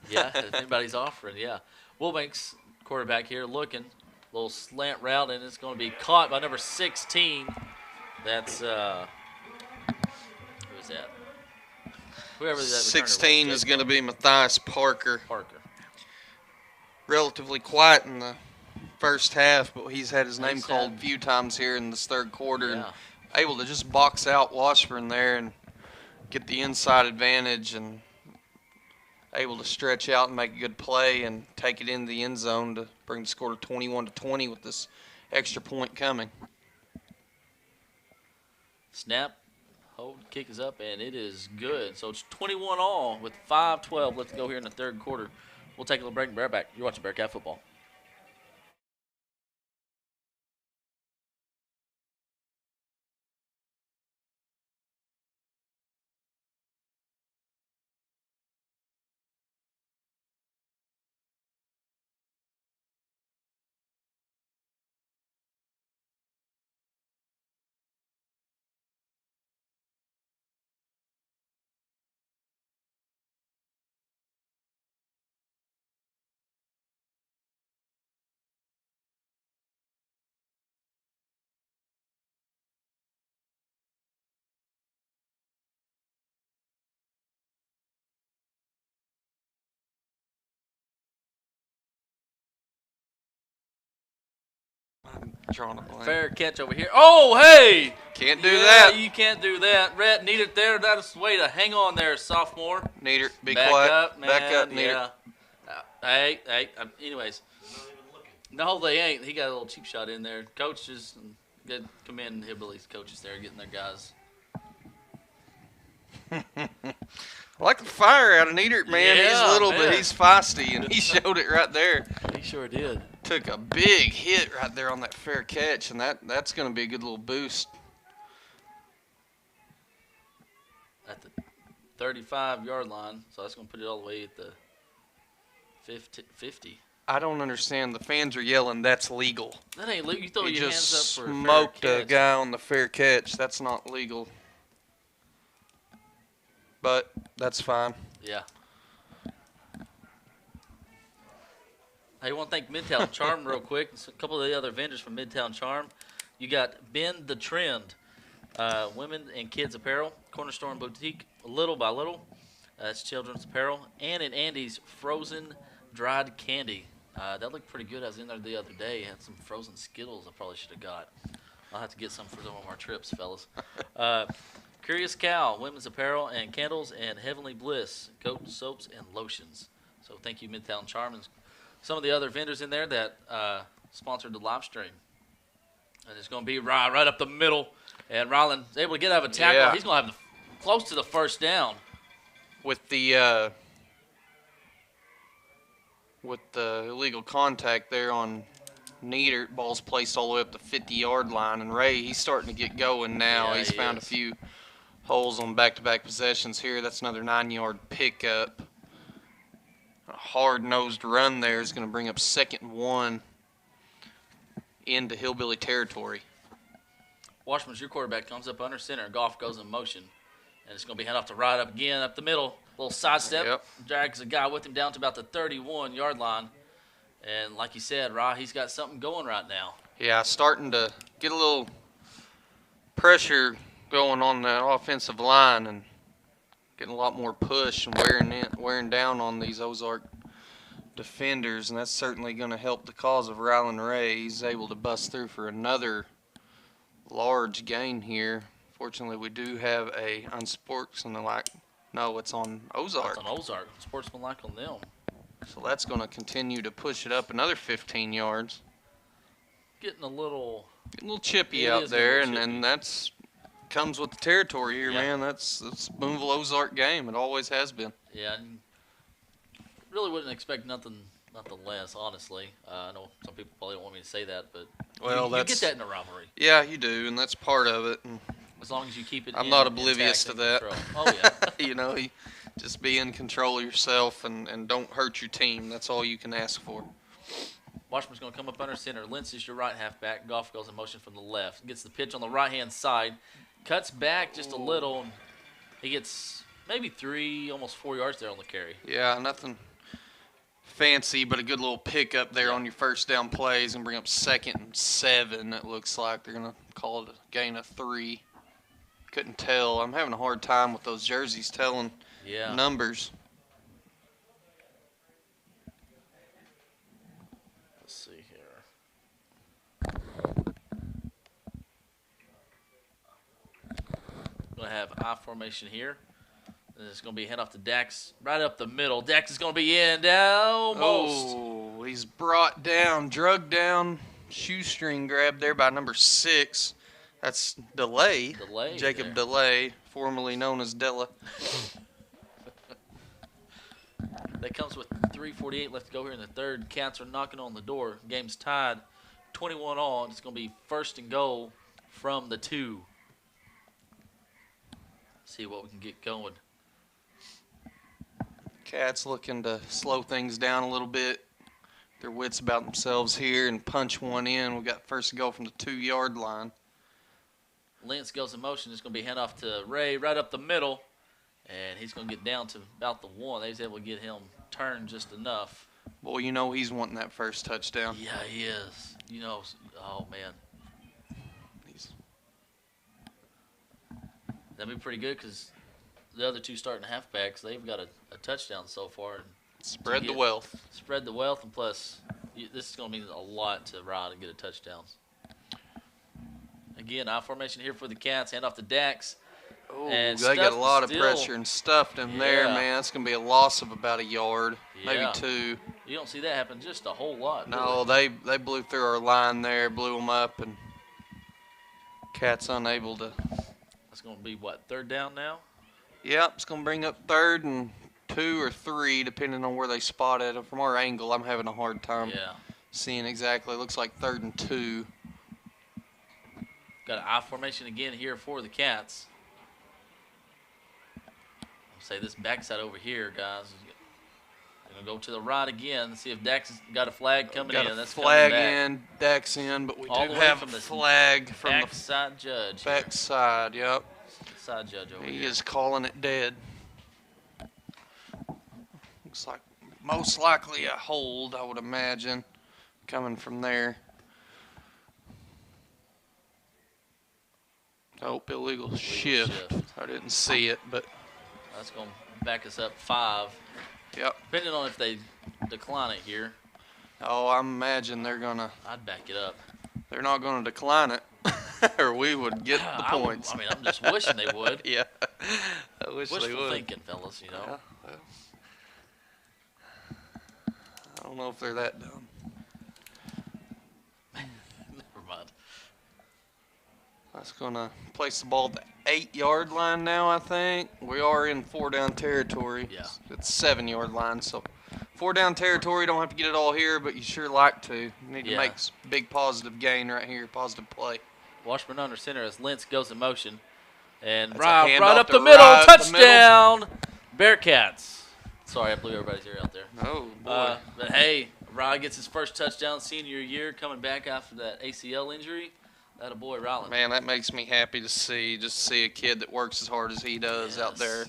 [SPEAKER 1] Yeah, if anybody's offering, yeah. Wilbanks, quarterback here, looking. Little slant route, and it's going to be caught by number 16. That's, who is that? Whoever that
[SPEAKER 2] 16 is going to be Matthias Parker.
[SPEAKER 1] Parker.
[SPEAKER 2] Relatively quiet in the first half, but he's had his name called a few times here in this 3rd quarter.
[SPEAKER 1] Yeah.
[SPEAKER 2] And able to just box out Washburn there and get the inside advantage, and able to stretch out and make a good play and take it into the end zone to bring the score to 21-20 with this extra point coming.
[SPEAKER 1] Snap, hold, kick is up, and it is good. So it's 21-all with 5:12 left to go here in the 3rd quarter. We'll take a little break and be right back. You're watching Bearcat football.
[SPEAKER 2] Drawing a blank.
[SPEAKER 1] Fair catch over here. Oh, hey!
[SPEAKER 2] Can't do
[SPEAKER 1] Yeah,
[SPEAKER 2] that.
[SPEAKER 1] You can't do that. Rhett, need it there. That's the way to hang on there, sophomore.
[SPEAKER 2] Neater, be
[SPEAKER 1] Back
[SPEAKER 2] quiet.
[SPEAKER 1] up, man.
[SPEAKER 2] Back up, Neater.
[SPEAKER 1] Yeah. Hey. Anyways. No, they ain't. He got a little cheap shot in there. Coaches, good commend Hillbillies coaches there getting their guys.
[SPEAKER 2] I like the fire out of Neater, man. He's
[SPEAKER 1] Yeah,
[SPEAKER 2] little,
[SPEAKER 1] man.
[SPEAKER 2] but he's feisty, and he showed it right there.
[SPEAKER 1] He sure did.
[SPEAKER 2] Took a big hit right there on that fair catch, and that's going to be a good little boost.
[SPEAKER 1] At the 35-yard line, so that's going to put it all the way at the 50.
[SPEAKER 2] I don't understand. The fans are yelling, that's legal.
[SPEAKER 1] That ain't legal. You throw
[SPEAKER 2] He
[SPEAKER 1] your
[SPEAKER 2] just
[SPEAKER 1] hands up for a
[SPEAKER 2] smoked
[SPEAKER 1] fair
[SPEAKER 2] a
[SPEAKER 1] catch.
[SPEAKER 2] guy on the fair catch. That's not legal. But that's fine.
[SPEAKER 1] Yeah. I want to thank Midtown Charm real quick. A couple of the other vendors from Midtown Charm. You got Bend the Trend, women and kids apparel, corner store and boutique, little by little. That's children's apparel. And in Andy's frozen dried candy. That looked pretty good. I was in there the other day. Had some frozen Skittles I probably should have got. I'll have to get some for some of our trips, fellas. Curious Cow, women's apparel and candles, and Heavenly Bliss, goat soaps and lotions. So thank you, Midtown Charm, and some of the other vendors in there that sponsored the live stream. And it's going to be right up the middle. And Ryland's able to get out of a tackle.
[SPEAKER 2] Yeah.
[SPEAKER 1] He's going to have close to the first down.
[SPEAKER 2] With the illegal contact there on Neater, ball's placed all the way up the 50-yard line, and Ray, he's starting to get going now.
[SPEAKER 1] Yeah,
[SPEAKER 2] He's
[SPEAKER 1] he
[SPEAKER 2] found
[SPEAKER 1] is.
[SPEAKER 2] a few holes on back-to-back possessions here. That's another 9-yard pickup. A hard-nosed run there is going to bring up 2nd and 1 into Hillbilly territory.
[SPEAKER 1] Washburn's your quarterback comes up under center. Goff goes in motion. And it's going to be hand off to right up again, up the middle. Little sidestep.
[SPEAKER 2] Yep.
[SPEAKER 1] Drags a guy with him down to about the 31-yard line. And like you said, Rod, he's got something going right now.
[SPEAKER 2] Yeah, starting to get a little pressure going on the offensive line and getting a lot more push and wearing down on these Ozark defenders, and that's certainly going to help the cause of Ryland Ray. He's able to bust through for another large gain here. Fortunately, we do have a unsportsmanlike. No, it's on Ozark.
[SPEAKER 1] It's on Ozark. Sportsmanlike on them.
[SPEAKER 2] So that's going to continue to push it up another 15 yards.
[SPEAKER 1] Getting a little
[SPEAKER 2] Chippy
[SPEAKER 1] It
[SPEAKER 2] out
[SPEAKER 1] is
[SPEAKER 2] there,
[SPEAKER 1] getting a little
[SPEAKER 2] and that's comes with the territory here,
[SPEAKER 1] Yeah.
[SPEAKER 2] man. That's Booneville Ozark game. It always has been.
[SPEAKER 1] Yeah, and really wouldn't expect nothing less, honestly. I know some people probably don't want me to say that, but
[SPEAKER 2] Well,
[SPEAKER 1] you
[SPEAKER 2] that's
[SPEAKER 1] get that in a rivalry
[SPEAKER 2] yeah, you do, and that's part of it. And,
[SPEAKER 1] as long as you keep it.
[SPEAKER 2] I'm not
[SPEAKER 1] intact
[SPEAKER 2] oblivious
[SPEAKER 1] and
[SPEAKER 2] to that.
[SPEAKER 1] control. Oh yeah,
[SPEAKER 2] you know, you just be in control of yourself and don't hurt your team. That's all you can ask for.
[SPEAKER 1] Washburn's going to come up under center. Lentz is your right halfback. Goff goes in motion from the left. Gets the pitch on the right-hand side. Cuts back just a little. And he gets maybe 3, almost 4 yards there on the carry.
[SPEAKER 2] Yeah, nothing fancy, but a good little pickup there on your first down plays and bring up 2nd and 7. It looks like they're going to call it a gain of 3. Couldn't tell. I'm having a hard time with those jerseys telling
[SPEAKER 1] Yeah.
[SPEAKER 2] numbers.
[SPEAKER 1] Let's see here. Going to have I formation here. And it's going to be hand off to Dax right up the middle. Dax is going to be in almost.
[SPEAKER 2] Oh, he's brought down, drugged down, shoestring grab there by number 6. That's Delay.
[SPEAKER 1] Delay
[SPEAKER 2] Jacob
[SPEAKER 1] there.
[SPEAKER 2] Delay, formerly known as Della.
[SPEAKER 1] That comes with 3:48 left to go here in the third. Cats are knocking on the door. Game's tied 21 all. And it's going to be 1st and goal from the 2. See what we can get going.
[SPEAKER 2] Cats looking to slow things down a little bit. Their wits about themselves here and punch one in. We got 1st and goal from the 2-yard line.
[SPEAKER 1] Lentz goes in motion. It's going to be hand off to Ray right up the middle. And he's going to get down to about the 1. They was able to get him turned just enough.
[SPEAKER 2] Boy, you know he's wanting that first touchdown.
[SPEAKER 1] Yeah, he is. You know, oh, man.
[SPEAKER 2] He's
[SPEAKER 1] That'd be pretty good because the other 2 starting halfbacks, they've got a touchdown so far. And
[SPEAKER 2] spread the
[SPEAKER 1] get-
[SPEAKER 2] wealth.
[SPEAKER 1] Spread the wealth, and plus, this is going to mean a lot to Rod to get a touchdown. Again, I formation here for the Cats. Hand off to Dax.
[SPEAKER 2] Oh,
[SPEAKER 1] And
[SPEAKER 2] they got a
[SPEAKER 1] stuffed
[SPEAKER 2] lot of
[SPEAKER 1] still.
[SPEAKER 2] pressure and stuffed him there,
[SPEAKER 1] Yeah.
[SPEAKER 2] man. It's going to be a loss of about a yard, maybe
[SPEAKER 1] Yeah.
[SPEAKER 2] 2.
[SPEAKER 1] You don't see that happen just a whole lot.
[SPEAKER 2] No,
[SPEAKER 1] really.
[SPEAKER 2] they blew through our line there, blew them up, and Cats unable to.
[SPEAKER 1] That's going to be, what, 3rd down now?
[SPEAKER 2] Yep, it's going to bring up 3rd and 2 or 3, depending on where they spot it. From our angle, I'm having a hard time seeing exactly. It looks like 3rd and 2.
[SPEAKER 1] Got an I formation again here for the Cats. I'll say this backside over here, guys. They're going to go to the right again and see if Dax has got a flag coming
[SPEAKER 2] Got
[SPEAKER 1] in.
[SPEAKER 2] a
[SPEAKER 1] That's
[SPEAKER 2] flag
[SPEAKER 1] coming back.
[SPEAKER 2] in, Dax in, but we
[SPEAKER 1] All
[SPEAKER 2] do
[SPEAKER 1] the way
[SPEAKER 2] have
[SPEAKER 1] from
[SPEAKER 2] a
[SPEAKER 1] the
[SPEAKER 2] flag from the
[SPEAKER 1] Backside judge.
[SPEAKER 2] backside. Yep,
[SPEAKER 1] Side judge over
[SPEAKER 2] he
[SPEAKER 1] here.
[SPEAKER 2] is calling it dead. Looks like most likely a hold, I would imagine, coming from there. Nope, illegal shift. I didn't see it, but
[SPEAKER 1] That's going to back us up 5.
[SPEAKER 2] yep.
[SPEAKER 1] Depending on if they decline it here,
[SPEAKER 2] Oh, I imagine they're
[SPEAKER 1] I'd back it up.
[SPEAKER 2] they're not gonna decline it, or we would get the points.
[SPEAKER 1] I'm just wishing they would.
[SPEAKER 2] Yeah, I wish they
[SPEAKER 1] Wishful
[SPEAKER 2] would.
[SPEAKER 1] thinking, fellas, you know.
[SPEAKER 2] Yeah, well, I don't know if they're that dumb.
[SPEAKER 1] Never mind.
[SPEAKER 2] That's gonna place the ball at the 8-yard line now. I think we are in 4-down territory.
[SPEAKER 1] Yeah.
[SPEAKER 2] It's 7-yard line, so 4-down territory. Don't have to get it all here, but you sure like to. You need to make big positive gain right here, positive play.
[SPEAKER 1] Washburn under center as Lentz goes in motion. And
[SPEAKER 2] That's a
[SPEAKER 1] right
[SPEAKER 2] handoff
[SPEAKER 1] up
[SPEAKER 2] to
[SPEAKER 1] the middle,
[SPEAKER 2] right up the middle.
[SPEAKER 1] touchdown, Bearcats. Sorry, I blew everybody's ear out there.
[SPEAKER 2] Oh boy.
[SPEAKER 1] But hey, Rod gets his first touchdown senior year coming back after that ACL injury. That a boy, Rollins.
[SPEAKER 2] Man, that makes me happy to see. Just see a kid that works as hard as he does out there.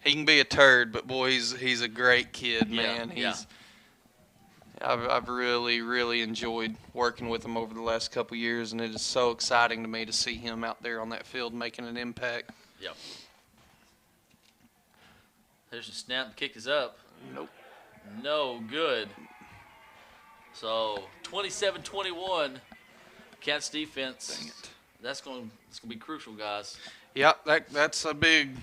[SPEAKER 2] He can be a turd, but boy, he's a great kid, man. I've really enjoyed working with him over the last couple years, and it is so exciting to me to see him out there on that field making an impact.
[SPEAKER 1] Yep. There's the snap. The kick is up.
[SPEAKER 2] Nope.
[SPEAKER 1] No good. So 27-21. Cats defense.
[SPEAKER 2] Dang it.
[SPEAKER 1] It's going to be crucial, guys.
[SPEAKER 2] Yep, that's a big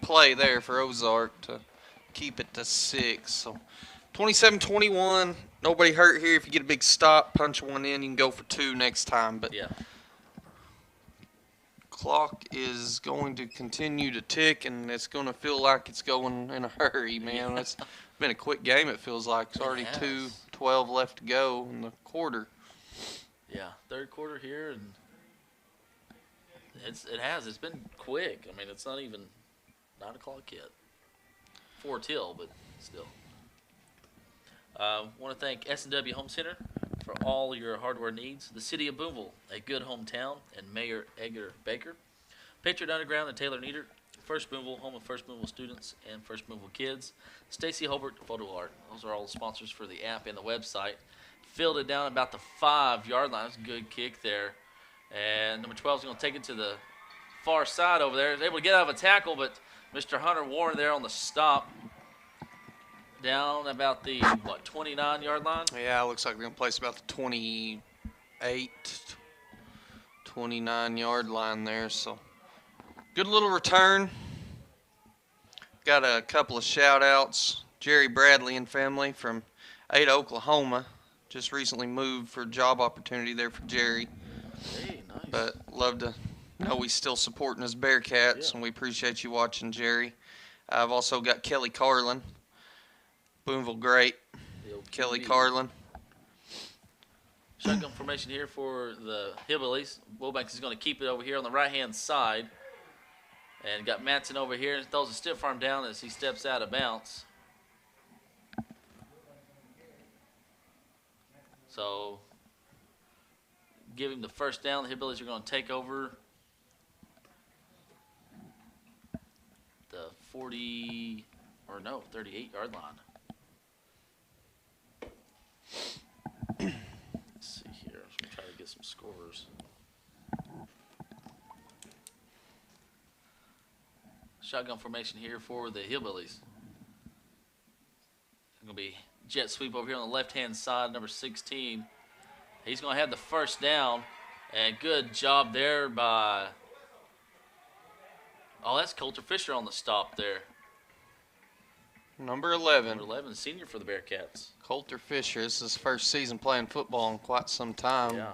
[SPEAKER 2] play there for Ozark to keep it to 6. So 27-21. Nobody hurt here. If you get a big stop, punch one in, you can go for 2 next time. But
[SPEAKER 1] Yeah.
[SPEAKER 2] clock is going to continue to tick, and it's going to feel like it's going in a hurry, man. It's been a quick game, it feels like. It's already 2:12 left to go in the quarter.
[SPEAKER 1] Yeah, 3rd quarter here, and it's been quick. I mean, it's not even 9 o'clock yet. 4 till, but still. Want to thank S&W Home Center for all your hardware needs. The City of Booneville, a good hometown, and Mayor Edgar Baker. Patriot Underground and Taylor Nieder. First Booneville, home of First Booneville students and First Booneville kids. Stacy Hobart Photo Art. Those are all the sponsors for the app and the website. Fielded down about the 5-yard line. That's a good kick there. And number 12 is going to take it to the far side over there. He's able to get out of a tackle, but Mr. Hunter Warren there on the stop. Down about the, 29-yard line?
[SPEAKER 2] Yeah, it looks like they're going to place about the 28, 29-yard line there. So good little return. Got a couple of shout-outs. Jerry Bradley and family from Ada, Oklahoma. Just recently moved for a job opportunity there for Jerry.
[SPEAKER 1] Hey, nice.
[SPEAKER 2] But love to know he's still supporting his Bearcats, and we appreciate you watching, Jerry. I've also got Kelly Carlin, Booneville great. Kelly Carlin.
[SPEAKER 1] Shotgun formation here for the Hillbillies. Wilbanks is going to keep it over here on the right-hand side. And got Matson over here and throws a stiff arm down as he steps out of bounds. So, give him the first down. The Hillbillies are going to take over the 38-yard line. Let's see here. I'm going to try to get some scores. Shotgun formation here for the Hillbillies. It's going to be jet sweep over here on the left-hand side, number 16. He's going to have the first down And good job there by. Oh, that's Coulter Fisher on the stop there.
[SPEAKER 2] Number 11.
[SPEAKER 1] Number 11, senior for the Bearcats.
[SPEAKER 2] Coulter Fisher. This is his first season playing football in quite some time.
[SPEAKER 1] Yeah.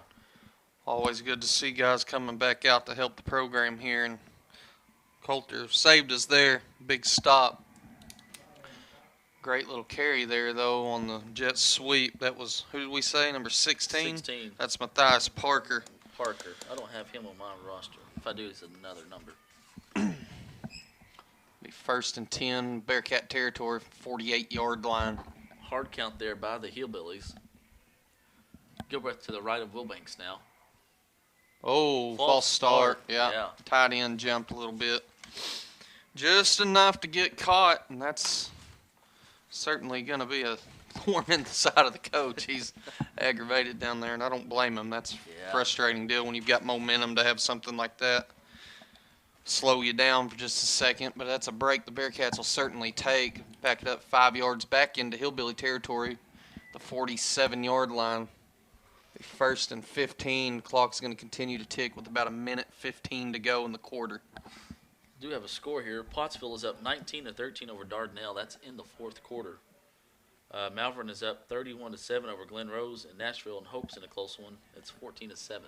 [SPEAKER 2] Always good to see guys coming back out to help the program here. And Coulter saved us there. Big stop. Great little carry there, though, on the jet sweep. That was, who did we say, number 16?
[SPEAKER 1] 16.
[SPEAKER 2] That's Matthias Parker.
[SPEAKER 1] Parker. I don't have him on my roster. If I do, it's another number.
[SPEAKER 2] Be 1st and 10, Bearcat territory, 48-yard line.
[SPEAKER 1] Hard count there by the Hillbillies. Gilbreth to the right of Wilbanks now.
[SPEAKER 2] Oh, false start.
[SPEAKER 1] Yeah.
[SPEAKER 2] Yeah. Tight end jumped a little bit. Just enough to get caught, and that's certainly going to be a thorn in the side of the coach. He's aggravated down there, and I don't blame him. That's a frustrating deal when you've got momentum to have something like that slow you down for just a second, but that's a break the Bearcats will certainly take. Back it up 5 yards back into Hillbilly territory, the 47-yard line. 1st and 15. Clock's going to continue to tick with about 1:15 to go in the quarter.
[SPEAKER 1] Do have a score here. Pottsville is up 19-13 over Dardanelle. That's in the 4th quarter. Malvern is up 31-7 over Glen Rose, and Nashville and Hope's in a close one. It's 14-7.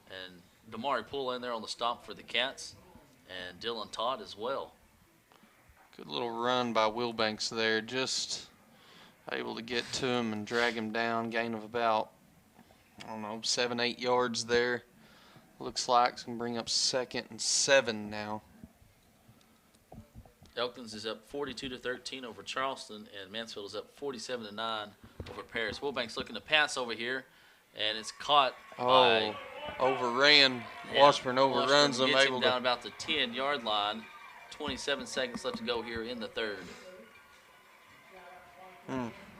[SPEAKER 1] And Damari Poole in there on the stop for the Cats, and Dylan Todd as well.
[SPEAKER 2] Good little run by Wilbanks there, just able to get to him and drag him down. Gain of about, 7-8 yards there. Looks like it's going to bring up 2nd and 7 now.
[SPEAKER 1] Elkins is up 42-13 over Charleston, and Mansfield is up 47-9 over Paris. Wilbanks looking to pass over here, and it's caught by.
[SPEAKER 2] Overran. Washburn overruns
[SPEAKER 1] Washburn
[SPEAKER 2] them.
[SPEAKER 1] gets
[SPEAKER 2] Able
[SPEAKER 1] him
[SPEAKER 2] to
[SPEAKER 1] down about the 10-yard line. 27 seconds left to go here in the 3rd.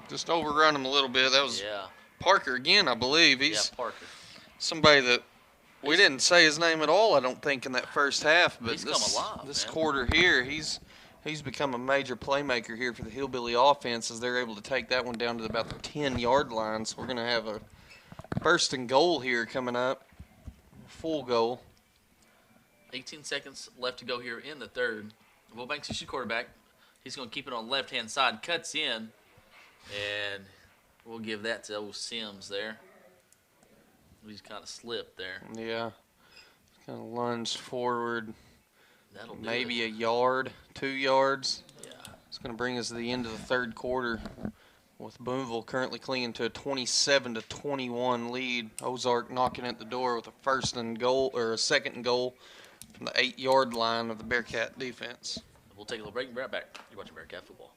[SPEAKER 2] just overrun him a little bit. That was Parker again, I believe. He's
[SPEAKER 1] Parker.
[SPEAKER 2] somebody that we didn't say his name at all, I don't think, in that first half. But
[SPEAKER 1] He's come alive,
[SPEAKER 2] this
[SPEAKER 1] man.
[SPEAKER 2] quarter here, he's become a major playmaker here for the Hillbilly offense as they're able to take that one down to about the 10-yard line. So we're going to have a 1st and goal here coming up. Full goal.
[SPEAKER 1] 18 seconds left to go here in the 3rd. Wilbanks is your quarterback. He's going to keep it on the left-hand side. Cuts in, and we'll give that to old Sims there. He's kind of slipped there.
[SPEAKER 2] Yeah. Kind of lunged forward.
[SPEAKER 1] That'll do
[SPEAKER 2] Maybe
[SPEAKER 1] it.
[SPEAKER 2] a yard, 2 yards.
[SPEAKER 1] Yeah.
[SPEAKER 2] It's going to bring us to the end of the 3rd quarter with Booneville currently clinging to a 27-21 lead. Ozark knocking at the door with a 1st and goal, or a 2nd and goal from the 8-yard line of the Bearcat defense.
[SPEAKER 1] We'll take a little break and be right back. You're watching Bearcat football.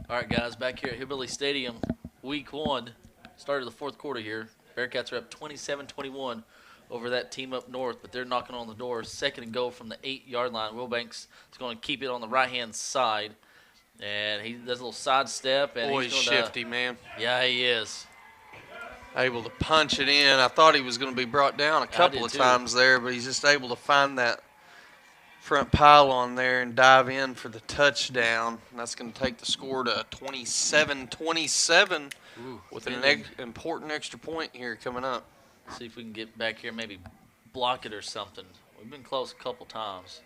[SPEAKER 1] All right, guys, back here at Hillbilly Stadium, week 1, started the 4th quarter here. Bearcats are up 27-21 over that team up north, but they're knocking on the door. 2nd and goal from the 8-yard line. Wilbanks is going to keep it on the right-hand side, and he does a little sidestep. And
[SPEAKER 2] Boy,
[SPEAKER 1] he's
[SPEAKER 2] he's
[SPEAKER 1] gonna,
[SPEAKER 2] shifty, man.
[SPEAKER 1] Yeah, he is.
[SPEAKER 2] Able to punch it in. I thought he was going to be brought down a couple of times there, but he's just able to find that front pylon there and dive in for the touchdown. And that's going to take the score to 27-27 with an important extra point here coming up.
[SPEAKER 1] See if we can get back here, maybe block it or something. We've been close a couple times.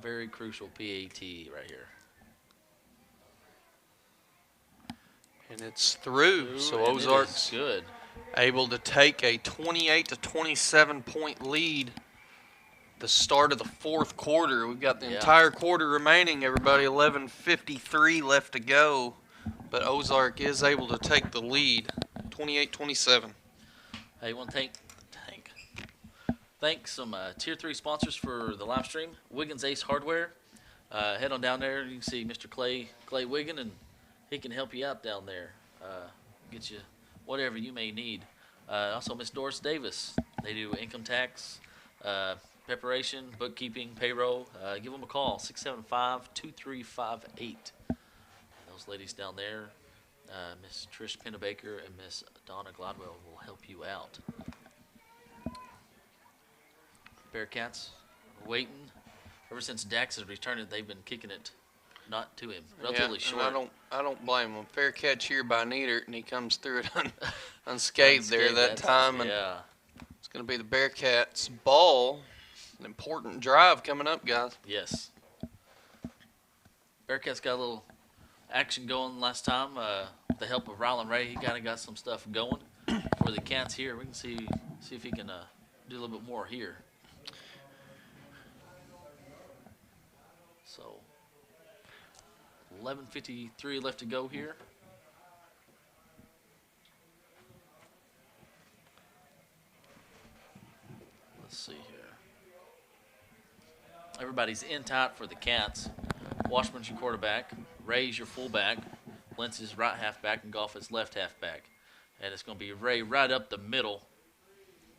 [SPEAKER 1] Very crucial PAT right here.
[SPEAKER 2] And it's through. So
[SPEAKER 1] And it is
[SPEAKER 2] Ozark's
[SPEAKER 1] good.
[SPEAKER 2] able to take a 28 to 27 point lead. The start of the fourth quarter. We've got the entire quarter remaining, everybody. 11:53 left to go. But Ozark is able to take the lead, 28-27.
[SPEAKER 1] Hey, I want to thank some Tier 3 sponsors for the live stream. Wiggins Ace Hardware. Head on down there. You can see Mr. Clay Wiggin, and he can help you out down there. Get you whatever you may need. Also, Miss Doris Davis. They do income tax, preparation, bookkeeping, payroll. Give them a call, 675-2358. Those ladies down there, Miss Trish Pennebaker and Miss Donna Gladwell, will help you out. Bearcats waiting. Ever since Dax has returned, they've been kicking it not to him, relatively short.
[SPEAKER 2] I don't blame him. Fair catch here by Needert, and he comes through it unscathed there that time. And it's going to be the Bearcats' ball. An important drive coming up, guys.
[SPEAKER 1] Yes. Bearcats got a little action going last time. With the help of Rylan Ray, he kind of got some stuff going for the Cats here. We can see if he can do a little bit more here. So 11:53 left to go here. Let's see here. Everybody's in tight for the Cats. Washburn's your quarterback. Ray's your fullback. Lentz is right halfback, and Goff is left halfback. And it's going to be Ray right up the middle.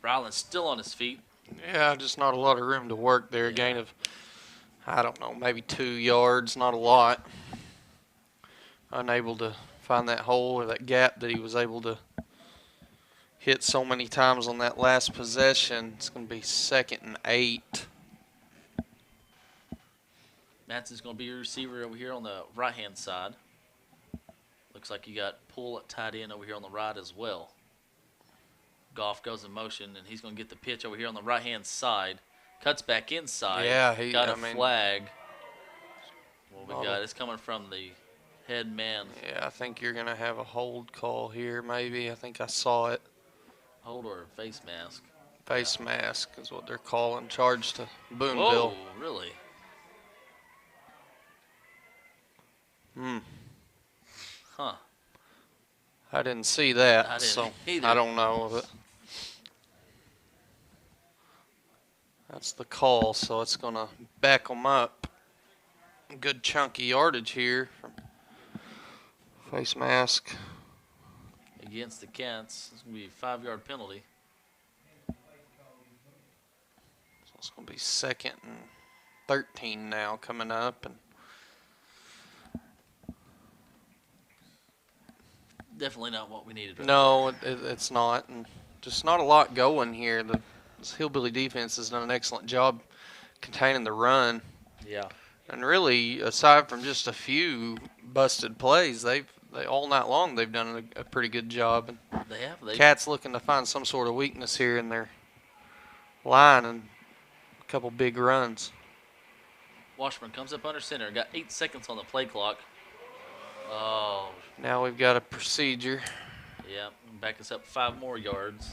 [SPEAKER 1] Ryland's still on his feet.
[SPEAKER 2] Yeah, just not a lot of room to work there. Yeah. Gain of, I don't know, maybe 2 yards, not a lot. Unable to find that hole or that gap that he was able to hit so many times on that last possession. It's going to be 2nd and 8.
[SPEAKER 1] Matson's going to be your receiver over here on the right-hand side. Looks like you got Poole tied in over here on the right as well. Goff goes in motion, and he's going to get the pitch over here on the right-hand side. Cuts back inside.
[SPEAKER 2] Yeah,
[SPEAKER 1] got a flag. What we got is coming from the head man.
[SPEAKER 2] Yeah, I think you're going to have a hold call here maybe. I think I saw it.
[SPEAKER 1] Hold or face mask?
[SPEAKER 2] Face mask is what they're calling. Charge to Booneville.
[SPEAKER 1] Oh, really? Huh.
[SPEAKER 2] I didn't see that,
[SPEAKER 1] I didn't
[SPEAKER 2] so
[SPEAKER 1] either.
[SPEAKER 2] I don't know. But that's the call, so it's going to back them up. Good chunky yardage here from face mask.
[SPEAKER 1] Against the Cats, it's going to be a 5-yard penalty.
[SPEAKER 2] So it's going to be 2nd and 13 now coming up. And
[SPEAKER 1] definitely not what we needed.
[SPEAKER 2] No, it's not. And just not a lot going here. This Hillbilly defense has done an excellent job containing the run.
[SPEAKER 1] Yeah.
[SPEAKER 2] And really, aside from just a few busted plays, they all night long they've done a pretty good job. And
[SPEAKER 1] they have.
[SPEAKER 2] Cats looking to find some sort of weakness here in their line and a couple big runs.
[SPEAKER 1] Washburn comes up under center. Got 8 seconds on the play clock. Oh.
[SPEAKER 2] Now we've got a procedure.
[SPEAKER 1] Yeah, back us up 5 more yards.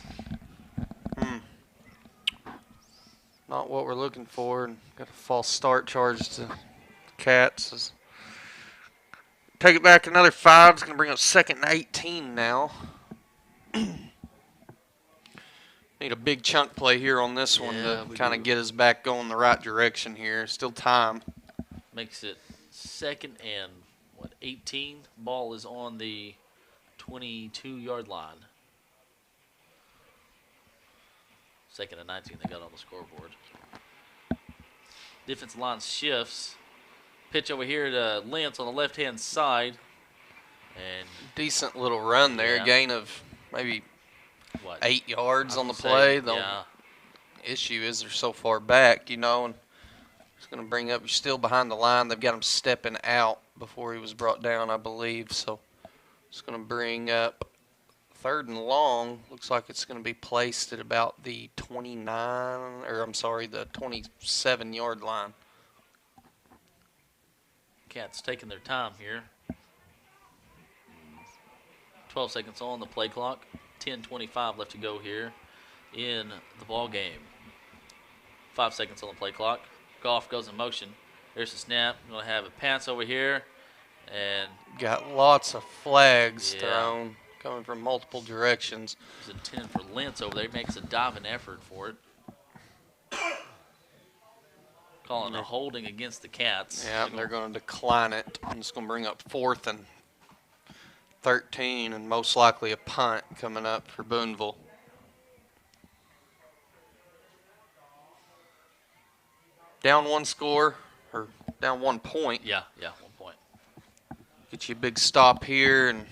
[SPEAKER 2] Not what we're looking for. And got a false start charge to the Cats. Take it back another 5. It's going to bring up 2nd and 18 now. Need a big chunk play here on this one to kind of get us back going the right direction here. Still time.
[SPEAKER 1] Makes it 2nd and 18. Ball is on the 22-yard line. 2nd and 19 they got on the scoreboard. Defensive line shifts. Pitch over here to Lentz on the left-hand side. And
[SPEAKER 2] decent little run there.
[SPEAKER 1] Yeah.
[SPEAKER 2] Gain of maybe 8 yards on the
[SPEAKER 1] say,
[SPEAKER 2] play. The
[SPEAKER 1] yeah.
[SPEAKER 2] issue is they're so far back, and it's going to bring up, you're still behind the line. They've got him stepping out before he was brought down, I believe. So it's going to bring up Third and long. Looks like it's going to be placed at about the 27-yard line.
[SPEAKER 1] Cats taking their time here. 12 seconds on the play clock. 10:25 left to go here in the ball game. 5 seconds on the play clock. Goff goes in motion. There's the snap. Going to have a pass over here. And
[SPEAKER 2] Got lots of flags
[SPEAKER 1] Yeah.
[SPEAKER 2] thrown coming from multiple directions.
[SPEAKER 1] he's intended for Lentz over there. He makes a diving effort for it. Calling a holding against the Cats.
[SPEAKER 2] Yeah, they're going to decline it. And it's going to bring up 4th and 13 and most likely a punt coming up for Booneville. Down 1 score, or down 1 point.
[SPEAKER 1] Yeah, 1 point.
[SPEAKER 2] Get you a big stop here and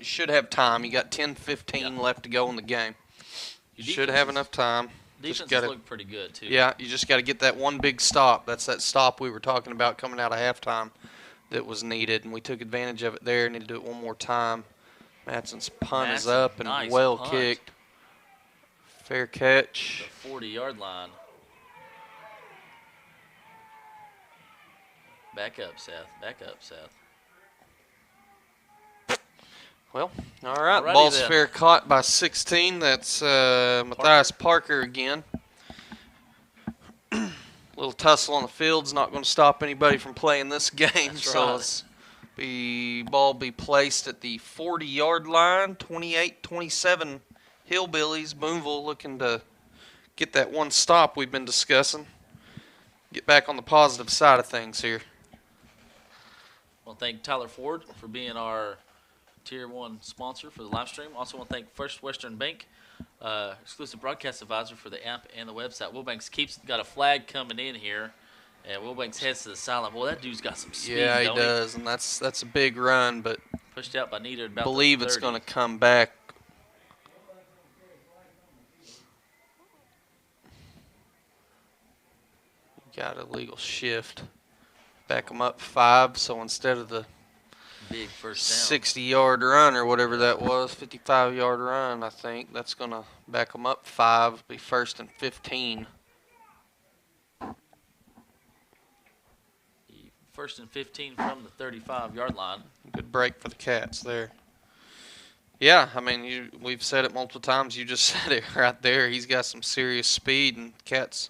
[SPEAKER 2] should have time. You got 10-15
[SPEAKER 1] Yeah.
[SPEAKER 2] left to go in the game.
[SPEAKER 1] Your
[SPEAKER 2] Should
[SPEAKER 1] defense
[SPEAKER 2] have
[SPEAKER 1] is-
[SPEAKER 2] enough time.
[SPEAKER 1] Defense
[SPEAKER 2] Just gotta-
[SPEAKER 1] is looking pretty good, too.
[SPEAKER 2] Yeah, you just got to get that one big stop. That's that stop we were talking about coming out of halftime that was needed, and we took advantage of it there. Need to do it one more time. Matson's punt is
[SPEAKER 1] Matson,
[SPEAKER 2] up and
[SPEAKER 1] nice
[SPEAKER 2] well
[SPEAKER 1] punt.
[SPEAKER 2] kicked. Fair catch.
[SPEAKER 1] The 40-yard line. Back up, Seth. Back up, Seth.
[SPEAKER 2] Well, all right.
[SPEAKER 1] Alrighty
[SPEAKER 2] Ball's
[SPEAKER 1] then.
[SPEAKER 2] fair caught by 16. That's Matthias Parker again. Little tussle on the field's not going to stop anybody from playing this game.
[SPEAKER 1] That's
[SPEAKER 2] So
[SPEAKER 1] right.
[SPEAKER 2] it's ball be placed at the 40-yard line. 28-27 Hillbillies. Booneville looking to get that one stop we've been discussing. Get back on the positive side of things here.
[SPEAKER 1] I want to thank Tyler Ford for being our Tier 1 sponsor for the live stream. Also want to thank First Western Bank, exclusive broadcast advisor for the app and the website. Wilbanks got a flag coming in here, and Wilbanks heads to the sideline. Boy, that dude's got some speed,
[SPEAKER 2] Yeah, he
[SPEAKER 1] don't
[SPEAKER 2] does, and that's a big run, but
[SPEAKER 1] Pushed out by Nieder at about
[SPEAKER 2] believe
[SPEAKER 1] the
[SPEAKER 2] it's
[SPEAKER 1] 30.
[SPEAKER 2] going to come back. Got a legal shift. Back them up 5, so instead of the
[SPEAKER 1] Big first down.
[SPEAKER 2] 60-yard run or whatever that was, 55-yard run, I think, that's going to back them up 5, be 1st and 15.
[SPEAKER 1] First and 15 from the 35-yard line.
[SPEAKER 2] Good break for the Cats there. Yeah, I mean, we've said it multiple times. You just said it right there. He's got some serious speed, and Cats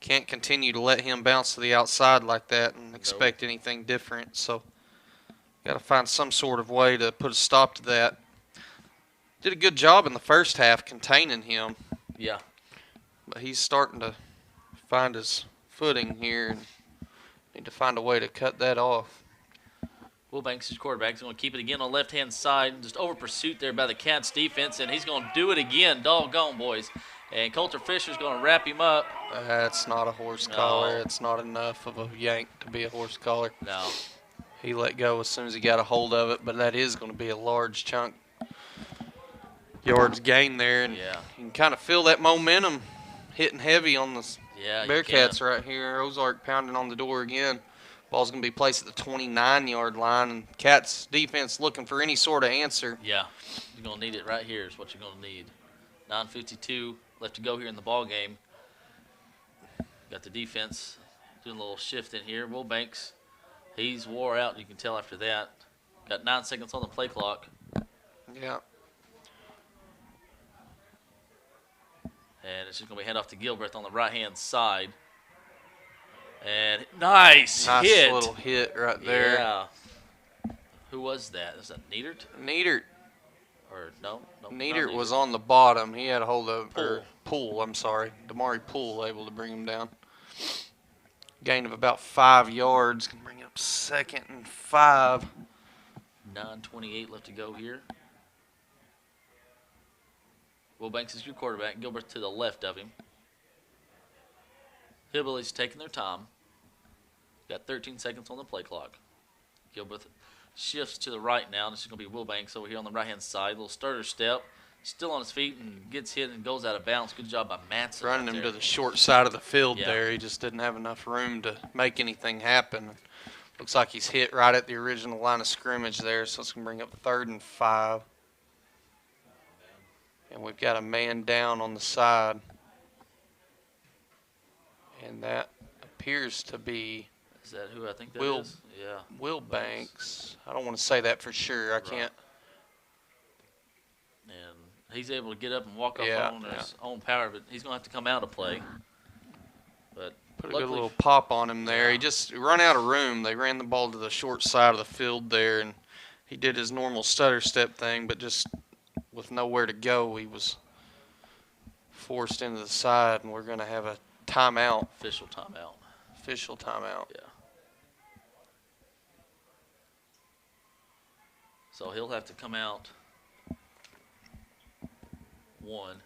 [SPEAKER 2] can't continue to let him bounce to the outside like that and expect anything different. So, got to find some sort of way to put a stop to that. Did a good job in the first half containing him,
[SPEAKER 1] Yeah.
[SPEAKER 2] but he's starting to find his footing here and need to find a way to cut that off.
[SPEAKER 1] Wilbanks, his quarterback, is going to keep it again on the left-hand side. Just over pursuit there by the Cats defense, and he's going to do it again. Doggone, boys. And Coulter Fisher's going to wrap him up.
[SPEAKER 2] That's not a horse
[SPEAKER 1] No.
[SPEAKER 2] collar. It's not enough of a yank to be a horse collar.
[SPEAKER 1] No.
[SPEAKER 2] He let go as soon as he got a hold of it, but that is going to be a large chunk yards gain there. And
[SPEAKER 1] Yeah.
[SPEAKER 2] you can kind of feel that momentum hitting heavy on the
[SPEAKER 1] Yeah, you
[SPEAKER 2] Bearcats
[SPEAKER 1] can.
[SPEAKER 2] right here. Ozark pounding on the door again. Ball's going to be placed at the 29-yard line, and Cats defense looking for any sort of answer.
[SPEAKER 1] Yeah. You're going to need it right here is what you're going to need. 9:52 left to go here in the ball game. Got the defense doing a little shift in here. Wilbanks, he's wore out. You can tell after that. Got 9 seconds on the play clock.
[SPEAKER 2] Yeah.
[SPEAKER 1] And it's just going to be hand off to Gilbert on the right-hand side. And nice hit.
[SPEAKER 2] little hit right there.
[SPEAKER 1] Yeah. Who was that? Is that Niedert?
[SPEAKER 2] Niedert.
[SPEAKER 1] Or no? No, not
[SPEAKER 2] Niedert was on the bottom. He had a hold of Poole. I'm sorry. Damari Poole able to bring him down. Gain of about 5 yards. Can bring up 2nd and 5.
[SPEAKER 1] 9:28 left to go here. Wilbanks is your quarterback. Gilbert to the left of him. Hillbillies taking their time. Got 13 seconds on the play clock. Gilbert shifts to the right now. This is going to be Wilbanks over here on the right-hand side. Little starter step. Still on his feet and gets hit and goes out of bounds. Good job by Matson.
[SPEAKER 2] Running
[SPEAKER 1] right
[SPEAKER 2] him
[SPEAKER 1] there.
[SPEAKER 2] to the short side of the field
[SPEAKER 1] Yeah.
[SPEAKER 2] there. He just didn't have enough room to make anything happen. Looks like he's hit right at the original line of scrimmage there, so it's going to bring up 3rd and 5. And we've got a man down on the side. And that appears to be
[SPEAKER 1] Is that who I think that
[SPEAKER 2] Will-
[SPEAKER 1] is? Yeah.
[SPEAKER 2] Will Banks. I don't want to say that for sure. I can't.
[SPEAKER 1] And he's able to get up and walk off
[SPEAKER 2] Yeah,
[SPEAKER 1] on his own power, but he's going to have to come out of play. But
[SPEAKER 2] Put a
[SPEAKER 1] luckily,
[SPEAKER 2] good little pop on him there.
[SPEAKER 1] Yeah.
[SPEAKER 2] He just run out of room. They ran the ball to the short side of the field there, and he did his normal stutter step thing, but just with nowhere to go, he was forced into the side, and we're going to have a timeout,
[SPEAKER 1] official timeout.
[SPEAKER 2] official timeout.
[SPEAKER 1] Yeah. So he'll have to come out one.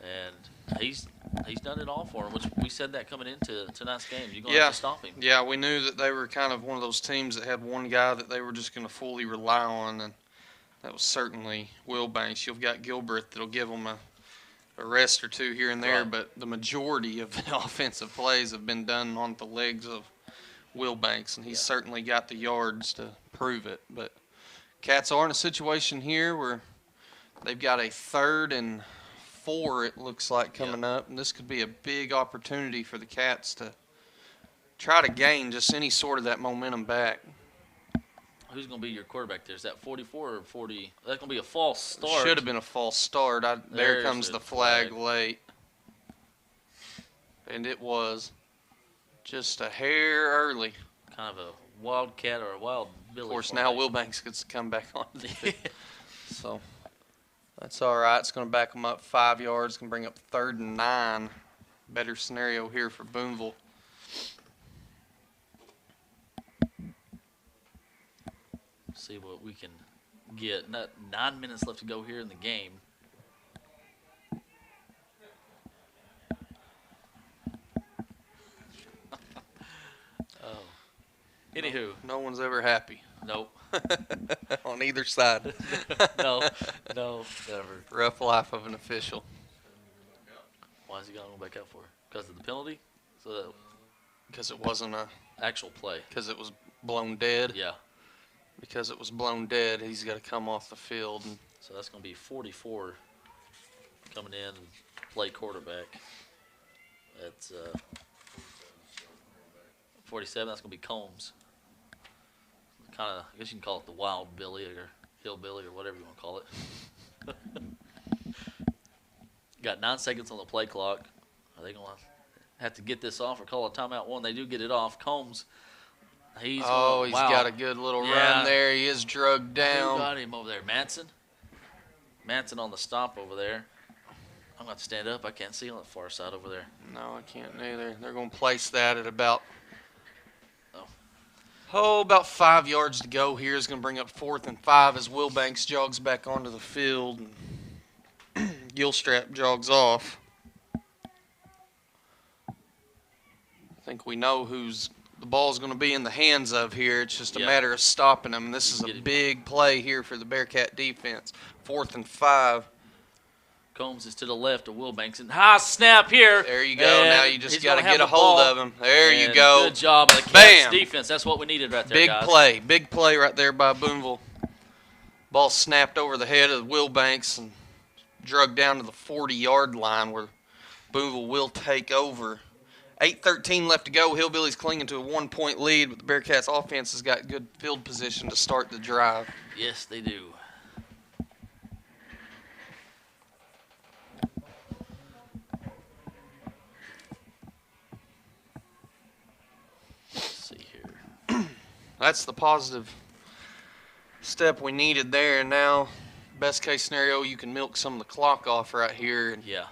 [SPEAKER 1] And he's done it all for him, which we said that coming into tonight's game. You're going to have to stop him.
[SPEAKER 2] Yeah, we knew that they were kind of one of those teams that had one guy that they were just going to fully rely on, and that was certainly Will Banks. You've got Gilbert that'll give them a rest or two here and there,
[SPEAKER 1] Right.
[SPEAKER 2] but the majority of the offensive plays have been done on the legs of Will Banks, and he's certainly got the yards to prove it. But Cats are in a situation here where they've got a 3rd and 4, it looks like, coming up, and this could be a big opportunity for the Cats to try to gain just any sort of that momentum back.
[SPEAKER 1] Who's going to be your quarterback there? Is that 44 or 40? That's going to be a false start.
[SPEAKER 2] Should have been a false start. There
[SPEAKER 1] There's
[SPEAKER 2] comes
[SPEAKER 1] the
[SPEAKER 2] the flag
[SPEAKER 1] flag.
[SPEAKER 2] late. And it was just a hair early.
[SPEAKER 1] Kind of a wildcat or a wild Billy.
[SPEAKER 2] Of course, now Will Banks gets to come back on the field. So that's all right. It's going to back them up 5 yards. It's going to bring up 3rd and 9. Better scenario here for Booneville.
[SPEAKER 1] See what we can get. Not 9 minutes left to go here in the game. Oh. Anywho,
[SPEAKER 2] No one's ever happy
[SPEAKER 1] nope.
[SPEAKER 2] on either side.
[SPEAKER 1] no, never.
[SPEAKER 2] Rough life of an official.
[SPEAKER 1] Why is he going to go back out for? Because of the penalty? So that
[SPEAKER 2] Because it wasn't
[SPEAKER 1] actual play.
[SPEAKER 2] because it was blown dead.
[SPEAKER 1] Yeah.
[SPEAKER 2] Because it was blown dead, he's got to come off the field. And
[SPEAKER 1] So that's going to be 44 coming in and play quarterback. That's 47. That's going to be Combs. Kind of, I guess you can call it the wild Billy or hillbilly or whatever you want to call it. Got 9 seconds on the play clock. Are they going to have to get this off or call a timeout? One, they do get it off. Combs, he's
[SPEAKER 2] he's
[SPEAKER 1] wow.
[SPEAKER 2] got a good little
[SPEAKER 1] Yeah.
[SPEAKER 2] run there. He is drugged
[SPEAKER 1] Who
[SPEAKER 2] down.
[SPEAKER 1] got him over there? Manson on the stop over there. I'm going to stand up. I can't see on the far side over there.
[SPEAKER 2] No, I can't neither. They're going to place that at about
[SPEAKER 1] Oh.
[SPEAKER 2] about 5 yards to go here. Is going to bring up 4th and 5 as Will Banks jogs back onto the field and Gilstrap jogs off. I think we know who's the ball's going to be in the hands of here. It's just a matter of stopping them. This is a big play here for the Bearcat defense. 4th and 5.
[SPEAKER 1] Combs is to the left of Wilbanks. And high snap here.
[SPEAKER 2] There you go.
[SPEAKER 1] And
[SPEAKER 2] Now you just
[SPEAKER 1] he's
[SPEAKER 2] got to
[SPEAKER 1] gonna have
[SPEAKER 2] get a
[SPEAKER 1] the
[SPEAKER 2] hold
[SPEAKER 1] ball.
[SPEAKER 2] of him. There you
[SPEAKER 1] And
[SPEAKER 2] go.
[SPEAKER 1] Good job of the Cats
[SPEAKER 2] Bam.
[SPEAKER 1] defense. That's what we needed right there,
[SPEAKER 2] Big
[SPEAKER 1] guys.
[SPEAKER 2] play. Big play right there by Booneville. Ball snapped over the head of Will Banks and drugged down to the 40-yard line where Booneville will take over. 8:13 left to go. Hillbillies clinging to a 1-point lead, but the Bearcats offense has got good field position to start the drive.
[SPEAKER 1] Yes, they do. Let's see here.
[SPEAKER 2] That's the positive step we needed there. And now, best case scenario, you can milk some of the clock off right here and
[SPEAKER 1] Yeah.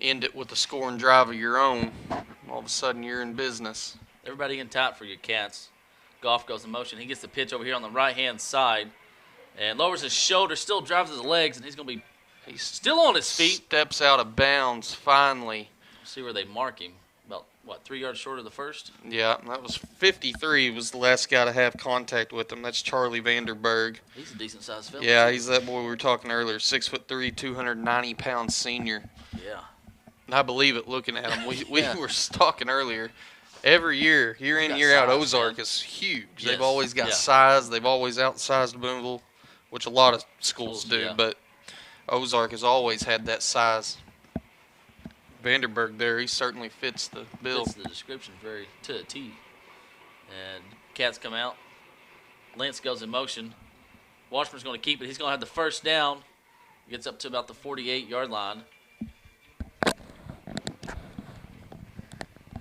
[SPEAKER 2] end it with a scoring drive of your own. All of a sudden, you're in business.
[SPEAKER 1] Everybody in tight for your Cats. Goff goes in motion. He gets the pitch over here on the right-hand side and lowers his shoulder, still drives his legs, and he's going to be
[SPEAKER 2] He's
[SPEAKER 1] still on his feet.
[SPEAKER 2] steps out of bounds finally.
[SPEAKER 1] See where they mark him. About, 3 yards short of the first?
[SPEAKER 2] Yeah, that was 53 was the last guy to have contact with him. That's Charlie Vanderberg.
[SPEAKER 1] He's a decent-sized fella.
[SPEAKER 2] Yeah,
[SPEAKER 1] too.
[SPEAKER 2] he's that boy we were talking earlier, 6'3", 290-pound senior.
[SPEAKER 1] Yeah.
[SPEAKER 2] And I believe it looking at him. We
[SPEAKER 1] Yeah.
[SPEAKER 2] were talking earlier. Every year in,
[SPEAKER 1] got
[SPEAKER 2] year out,
[SPEAKER 1] size,
[SPEAKER 2] Ozark
[SPEAKER 1] man.
[SPEAKER 2] is huge.
[SPEAKER 1] Yes,
[SPEAKER 2] They've always got
[SPEAKER 1] yeah.
[SPEAKER 2] size. They've always outsized Booneville. which a lot of schools do,
[SPEAKER 1] yeah.
[SPEAKER 2] but Ozark has always had that size. Vanderburg there, he certainly fits the bill.
[SPEAKER 1] Fits the description very to a T. And Cats come out. Lance goes in motion. Washburn's going to keep it. He's going to have the first down. Gets up to about the 48-yard line.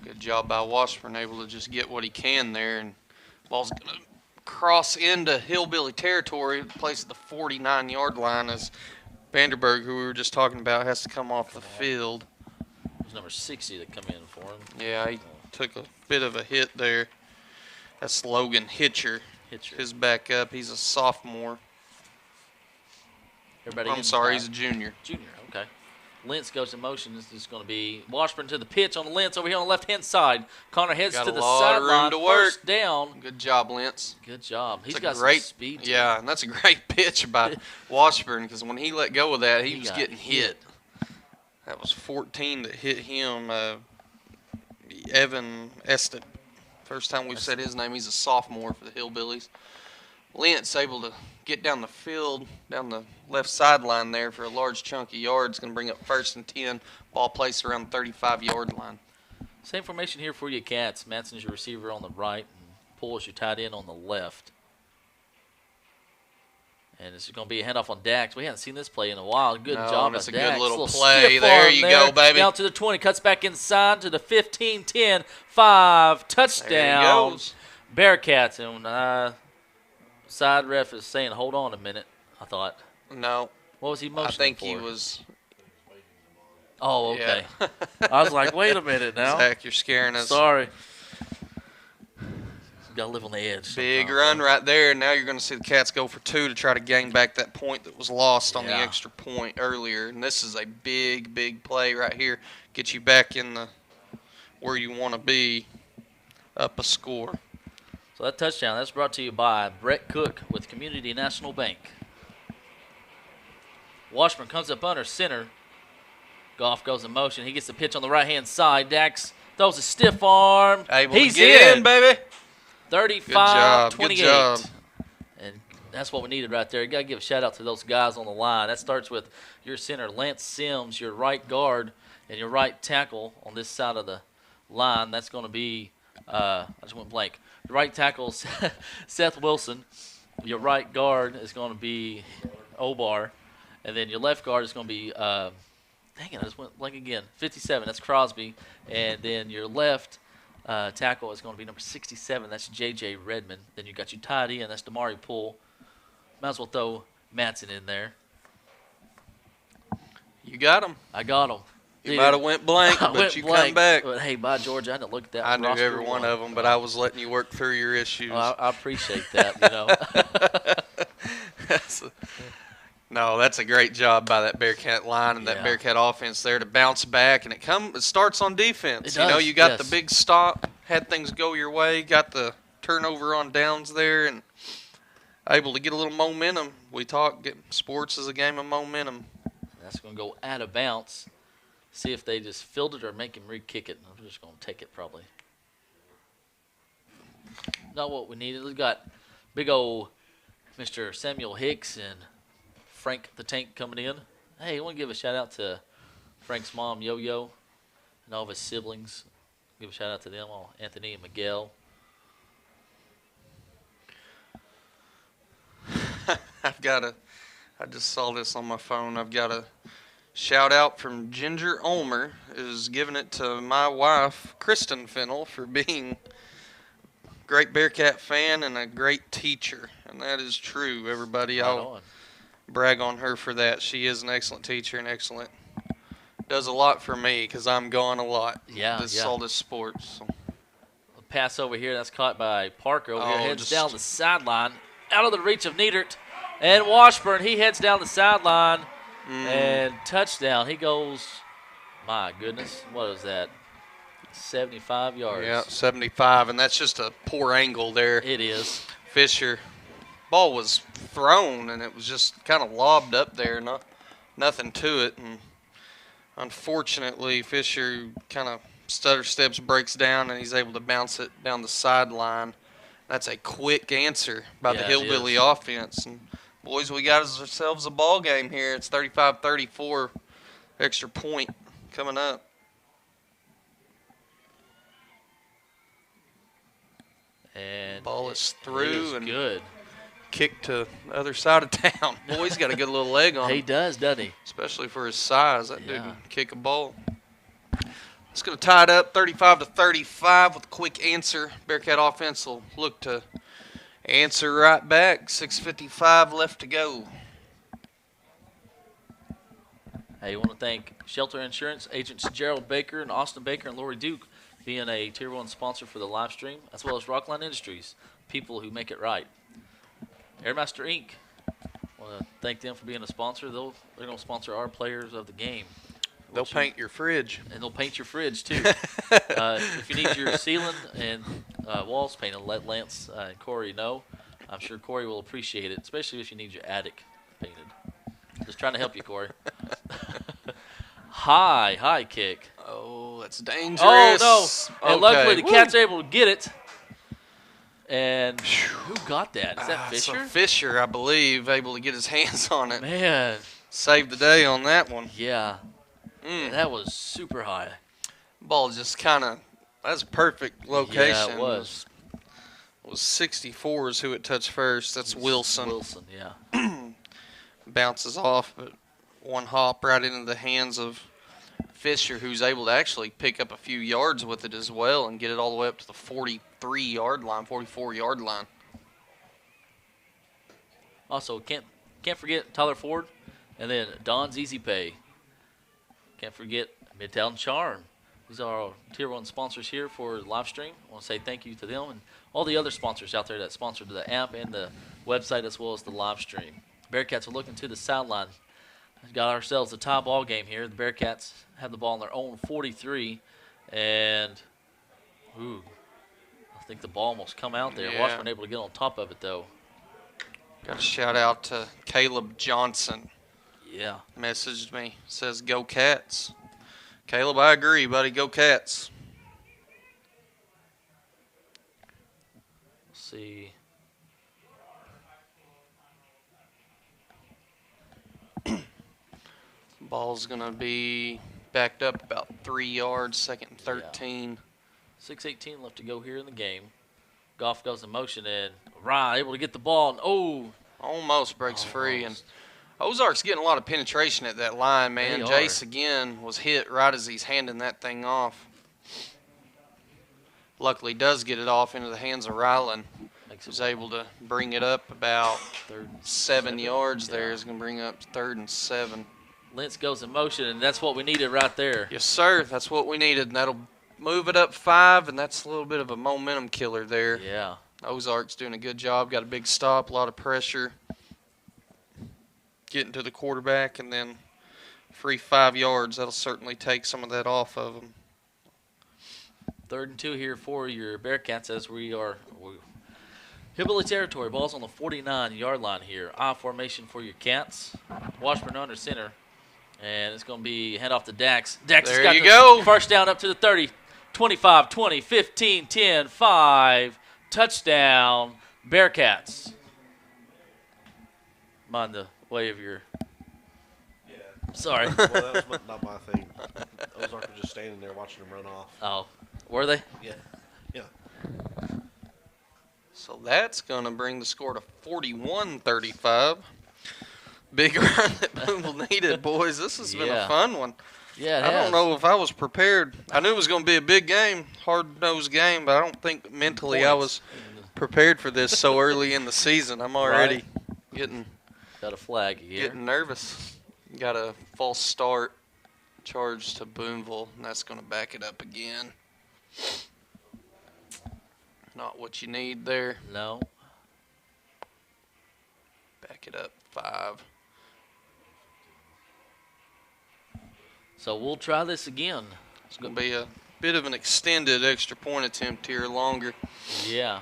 [SPEAKER 2] Good job by Washburn, able to just get what he can there. And ball's going to cross into Hillbilly territory, place at the 49-yard line as Vanderburg, who we were just talking about, has to come off the field.
[SPEAKER 1] It was number 60 that come in for him.
[SPEAKER 2] Yeah, he took a bit of a hit there. That's Logan Hitcher. His backup. He's a sophomore. I'm sorry, he's a junior.
[SPEAKER 1] Junior, okay. Lentz goes in motion. This is going to be Washburn to the pitch on the Lentz over here on the left-hand side. Connor heads to the sideline. First down.
[SPEAKER 2] Good job, Lentz.
[SPEAKER 1] Good job. He's got
[SPEAKER 2] great
[SPEAKER 1] some speed.
[SPEAKER 2] Yeah, and that's a great pitch by Washburn because when he let go of that, he was getting hit. That was 14 that hit him. Evan Estet. First time we've said his name. He's a sophomore for the Hillbillies. Lentz able to get down the field, down the left sideline there for a large chunk of yards. Going to bring up 1st and 10. Ball placed around the 35-yard line.
[SPEAKER 1] Same formation here for you, Cats. Manson's your receiver on the right, and Poole is your tight end on the left. And this is going to be a handoff on Dax. We haven't seen this play in a while. Good job by Dax.
[SPEAKER 2] That's a good little play. There you go, baby.
[SPEAKER 1] Down to the 20. Cuts back inside to the 15, 10, 5. Touchdown.
[SPEAKER 2] There he goes.
[SPEAKER 1] Bearcats. And side ref is saying, hold on a minute, I thought.
[SPEAKER 2] No.
[SPEAKER 1] What was he motioning for?
[SPEAKER 2] I think he was.
[SPEAKER 1] Oh, okay.
[SPEAKER 2] Yeah.
[SPEAKER 1] I was like, wait a minute now.
[SPEAKER 2] Zach, you're scaring us.
[SPEAKER 1] Sorry. Got to live on the edge.
[SPEAKER 2] Big run right there. Now you're going to see the Cats go for 2 to try to gain back that point that was lost on the extra point earlier. And this is a big, big play right here. Get you back in the where you want to be, up a score.
[SPEAKER 1] So that touchdown, that's brought to you by Brett Cook with Community National Bank. Washburn comes up under center. Goff goes in motion. He gets the pitch on the right-hand side. Dax throws a stiff arm.
[SPEAKER 2] He's to get in, baby.
[SPEAKER 1] 35-28.
[SPEAKER 2] Good job.
[SPEAKER 1] And that's what we needed right there. You got to give a shout-out to those guys on the line. That starts with your center, Lance Sims, your right guard, and your right tackle on this side of the line. That's going to be I just went blank. Your right tackle, Seth Wilson. Your right guard is going to be Obar. And then your left guard is going to be, dang it, I just went blank again. 57, that's Crosby. And then your left tackle is going to be number 67. That's J.J. Redmond. Then you got your tight end. That's Damari Poole. Might as well throw Matson in there.
[SPEAKER 2] You got him.
[SPEAKER 1] I got him.
[SPEAKER 2] You might have went blank, but you come back.
[SPEAKER 1] But, hey, by George, I didn't look at that.
[SPEAKER 2] I knew every one of them, but I was letting you work through your issues.
[SPEAKER 1] Oh, I appreciate that, you know.
[SPEAKER 2] That's a great job by that Bearcat line and that Bearcat offense there to bounce back, and it starts on defense.
[SPEAKER 1] It does,
[SPEAKER 2] you got the big stop, had things go your way, got the turnover on downs there, and able to get a little momentum. We talk sports is a game of momentum.
[SPEAKER 1] That's going to go out of bounds. See if they just field it or make him re-kick it. I'm just going to take it probably. Not what we needed. We've got big old Mr. Samuel Hicks and Frank the Tank coming in. Hey, I want to give a shout-out to Frank's mom, Yo-Yo, and all of his siblings. Give a shout-out to them, all Anthony and Miguel.
[SPEAKER 2] I just saw this on my phone. I've got a shout out from Ginger Ulmer, is giving it to my wife, Kristen Fennell, for being a great Bearcat fan and a great teacher. And that is true, everybody. I'll brag on her for that. She is an excellent teacher and does a lot for me because I'm gone a lot. All this sports. So.
[SPEAKER 1] A pass over here, that's caught by Parker over here. Heads down the sideline, out of the reach of Niedert. And Washburn, he heads down the sideline. And touchdown. He goes, my goodness, what is that? 75 yards.
[SPEAKER 2] Yeah, 75, and that's just a poor angle there.
[SPEAKER 1] It is.
[SPEAKER 2] Fisher, ball was thrown, and it was just kind of lobbed up there. Nothing to it. And unfortunately, Fisher kind of stutter steps, breaks down, and he's able to bounce it down the sideline. That's a quick answer by the Hillbilly offense. And Boys, we got ourselves a ball game here. It's 35-34. Extra point coming up.
[SPEAKER 1] And
[SPEAKER 2] Ball is
[SPEAKER 1] it
[SPEAKER 2] through
[SPEAKER 1] is
[SPEAKER 2] and
[SPEAKER 1] good.
[SPEAKER 2] kicked to the other side of town. Boy, he's got a good little leg on
[SPEAKER 1] He
[SPEAKER 2] him,
[SPEAKER 1] does, doesn't he?
[SPEAKER 2] especially for his size. That dude
[SPEAKER 1] Yeah.
[SPEAKER 2] can kick a ball. It's going to tie it up 35-35 with a quick answer. Bearcat offense will look to answer right back. 6:55 left to go.
[SPEAKER 1] Hey, you want to thank Shelter Insurance agents Gerald Baker and Austin Baker and Lori Duke being a Tier 1 sponsor for the live stream, as well as Rockline Industries, people who make it right. Airmaster Inc. Want to thank them for being a sponsor. They're going to sponsor our players of the game.
[SPEAKER 2] They'll paint your fridge.
[SPEAKER 1] And they'll paint your fridge, too. If you need your ceiling and walls painted, let Lance and Corey know. I'm sure Corey will appreciate it, especially if you need your attic painted. Just trying to help you, Corey. High kick.
[SPEAKER 2] Oh, that's dangerous.
[SPEAKER 1] Oh, no. And luckily the
[SPEAKER 2] Woo.
[SPEAKER 1] Cats are able to get it. And who got that? Is that
[SPEAKER 2] It's a
[SPEAKER 1] Fisher?
[SPEAKER 2] Fisher, I believe, able to get his hands on it.
[SPEAKER 1] Man,
[SPEAKER 2] Saved the day on that one.
[SPEAKER 1] yeah. That was super high.
[SPEAKER 2] Ball just kind of, that's a perfect location.
[SPEAKER 1] Yeah, it was.
[SPEAKER 2] It was 64 is who it touched first. That's Wilson.
[SPEAKER 1] Wilson, yeah.
[SPEAKER 2] Bounces off, but one hop right into the hands of Fisher, who's able to actually pick up a few yards with it as well and get it all the way up to the 43-yard line, 44-yard line.
[SPEAKER 1] Also, can't forget Tyler Ford, and then Don's Easy Pay. Can't forget Midtown Charm. These are our Tier 1 sponsors here for the live stream. I want to say thank you to them and all the other sponsors out there that sponsored the app and the website as well as the live stream. Bearcats are looking to the sideline. We've got ourselves a tie ball game here. The Bearcats have the ball on their own 43, and I think the ball almost come out there.
[SPEAKER 2] Yeah.
[SPEAKER 1] Washburn able to get on top of it though.
[SPEAKER 2] Got a shout out to Caleb Johnson.
[SPEAKER 1] Yeah.
[SPEAKER 2] Messaged me, says go Cats. Caleb, I agree, buddy. Go Cats.
[SPEAKER 1] Let's see.
[SPEAKER 2] Ball's going to be backed up about 3 yards, second and 13.
[SPEAKER 1] 6:18 left to go here in the game. Goff goes in motion and Rye able to get the ball. And,
[SPEAKER 2] Almost breaks free. And Ozark's getting a lot of penetration at that line, man.
[SPEAKER 1] They are.
[SPEAKER 2] Jace, again, was hit right as he's handing that thing off. Luckily, does get it off into the hands of Ryland. Who's able to bring it up about
[SPEAKER 1] third
[SPEAKER 2] 7 yards
[SPEAKER 1] Yeah.
[SPEAKER 2] there. Is going to bring up 3rd and 7.
[SPEAKER 1] Lentz goes in motion, and that's what we needed right there.
[SPEAKER 2] Yes, sir. That's what we needed. And that'll move it up 5, and that's a little bit of a momentum killer there.
[SPEAKER 1] Yeah.
[SPEAKER 2] Ozark's doing a good job. Got a big stop, a lot of pressure. Getting to the quarterback, and then free 5 yards. That'll certainly take some of that off of them.
[SPEAKER 1] 3rd and 2 here for your Bearcats as we Hillbilly territory. Ball's on the 49-yard line here. I formation for your Cats. Washburn under center. And it's going to be hand off to Dax. Dax
[SPEAKER 2] There
[SPEAKER 1] has got
[SPEAKER 2] you
[SPEAKER 1] the
[SPEAKER 2] go.
[SPEAKER 1] first down up to the 30, 25, 20, 15, 10, 5. Touchdown, Bearcats. Mind the way of your. Sorry.
[SPEAKER 3] Well, that was not my thing. Ozark was just standing there watching them run off.
[SPEAKER 1] Oh, were they?
[SPEAKER 3] Yeah.
[SPEAKER 2] So that's going to bring the score to 41-35. Big run that Booneville needed, boys. This has been a
[SPEAKER 1] Yeah.
[SPEAKER 2] fun one.
[SPEAKER 1] Yeah, it
[SPEAKER 2] I
[SPEAKER 1] has.
[SPEAKER 2] don't know if I was prepared. I knew it was going to be a big game, hard-nosed game, but I don't think mentally I was prepared for this so early in the season. I'm already getting
[SPEAKER 1] Got a flag here.
[SPEAKER 2] getting nervous. Got a false start charge to Booneville, and that's going to back it up again. Not what you need there.
[SPEAKER 1] No.
[SPEAKER 2] Back it up 5.
[SPEAKER 1] So we'll try this again.
[SPEAKER 2] It's going to be a bit of an extended extra point attempt here longer.
[SPEAKER 1] Yeah.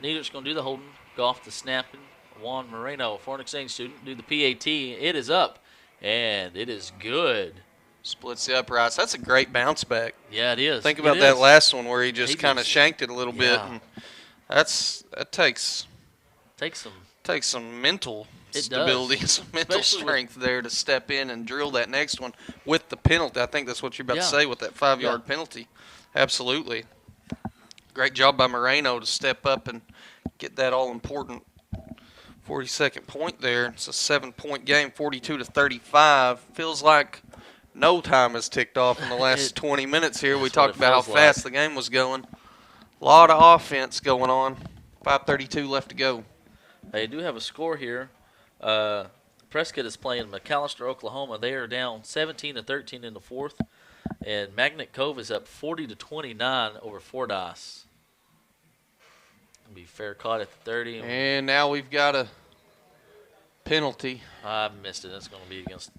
[SPEAKER 1] Nieder's going to do the holding. Goff the snapping. Juan Moreno, a foreign exchange student, do the PAT. It is up, and it is good.
[SPEAKER 2] Splits the uprights. That's a great bounce back.
[SPEAKER 1] Yeah, it is.
[SPEAKER 2] Think
[SPEAKER 1] It
[SPEAKER 2] about that
[SPEAKER 1] is.
[SPEAKER 2] last one where he just
[SPEAKER 1] He
[SPEAKER 2] kind of
[SPEAKER 1] just-
[SPEAKER 2] shanked it a little bit.
[SPEAKER 1] Yeah.
[SPEAKER 2] And that takes
[SPEAKER 1] Take some
[SPEAKER 2] Takes some mental
[SPEAKER 1] It
[SPEAKER 2] stability
[SPEAKER 1] does.
[SPEAKER 2] and some mental
[SPEAKER 1] Especially with-
[SPEAKER 2] strength there to step in and drill that next one with the penalty. I think that's what you're about
[SPEAKER 1] Yeah.
[SPEAKER 2] to say with that 5-yard penalty. Absolutely. Great job by Moreno to step up and get that all-important 42nd point there. It's a 7-point game, 42-35. Feels like no time has ticked off in the last 20 minutes here. We
[SPEAKER 1] That's what
[SPEAKER 2] talked
[SPEAKER 1] it
[SPEAKER 2] about how
[SPEAKER 1] feels
[SPEAKER 2] fast
[SPEAKER 1] like.
[SPEAKER 2] the game was going. A lot of offense going on. 5:32 left to go.
[SPEAKER 1] They do have a score here. Prescott is playing McAllister, Oklahoma. They are down 17-13 in the fourth, and Magnet Cove is up 40-29 over Fordyce. It'll be fair caught at the 30.
[SPEAKER 2] And now we've got a penalty.
[SPEAKER 1] I missed it. That's going to be against.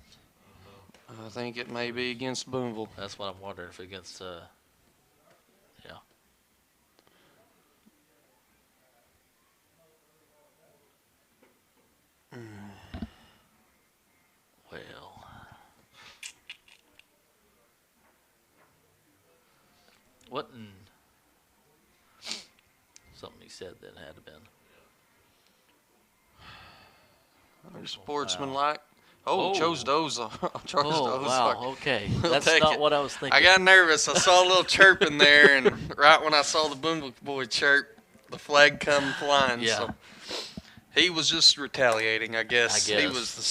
[SPEAKER 2] I think it may be against Booneville.
[SPEAKER 1] That's what I'm wondering if against. Yeah. Well. What in. Something he said that had to been.
[SPEAKER 2] Sportsmanlike. Oh,
[SPEAKER 1] Oh.
[SPEAKER 2] chose to Ozark. Chose to
[SPEAKER 1] Oh,
[SPEAKER 2] Ozark.
[SPEAKER 1] wow. Okay.
[SPEAKER 2] We'll
[SPEAKER 1] That's
[SPEAKER 2] take
[SPEAKER 1] not
[SPEAKER 2] it.
[SPEAKER 1] what I was thinking.
[SPEAKER 2] I got nervous. I saw a little chirp in there, and right when I saw the Booneville boy chirp, the flag come flying.
[SPEAKER 1] Yeah.
[SPEAKER 2] So he was just retaliating, I guess.
[SPEAKER 1] I
[SPEAKER 2] He
[SPEAKER 1] guess.
[SPEAKER 2] was the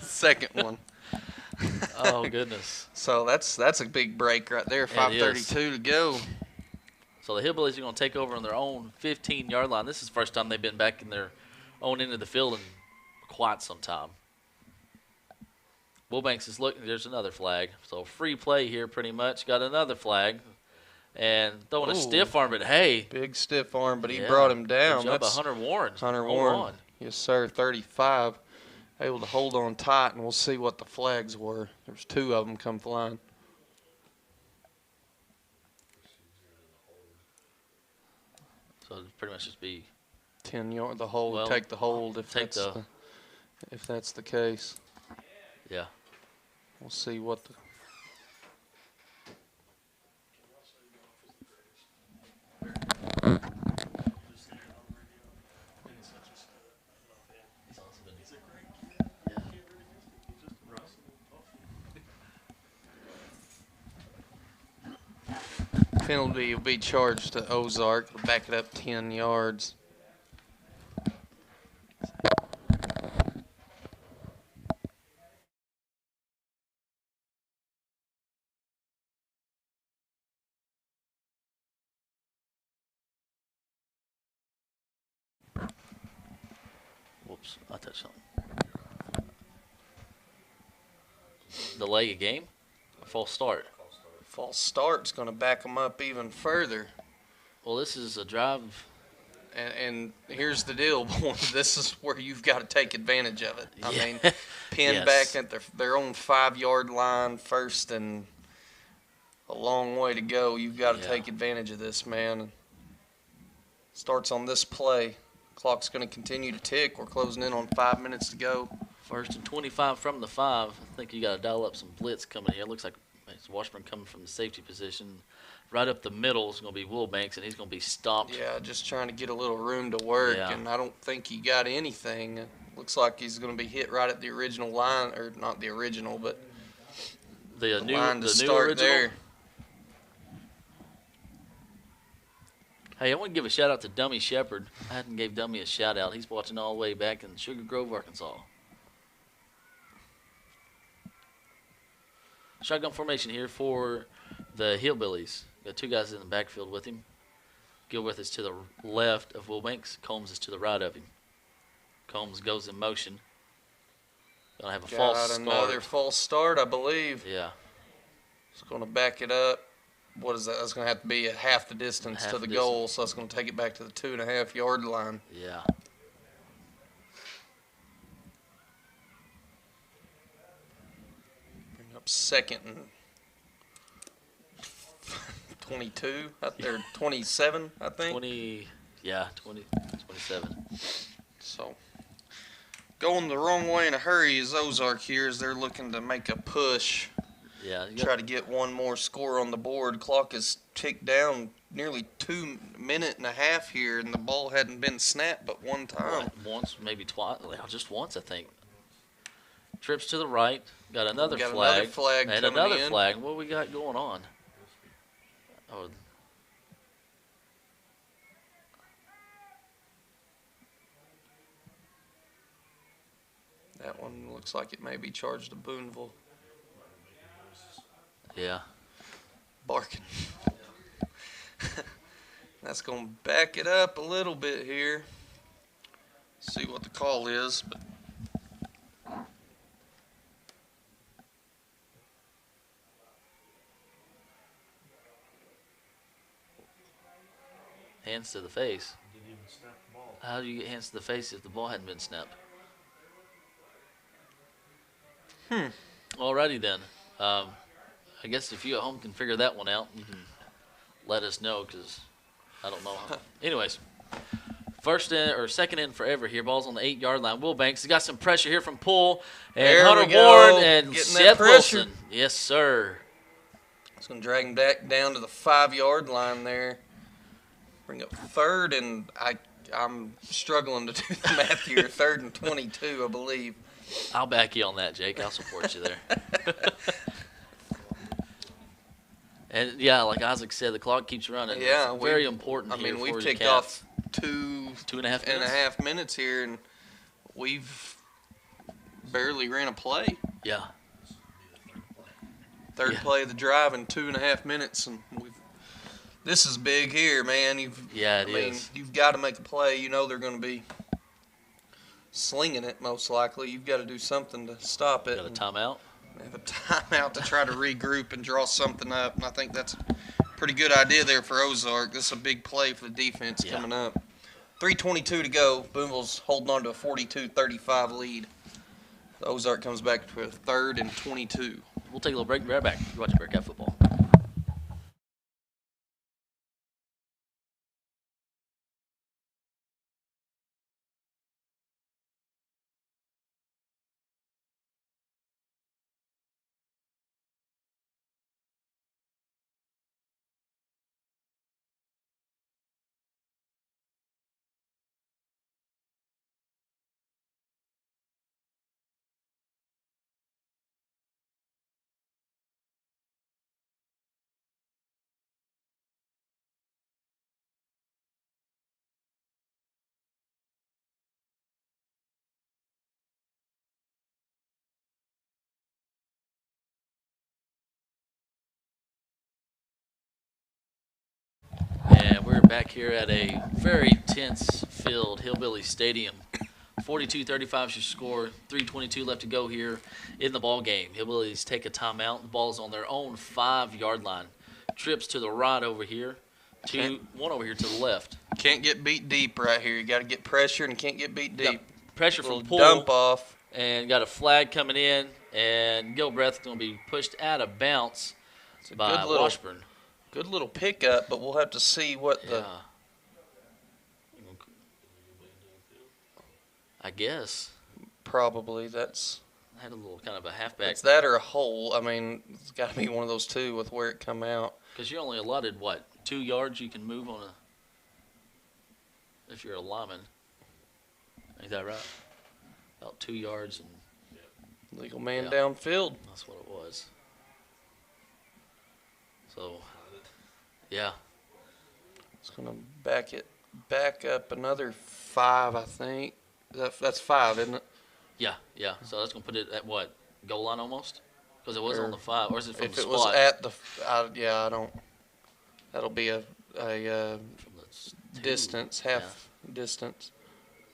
[SPEAKER 2] second one.
[SPEAKER 1] Oh, goodness.
[SPEAKER 2] So that's a big break right there. 5:32 to go.
[SPEAKER 1] So the Hillbillies are going to take over on their own 15-yard line. This is the first time they've been back in their own end of the field in quite some time. Wilbanks is looking. There's another flag. So free play here pretty much. Got another flag. And throwing a
[SPEAKER 2] Ooh.
[SPEAKER 1] stiff arm, but hey.
[SPEAKER 2] Big stiff arm, but he
[SPEAKER 1] yeah,
[SPEAKER 2] brought him down.
[SPEAKER 1] Good job by
[SPEAKER 2] That's
[SPEAKER 1] Hunter Warren.
[SPEAKER 2] Hunter
[SPEAKER 1] Hold
[SPEAKER 2] Warren.
[SPEAKER 1] on.
[SPEAKER 2] Yes, sir. 35. Able to hold on tight, and we'll see what the flags were. There's 2 of them come flying.
[SPEAKER 1] So it'd pretty much just be
[SPEAKER 2] 10 yard. The hold.
[SPEAKER 1] Well,
[SPEAKER 2] Take the hold if
[SPEAKER 1] take
[SPEAKER 2] that's if that's the case.
[SPEAKER 1] yeah.
[SPEAKER 2] We'll see what the. Penalty will be charged to Ozark. We'll back it up 10 yards.
[SPEAKER 1] Whoops, I touched something. Delay a game? A false start.
[SPEAKER 2] False start's going to back them up even further.
[SPEAKER 1] Well, this is a drive.
[SPEAKER 2] And here's the deal, boys. This is where you've got to take advantage of it. I
[SPEAKER 1] Yeah.
[SPEAKER 2] mean, pin
[SPEAKER 1] Yes.
[SPEAKER 2] back at their own 5-yard line, first and a long way to go. You've got to
[SPEAKER 1] Yeah.
[SPEAKER 2] take advantage of this, man. Starts on this play. Clock's going to continue to tick. We're closing in on 5 minutes to go.
[SPEAKER 1] First and 25 from the 5. I think you got to dial up some blitz coming here. Looks like it's Washburn coming from the safety position. Right up the middle is going to be Wilbanks, and he's going to be stopped.
[SPEAKER 2] Yeah, just trying to get a little room to work,
[SPEAKER 1] Yeah.
[SPEAKER 2] and I don't think he got anything. Looks like he's going to be hit right at the original line, or not the original, but
[SPEAKER 1] The new,
[SPEAKER 2] line
[SPEAKER 1] the
[SPEAKER 2] to
[SPEAKER 1] new
[SPEAKER 2] start
[SPEAKER 1] original.
[SPEAKER 2] there.
[SPEAKER 1] Hey, I want to give a shout out to Dummy Shepard. I hadn't gave Dummy a shout out. He's watching all the way back in Sugar Grove, Arkansas. Shotgun formation here for the Hillbillies. Got 2 guys in the backfield with him. Gilworth is to the left of Wilbanks. Combs is to the right of him. Combs goes in motion. Gonna have a false
[SPEAKER 2] Got
[SPEAKER 1] start.
[SPEAKER 2] another false start, I believe.
[SPEAKER 1] Yeah.
[SPEAKER 2] It's going to back it up. What is that? That's going to have to be at half the distance
[SPEAKER 1] Half
[SPEAKER 2] to the
[SPEAKER 1] the
[SPEAKER 2] goal, so that's going to take it back to the 2.5-yard line.
[SPEAKER 1] Yeah.
[SPEAKER 2] Bring up second and 22 out there, 27, I think.
[SPEAKER 1] 20. Yeah. 27.
[SPEAKER 2] So going the wrong way in a hurry is Ozark here as they're looking to make a push
[SPEAKER 1] Yeah.
[SPEAKER 2] try to get one more score on the board. Clock is ticked down nearly 2 minutes and a half here, and the ball hadn't been snapped but one time.
[SPEAKER 1] Once, maybe twice. Just once, I think. Trips to the right. Got another
[SPEAKER 2] Got
[SPEAKER 1] flag.
[SPEAKER 2] another flag
[SPEAKER 1] and
[SPEAKER 2] coming
[SPEAKER 1] another
[SPEAKER 2] in.
[SPEAKER 1] flag. What we got going on? Oh,
[SPEAKER 2] That one looks like it may be charged to Booneville.
[SPEAKER 1] yeah.
[SPEAKER 2] Barking. That's going to back it up a little bit here. See what the call is. But
[SPEAKER 1] Hands to the face.
[SPEAKER 3] Didn't even snap the ball.
[SPEAKER 1] How do you get hands to the face if the ball hadn't been snapped? Alrighty then. I guess if you at home can figure that one out, you can let us know because I don't know. Anyways, first in or second in forever here. Ball's on the 8-yard line. Will Banks has got some pressure here from Poole and
[SPEAKER 2] There we
[SPEAKER 1] Hunter
[SPEAKER 2] go.
[SPEAKER 1] Warren and
[SPEAKER 2] Getting that
[SPEAKER 1] Seth
[SPEAKER 2] pressure.
[SPEAKER 1] Wilson. Yes, sir.
[SPEAKER 2] it's going to drag him back down to the 5-yard line there. Bring up third, and I'm struggling to do the math here. 3rd and 22, I believe.
[SPEAKER 1] I'll back you on that, Jake. I'll support you there. And yeah, like Isaac said, the clock keeps running.
[SPEAKER 2] Yeah,
[SPEAKER 1] It's very important.
[SPEAKER 2] I mean,
[SPEAKER 1] here
[SPEAKER 2] we've
[SPEAKER 1] for the
[SPEAKER 2] ticked
[SPEAKER 1] Cats.
[SPEAKER 2] off two
[SPEAKER 1] 2.5
[SPEAKER 2] minutes here, and we've barely ran a play.
[SPEAKER 1] Yeah.
[SPEAKER 2] Third
[SPEAKER 1] Yeah.
[SPEAKER 2] play of the drive in 2.5 minutes, and this is big here, man.
[SPEAKER 1] Yeah, it
[SPEAKER 2] I mean,
[SPEAKER 1] is.
[SPEAKER 2] you've got to make a play. You know they're going to be slinging it most likely. You've got to do something to stop it.
[SPEAKER 1] Got a timeout.
[SPEAKER 2] Have a timeout to try to regroup and draw something up, and I think that's a pretty good idea there for Ozark. This is a big play for the defense
[SPEAKER 1] Yeah.
[SPEAKER 2] coming up. 3:22 to go. Booneville's holding on to a 42-35 lead. Ozark comes back to a 3rd and 22.
[SPEAKER 1] We'll take a little break. Be right back. You're watching Bearcat football. And we're back here at a very tense filled Hillbilly Stadium. 42-35 is your score. 3:22 left to go here in the ball game. Hillbillies take a timeout. The ball is on their own 5-yard line. Trips to the right over here. One over here to the left.
[SPEAKER 2] Can't get beat deep right here. You got to get pressure and can't get beat deep.
[SPEAKER 1] Pressure
[SPEAKER 2] Little
[SPEAKER 1] from Poole.
[SPEAKER 2] dump off.
[SPEAKER 1] And got a flag coming in. And Gilbreth's going to be pushed out of bounds
[SPEAKER 2] It's a
[SPEAKER 1] by
[SPEAKER 2] good little,
[SPEAKER 1] Washburn.
[SPEAKER 2] good little pickup, but we'll have to see what the.
[SPEAKER 1] Yeah. I guess.
[SPEAKER 2] Probably that's.
[SPEAKER 1] I had a little kind of a halfback.
[SPEAKER 2] It's that or a hole. I mean, it's got to be one of those two with where it come out.
[SPEAKER 1] Because you're only allotted, 2 yards you can move on if you're a lineman. Ain't that right? About 2 yards, and
[SPEAKER 2] Legal man
[SPEAKER 1] Yeah.
[SPEAKER 2] downfield.
[SPEAKER 1] that's what it was. So, yeah.
[SPEAKER 2] It's going to back up another 5, I think. That's 5, isn't it?
[SPEAKER 1] Yeah. So that's going to put it at what? Goal line almost? Because it was
[SPEAKER 2] Or
[SPEAKER 1] on the 5. Or is it from
[SPEAKER 2] If
[SPEAKER 1] the
[SPEAKER 2] it
[SPEAKER 1] spot?
[SPEAKER 2] was at the, I don't. That'll be a
[SPEAKER 1] From the 2.
[SPEAKER 2] distance, half distance.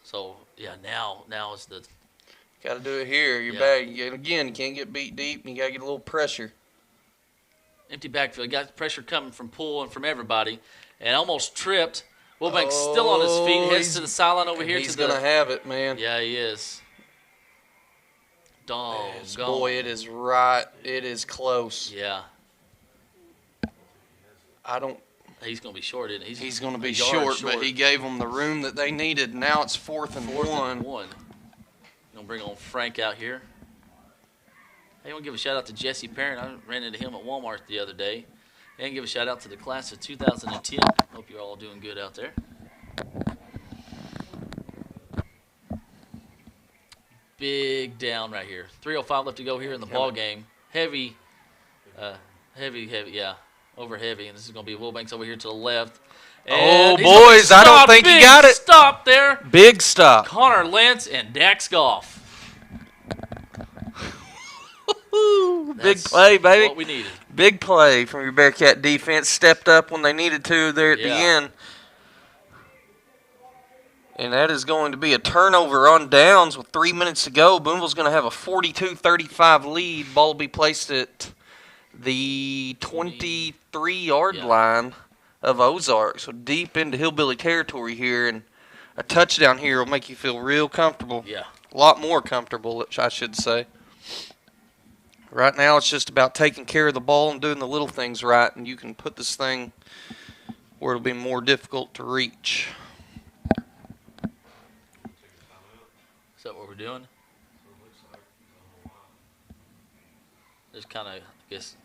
[SPEAKER 1] So, yeah, now is the
[SPEAKER 2] Got to do it here. You're back again. You can't get beat deep. And you got to get a little pressure.
[SPEAKER 1] empty backfield. Got pressure coming from Poole and from everybody. And almost tripped. Wilbank's still on his feet. Heads
[SPEAKER 2] he's-
[SPEAKER 1] to the sideline over here.
[SPEAKER 2] He's
[SPEAKER 1] to the
[SPEAKER 2] gonna have it, man.
[SPEAKER 1] Yeah, he is.
[SPEAKER 2] Yes,
[SPEAKER 1] Doggone.
[SPEAKER 2] boy, it is right. It is close.
[SPEAKER 1] Yeah,
[SPEAKER 2] I don't.
[SPEAKER 1] he's going to be short, isn't he?
[SPEAKER 2] He's going to be
[SPEAKER 1] a yard
[SPEAKER 2] short, but he gave them the room that they needed. Now it's 4th and 1.
[SPEAKER 1] Going to bring on Frank out here. I want to give a shout out to Jesse Parent. I ran into him at Walmart the other day. And give a shout out to the class of 2010. Hope you're all doing good out there. Big down right here. 3:05 left to go here in the ball game. Heavy, yeah, over heavy. And this is going to be Wilbanks over here to the left. And
[SPEAKER 2] boys, I don't think he got it.
[SPEAKER 1] Stop there.
[SPEAKER 2] Big stop.
[SPEAKER 1] Connor Lentz and Dax Goff.
[SPEAKER 2] Big play, baby.
[SPEAKER 1] What we needed.
[SPEAKER 2] Big play from your Bearcat defense. Stepped up when they needed to there at the end. And that is going to be a turnover on downs with 3 minutes to go. Booneville's going to have a 42-35 lead. Ball will be placed at the 23-yard line of Ozark. So deep into Hillbilly territory here. And a touchdown here will make you feel real comfortable.
[SPEAKER 1] Yeah.
[SPEAKER 2] A lot more comfortable, I should say. Right now, it's just about taking care of the ball and doing the little things right, and you can put this thing where it'll be more difficult to reach.
[SPEAKER 1] Is that what we're doing? Just kind of, I guess,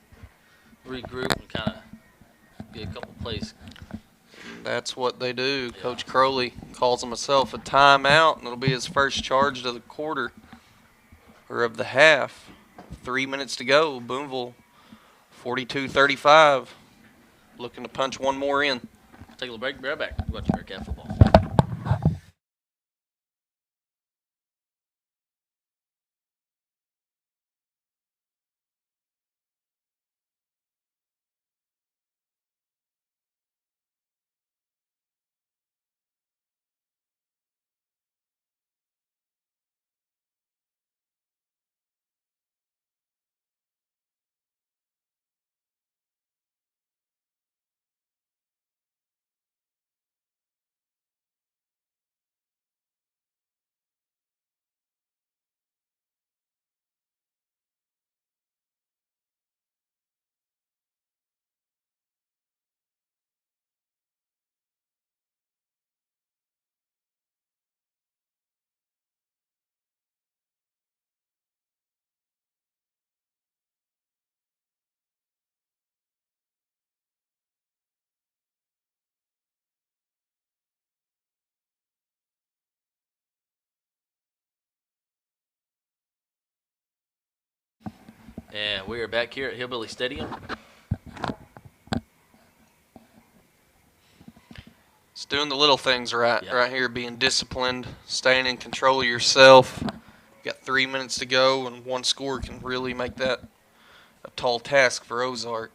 [SPEAKER 1] regroup and kind of get a couple plays.
[SPEAKER 2] That's what they do. Yeah. Coach Crowley calls himself a timeout, and it'll be his first charge of the quarter or of the half. 3 minutes to go. Booneville 42-35. Looking to punch one more in.
[SPEAKER 1] Take a little break. Be right back. Watch Bearcat football. And we are back here at Hillbilly Stadium.
[SPEAKER 2] It's doing the little things right here, being disciplined, staying in control of yourself. You got 3 minutes to go, and one score can really make that a tall task for Ozark.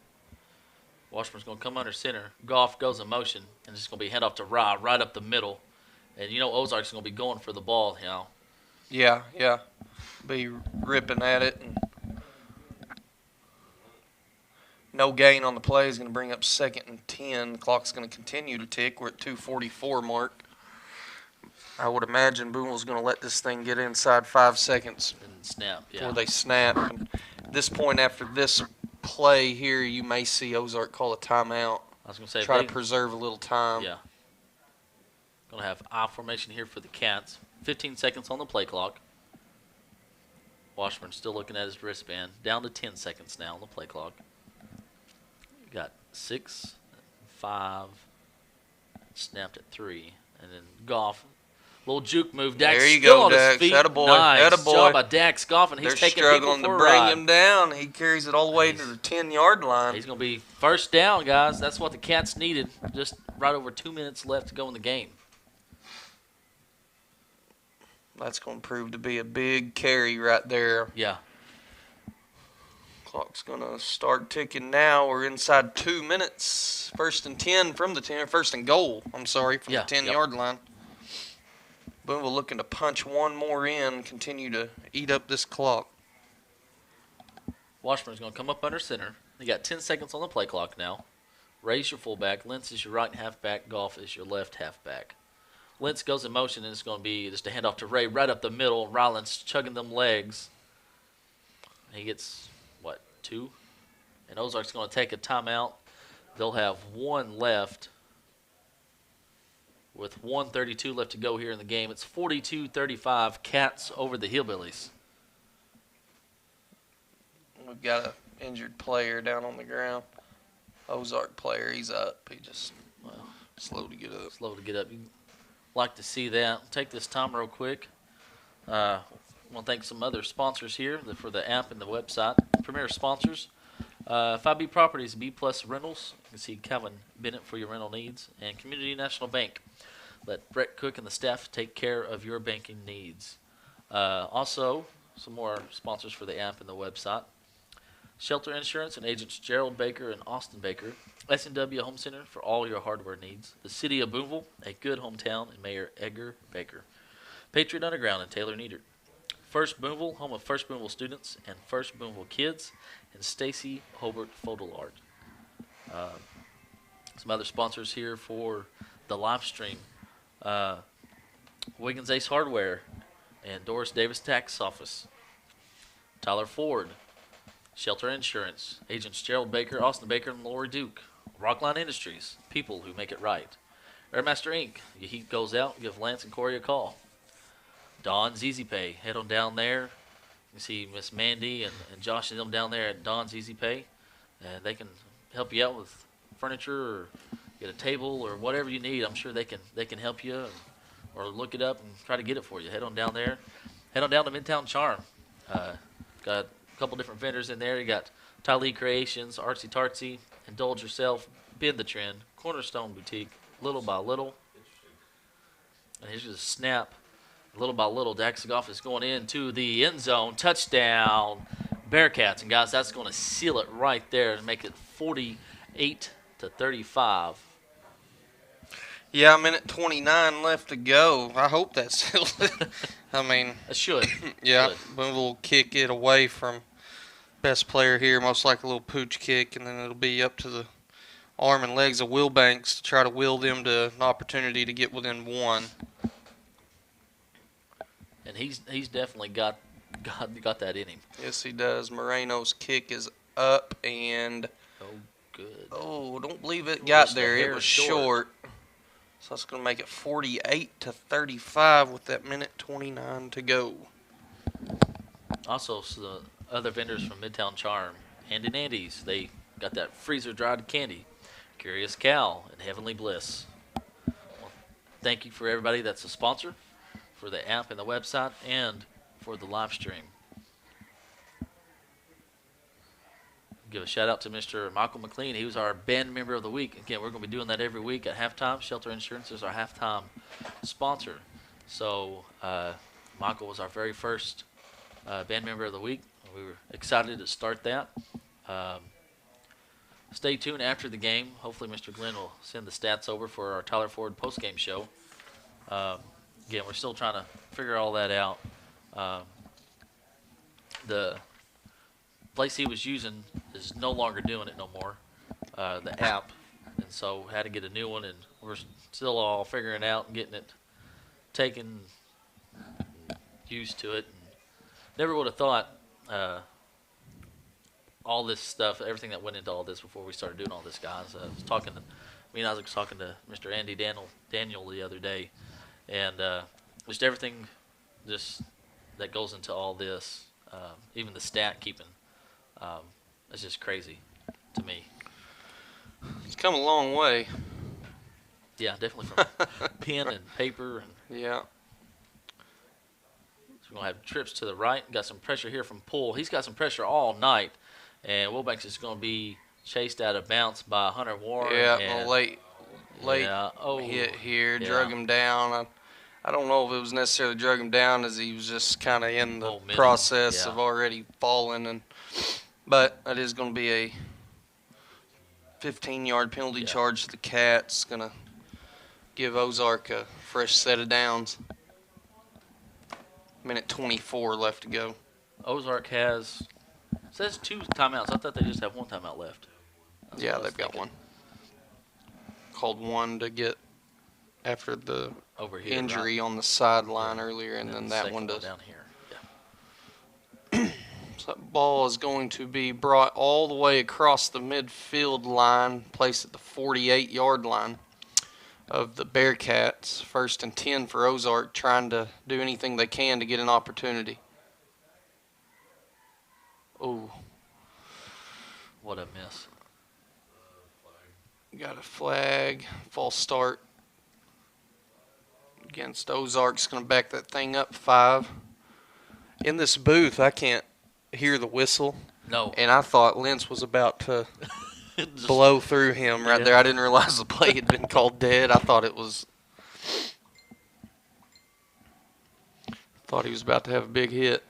[SPEAKER 1] Washburn's going to come under center. Goff goes in motion, and it's going to be hand off to Rye right up the middle. And you know Ozark's going to be going for the ball now.
[SPEAKER 2] Yeah. Be ripping at it. And no gain on the play is going to bring up 2nd and 10. The clock's going to continue to tick. We're at 2:44 mark. I would imagine Booneville's going to let this thing get inside 5 seconds.
[SPEAKER 1] And snap,
[SPEAKER 2] before they snap. And at this point, after this play here, you may see Ozark call a timeout.
[SPEAKER 1] I was going to say,
[SPEAKER 2] try to preserve a little time.
[SPEAKER 1] Yeah. Going to have I formation here for the Cats. 15 seconds on the play clock. Washburn still looking at his wristband. Down to 10 seconds now on the play clock. Got 6, 5, snapped at 3, and then Goff. Little juke move. Dax
[SPEAKER 2] there you
[SPEAKER 1] still
[SPEAKER 2] go,
[SPEAKER 1] on
[SPEAKER 2] Dax.
[SPEAKER 1] his feet.
[SPEAKER 2] Attaboy.
[SPEAKER 1] Nice
[SPEAKER 2] Attaboy.
[SPEAKER 1] job by Dax Goff, and he's taking people for a ride.
[SPEAKER 2] They're struggling to bring him down. He carries it all the way to the 10-yard line.
[SPEAKER 1] He's going to be first down, guys. That's what the Cats needed. Just right over 2 minutes left to go in the game.
[SPEAKER 2] That's going to prove to be a big carry right there.
[SPEAKER 1] Yeah.
[SPEAKER 2] Clock's going to start ticking now. We're inside 2 minutes. 1st and 10 from the 10. 1st and goal, I'm sorry, from the 10-yard line. Booneville looking to punch one more in, continue to eat up this clock.
[SPEAKER 1] Washburn's going to come up under center. You got 10 seconds on the play clock now. Ray's your fullback. Lentz is your right halfback. Goff is your left halfback. Lentz goes in motion, and it's going to be just a handoff to Ray right up the middle. Ryland's chugging them legs. He gets, 2? And Ozark's going to take a timeout. They'll have one left with 1:32 left to go here in the game. It's 42-35, Cats over the Hillbillies.
[SPEAKER 2] We've got an injured player down on the ground. Ozark player, he's up. He just slow to get up.
[SPEAKER 1] Slow to get up. You'd like to see that. Take this time real quick. I want to thank some other sponsors here for the app and the website. Premier sponsors. 5B Properties, B Plus Rentals. You can see Calvin Bennett for your rental needs. And Community National Bank. Let Brett Cook and the staff take care of your banking needs. Also, some more sponsors for the app and the website. Shelter Insurance and agents Gerald Baker and Austin Baker. S&W Home Center for all your hardware needs. The City of Booneville, a good hometown, and Mayor Edgar Baker. Patriot Underground and Taylor Niedert. First Booneville, home of First Booneville students and First Booneville kids, and Stacy Hobart Photo Art. Some other sponsors here for the live stream. Wiggins Ace Hardware and Doris Davis Tax Office. Tyler Ford, Shelter Insurance, agents Gerald Baker, Austin Baker, and Lori Duke. Rockline Industries, people who make it right. Airmaster Inc., your heat goes out, give Lance and Corey a call. Don's Easy Pay, head on down there. You can see Miss Mandy and Josh and them down there at Don's Easy Pay. And they can help you out with furniture or get a table or whatever you need. I'm sure they can help you or look it up and try to get it for you. Head on down there. Head on down to Midtown Charm. Got a couple different vendors in there. You got Ty Lee Creations, Artsy Tartsy, Indulge Yourself, Bend the Trend, Cornerstone Boutique, Little by Little. And here's just a snap. Little by little, Dax Goff is going into the end zone. Touchdown, Bearcats. And, guys, that's going to seal it right there and make it 48-35.
[SPEAKER 2] Yeah, a minute 29 left to go. I hope that seals it. I mean,
[SPEAKER 1] It should.
[SPEAKER 2] yeah,
[SPEAKER 1] Should.
[SPEAKER 2] Booneville will kick it away from best player here, most likely a little pooch kick, and then it'll be up to the arm and legs of Will Banks to try to will them to an opportunity to get within one.
[SPEAKER 1] And he's definitely got that in him.
[SPEAKER 2] Yes, he does. Moreno's kick is up, and
[SPEAKER 1] Oh, good.
[SPEAKER 2] don't believe it got
[SPEAKER 1] Just a
[SPEAKER 2] there. It
[SPEAKER 1] hair
[SPEAKER 2] was
[SPEAKER 1] short.
[SPEAKER 2] So that's going to make it 48-35 with that minute 29 to go.
[SPEAKER 1] Also, the other vendors from Midtown Charm, Andy and Andy's, they got that freezer-dried candy. Curious Cow and Heavenly Bliss. Well, thank you for everybody that's a sponsor for the app and the website and for the live stream. Give a shout out to Mr. Michael McLean. He was our band member of the week. Again, we're going to be doing that every week at halftime. Shelter Insurance is our halftime sponsor. So Michael was our very first band member of the week. We were excited to start that. Stay tuned after the game. Hopefully Mr. Glenn will send the stats over for our Tyler Ford postgame show. Again, we're still trying to figure all that out. The place he was using is no longer doing it no more, the app. And so had to get a new one, and we're still all figuring out and getting it taken, used to it. And never would have thought all this stuff, everything that went into all this before we started doing all this, guys. I was talking to Mr. Andy Daniel the other day, and just everything that goes into all this, even the stat keeping, it's just crazy to me.
[SPEAKER 2] It's come a long way.
[SPEAKER 1] Yeah, definitely from pen and paper. And
[SPEAKER 2] Yeah.
[SPEAKER 1] so we're going to have trips to the right. Got some pressure here from Poole. He's got some pressure all night. And Wilbanks is going to be chased out of bounds by Hunter Warren.
[SPEAKER 2] Yeah,
[SPEAKER 1] and
[SPEAKER 2] a late
[SPEAKER 1] yeah,
[SPEAKER 2] hit here,
[SPEAKER 1] yeah.
[SPEAKER 2] drug him down. I don't know if it was necessarily drug him down, as he was just kind of in the
[SPEAKER 1] Momentum,
[SPEAKER 2] process
[SPEAKER 1] yeah.
[SPEAKER 2] of already falling. But that is going to be a 15-yard penalty
[SPEAKER 1] Yeah.
[SPEAKER 2] charge to the Cats. Going to give Ozark a fresh set of downs. Minute 24 left to go.
[SPEAKER 1] Ozark says 2 timeouts. I thought they just have 1 timeout left. That's
[SPEAKER 2] Yeah,
[SPEAKER 1] what I was
[SPEAKER 2] they've got
[SPEAKER 1] thinking.
[SPEAKER 2] one. Called one to get after the
[SPEAKER 1] Over here,
[SPEAKER 2] injury
[SPEAKER 1] right?
[SPEAKER 2] on the sideline earlier, and then
[SPEAKER 1] the
[SPEAKER 2] that
[SPEAKER 1] second
[SPEAKER 2] one does.
[SPEAKER 1] down here. Yeah.
[SPEAKER 2] So that ball is going to be brought all the way across the midfield line, placed at the 48-yard line of the Bearcats. 1st and 10 for Ozark, trying to do anything they can to get an opportunity. Oh,
[SPEAKER 1] What a miss.
[SPEAKER 2] Got a flag. False start against Ozark's going to back that thing up 5. In this booth, I can't hear the whistle.
[SPEAKER 1] No.
[SPEAKER 2] And I thought Lentz was about to
[SPEAKER 1] Just-
[SPEAKER 2] blow through him right
[SPEAKER 1] Yeah.
[SPEAKER 2] there. I didn't realize the play had been called dead. I thought it was. Thought he was about to have a big hit.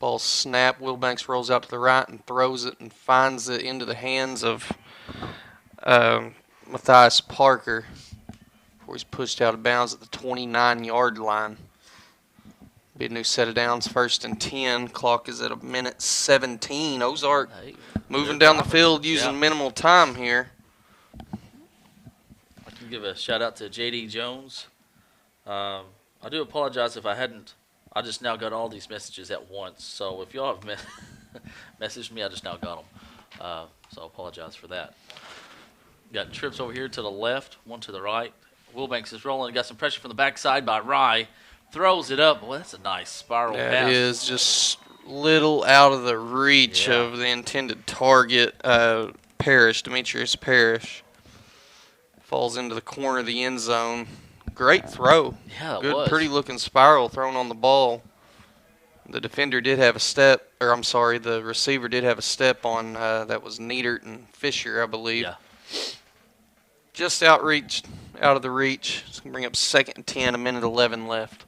[SPEAKER 2] Ball snap. Wilbanks rolls out to the right and throws it and finds it into the hands of Matthias Parker before he's pushed out of bounds at the 29-yard line. Be a new set of downs, 1st and 10. Clock is at 1:17. Ozark
[SPEAKER 1] Hey,
[SPEAKER 2] moving
[SPEAKER 1] they're
[SPEAKER 2] down the
[SPEAKER 1] dropping.
[SPEAKER 2] field using
[SPEAKER 1] Yeah.
[SPEAKER 2] minimal time here.
[SPEAKER 1] I can give a shout out to J.D. Jones. I do apologize if I hadn't. I just now got all these messages at once. So if y'all have messaged me, I just now got them. So I apologize for that. Got trips over here to the left, one to the right. Wilbanks is rolling. Got some pressure from the backside by Rye. Throws it up. Boy, that's a nice spiral
[SPEAKER 2] That
[SPEAKER 1] pass.
[SPEAKER 2] is just little out of the reach
[SPEAKER 1] Yeah.
[SPEAKER 2] of the intended target. Demetrius Parrish falls into the corner of the end zone. Great throw.
[SPEAKER 1] Yeah, it
[SPEAKER 2] Good,
[SPEAKER 1] was.
[SPEAKER 2] pretty looking spiral thrown on the ball. The defender did have a step, or I'm sorry, the receiver did have a step on, that was Neidert and Fisher, I believe.
[SPEAKER 1] Yeah.
[SPEAKER 2] Just out of the reach. It's going to bring up 2nd and 10, 1:11 left.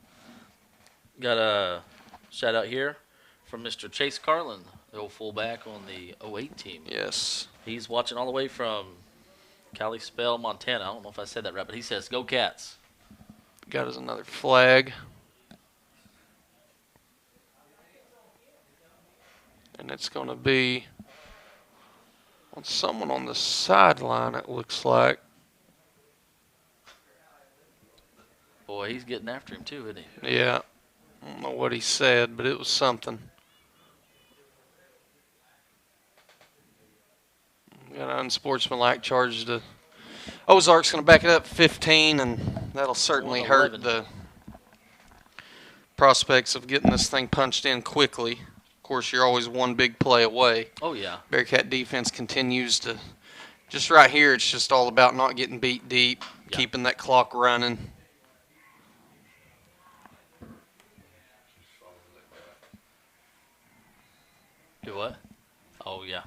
[SPEAKER 1] Got a shout out here from Mr. Chase Carlin, the old fullback on the 08 team.
[SPEAKER 2] Yes.
[SPEAKER 1] He's watching all the way from Kalispell, Montana. I don't know if I said that right, but he says, "Go Cats."
[SPEAKER 2] Got us another flag. And it's going to be on someone on the sideline, it looks like.
[SPEAKER 1] Boy, he's getting after him too, isn't he?
[SPEAKER 2] Yeah. I don't know what he said, but it was something. Got an unsportsmanlike charge to Ozark's going to back it up 15, and that'll certainly hurt
[SPEAKER 1] 111.
[SPEAKER 2] the prospects of getting this thing punched in quickly. Of course, you're always one big play away.
[SPEAKER 1] Oh, yeah.
[SPEAKER 2] Bearcat defense continues to, just right here, it's just all about not getting beat deep,
[SPEAKER 1] Yeah.
[SPEAKER 2] keeping that clock running.
[SPEAKER 1] Do what? Oh, yeah.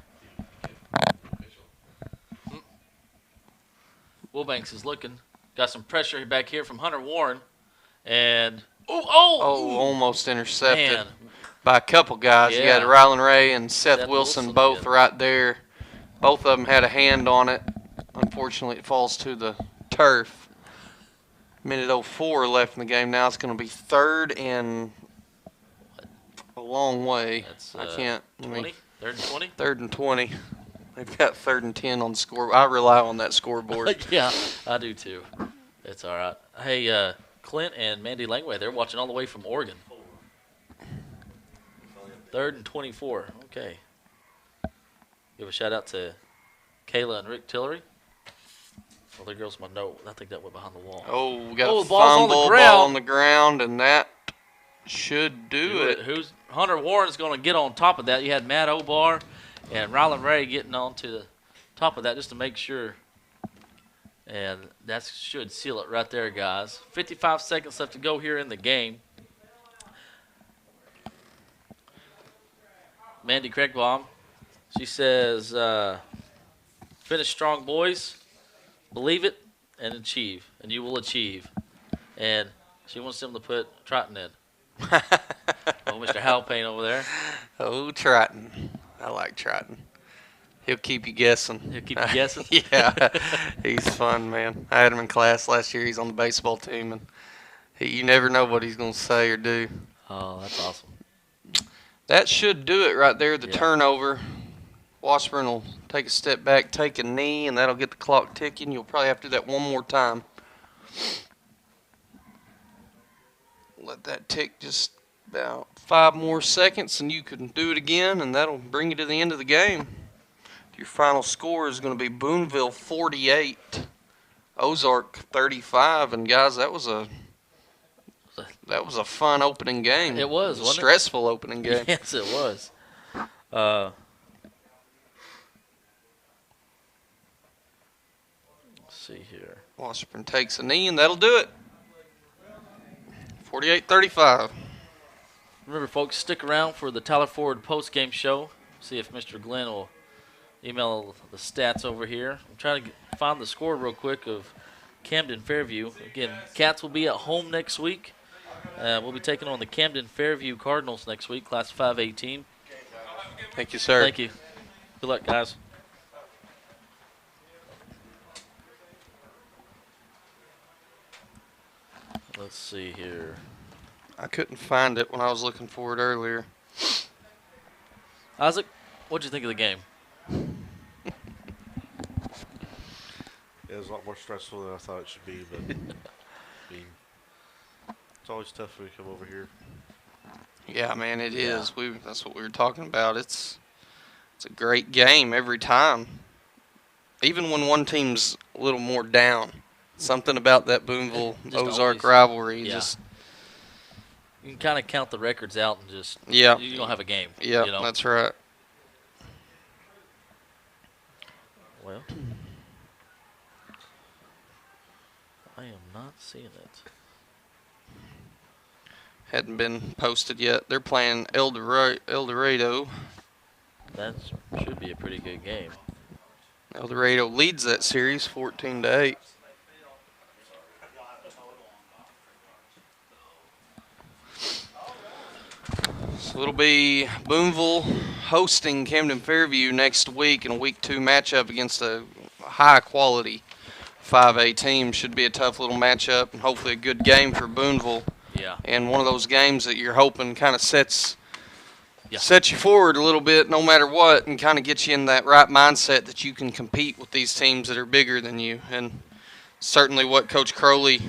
[SPEAKER 1] Wilbanks is looking. Got some pressure back here from Hunter Warren. And,
[SPEAKER 2] Oh, almost intercepted
[SPEAKER 1] man.
[SPEAKER 2] by a couple guys. You
[SPEAKER 1] Yeah.
[SPEAKER 2] had Rylan Ray and Seth
[SPEAKER 1] Seth
[SPEAKER 2] Wilson
[SPEAKER 1] Wilson,
[SPEAKER 2] both
[SPEAKER 1] yeah.
[SPEAKER 2] right there. Both of them had a hand on it. Unfortunately, it falls to the turf. 1:04 left in the game. Now it's going to be 3rd and a long way.
[SPEAKER 1] That's
[SPEAKER 2] I can't.
[SPEAKER 1] 20? 3rd and 20?
[SPEAKER 2] 3rd and 20. They've got 3rd and 10 on the score. I rely on that scoreboard.
[SPEAKER 1] Yeah, I do too. It's all right. Hey, Clint and Mandy Langway, they're watching all the way from Oregon. 3rd and 24. Okay. Give a shout out to Kayla and Rick Tillery. Well, there goes my note. I think that went behind the wall.
[SPEAKER 2] Oh, we got
[SPEAKER 1] Oh,
[SPEAKER 2] a
[SPEAKER 1] the ball's on the
[SPEAKER 2] fumble,
[SPEAKER 1] ground.
[SPEAKER 2] ball on the ground, and that should do it.
[SPEAKER 1] Who's Hunter Warren's going to get on top of that? You had Matt Obar and Rylan Ray getting on to the top of that just to make sure. And that should seal it right there, guys. 55 seconds left to go here in the game. Mandy Craigbaum, she says, finish strong, boys. Believe it and achieve, and you will achieve. And she wants them to put Triton in. Oh, Mr. Halpane over there.
[SPEAKER 2] Oh, Triton. I like Triton. He'll keep you guessing.
[SPEAKER 1] He'll keep you guessing?
[SPEAKER 2] Yeah. He's fun, man. I had him in class last year. He's on the baseball team, and you never know what he's going to say or do.
[SPEAKER 1] Oh, that's awesome.
[SPEAKER 2] That should do it right there, the
[SPEAKER 1] Yeah.
[SPEAKER 2] turnover. Washburn will take a step back, take a knee, and that'll get the clock ticking. You'll probably have to do that one more time. Let that tick just about 5 more seconds, and you can do it again, and that'll bring you to the end of the game. Your final score is going to be Booneville 48, Ozark 35, and guys, that was a fun opening game.
[SPEAKER 1] It was, wasn't it?
[SPEAKER 2] Stressful opening game.
[SPEAKER 1] Yes, it was. see here.
[SPEAKER 2] Washburn takes a knee, and that'll do it. 48-35.
[SPEAKER 1] Remember, folks, stick around for the Tyler Ford post-game show. See if Mr. Glenn will email the stats over here. I'm trying to find the score real quick of Camden Fairview. Again, Cats will be at home next week. We'll be taking on the Camden Fairview Cardinals next week, Class 5A team.
[SPEAKER 2] Thank you, sir.
[SPEAKER 1] Thank you. Good luck, guys. Let's see here.
[SPEAKER 2] I couldn't find it when I was looking for it earlier.
[SPEAKER 1] Isaac, what'd you think of the game?
[SPEAKER 3] It was a lot more stressful than I thought it should be, but I mean, it's always tough when we come over here.
[SPEAKER 2] Yeah, man, it
[SPEAKER 1] Yeah.
[SPEAKER 2] is. That's what we were talking about. It's a great game every time. Even when one team's a little more down. Something about that Booneville
[SPEAKER 1] Just
[SPEAKER 2] Ozark
[SPEAKER 1] always-
[SPEAKER 2] rivalry
[SPEAKER 1] yeah.
[SPEAKER 2] just
[SPEAKER 1] You can kind of count the records out and just
[SPEAKER 2] yeah.
[SPEAKER 1] you're gonna have a game.
[SPEAKER 2] Yeah,
[SPEAKER 1] you know?
[SPEAKER 2] that's right.
[SPEAKER 1] Well, I am not seeing it.
[SPEAKER 2] Hadn't been posted yet. They're playing El Dorado.
[SPEAKER 1] That should be a pretty good game.
[SPEAKER 2] El Dorado leads that series 14-8. So it'll be Booneville hosting Camden Fairview next week in a Week 2 matchup against a high-quality 5A team. Should be a tough little matchup and hopefully a good game for Booneville.
[SPEAKER 1] Yeah.
[SPEAKER 2] And one of those games that you're hoping kind of sets
[SPEAKER 1] Yeah.
[SPEAKER 2] you forward a little bit no matter what and kind of gets you in that right mindset that you can compete with these teams that are bigger than you. And certainly what Coach Crowley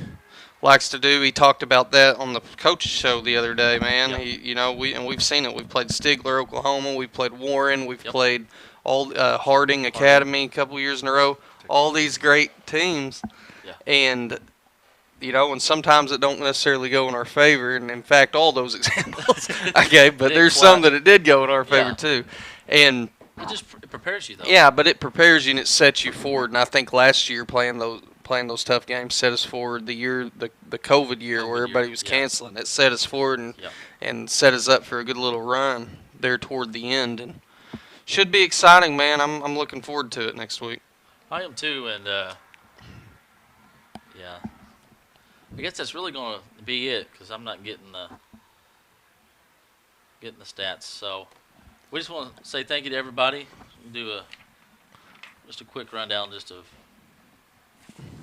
[SPEAKER 2] likes to do. He talked about that on the coach's show the other day, man.
[SPEAKER 1] Yep.
[SPEAKER 2] We've seen it. We've played Stigler, Oklahoma. We've played Warren. We've
[SPEAKER 1] Yep.
[SPEAKER 2] played all Harding Academy a couple years in a row. All these great teams.
[SPEAKER 1] Yeah.
[SPEAKER 2] And and sometimes it don't necessarily go in our favor. And in fact, all those examples I gave, but
[SPEAKER 1] Didn't
[SPEAKER 2] there's
[SPEAKER 1] quite.
[SPEAKER 2] some that it did go in our favor
[SPEAKER 1] Yeah.
[SPEAKER 2] too. And
[SPEAKER 1] It just prepares you though.
[SPEAKER 2] yeah, but it prepares you and it sets you forward. And I think last year playing those tough games set us forward. The COVID year
[SPEAKER 1] COVID
[SPEAKER 2] where
[SPEAKER 1] year,
[SPEAKER 2] everybody was
[SPEAKER 1] yeah.
[SPEAKER 2] canceling, it set us forward
[SPEAKER 1] Yeah.
[SPEAKER 2] and set us up for a good little run there toward the end. And should be exciting, man. I'm looking forward to it next week.
[SPEAKER 1] I am too, and yeah. I guess that's really going to be it because I'm not getting the stats. So we just want to say thank you to everybody. We'll do just a quick rundown just of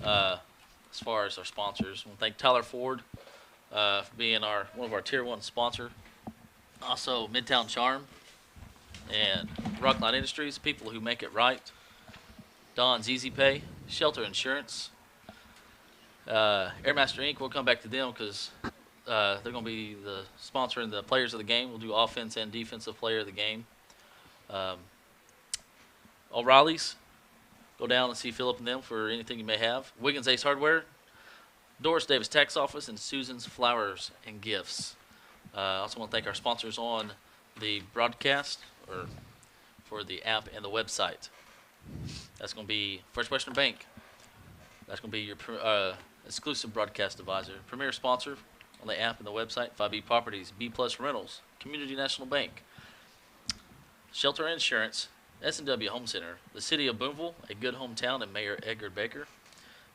[SPEAKER 1] as far as our sponsors. I want to thank Tyler Ford for being one of our Tier 1 sponsor. Also Midtown Charm and Rockline Industries, people who make it right. Don's Easy Pay, Shelter Insurance, Airmaster Inc. We'll come back to them because they're going to be the sponsor and the players of the game. We'll do offense and defensive player of the game. O'Reilly's, go down and see Philip and them for anything you may have. Wiggins Ace Hardware, Doris Davis Tax Office, and Susan's Flowers and Gifts. I also want to thank our sponsors on the broadcast or for the app and the website. That's going to be First Western Bank. That's going to be your exclusive broadcast advisor. Premier sponsor on the app and the website, 5E Properties, B Plus Rentals, Community National Bank, Shelter Insurance, S&W Home Center, the City of Booneville, a good hometown, and Mayor Edgar Baker,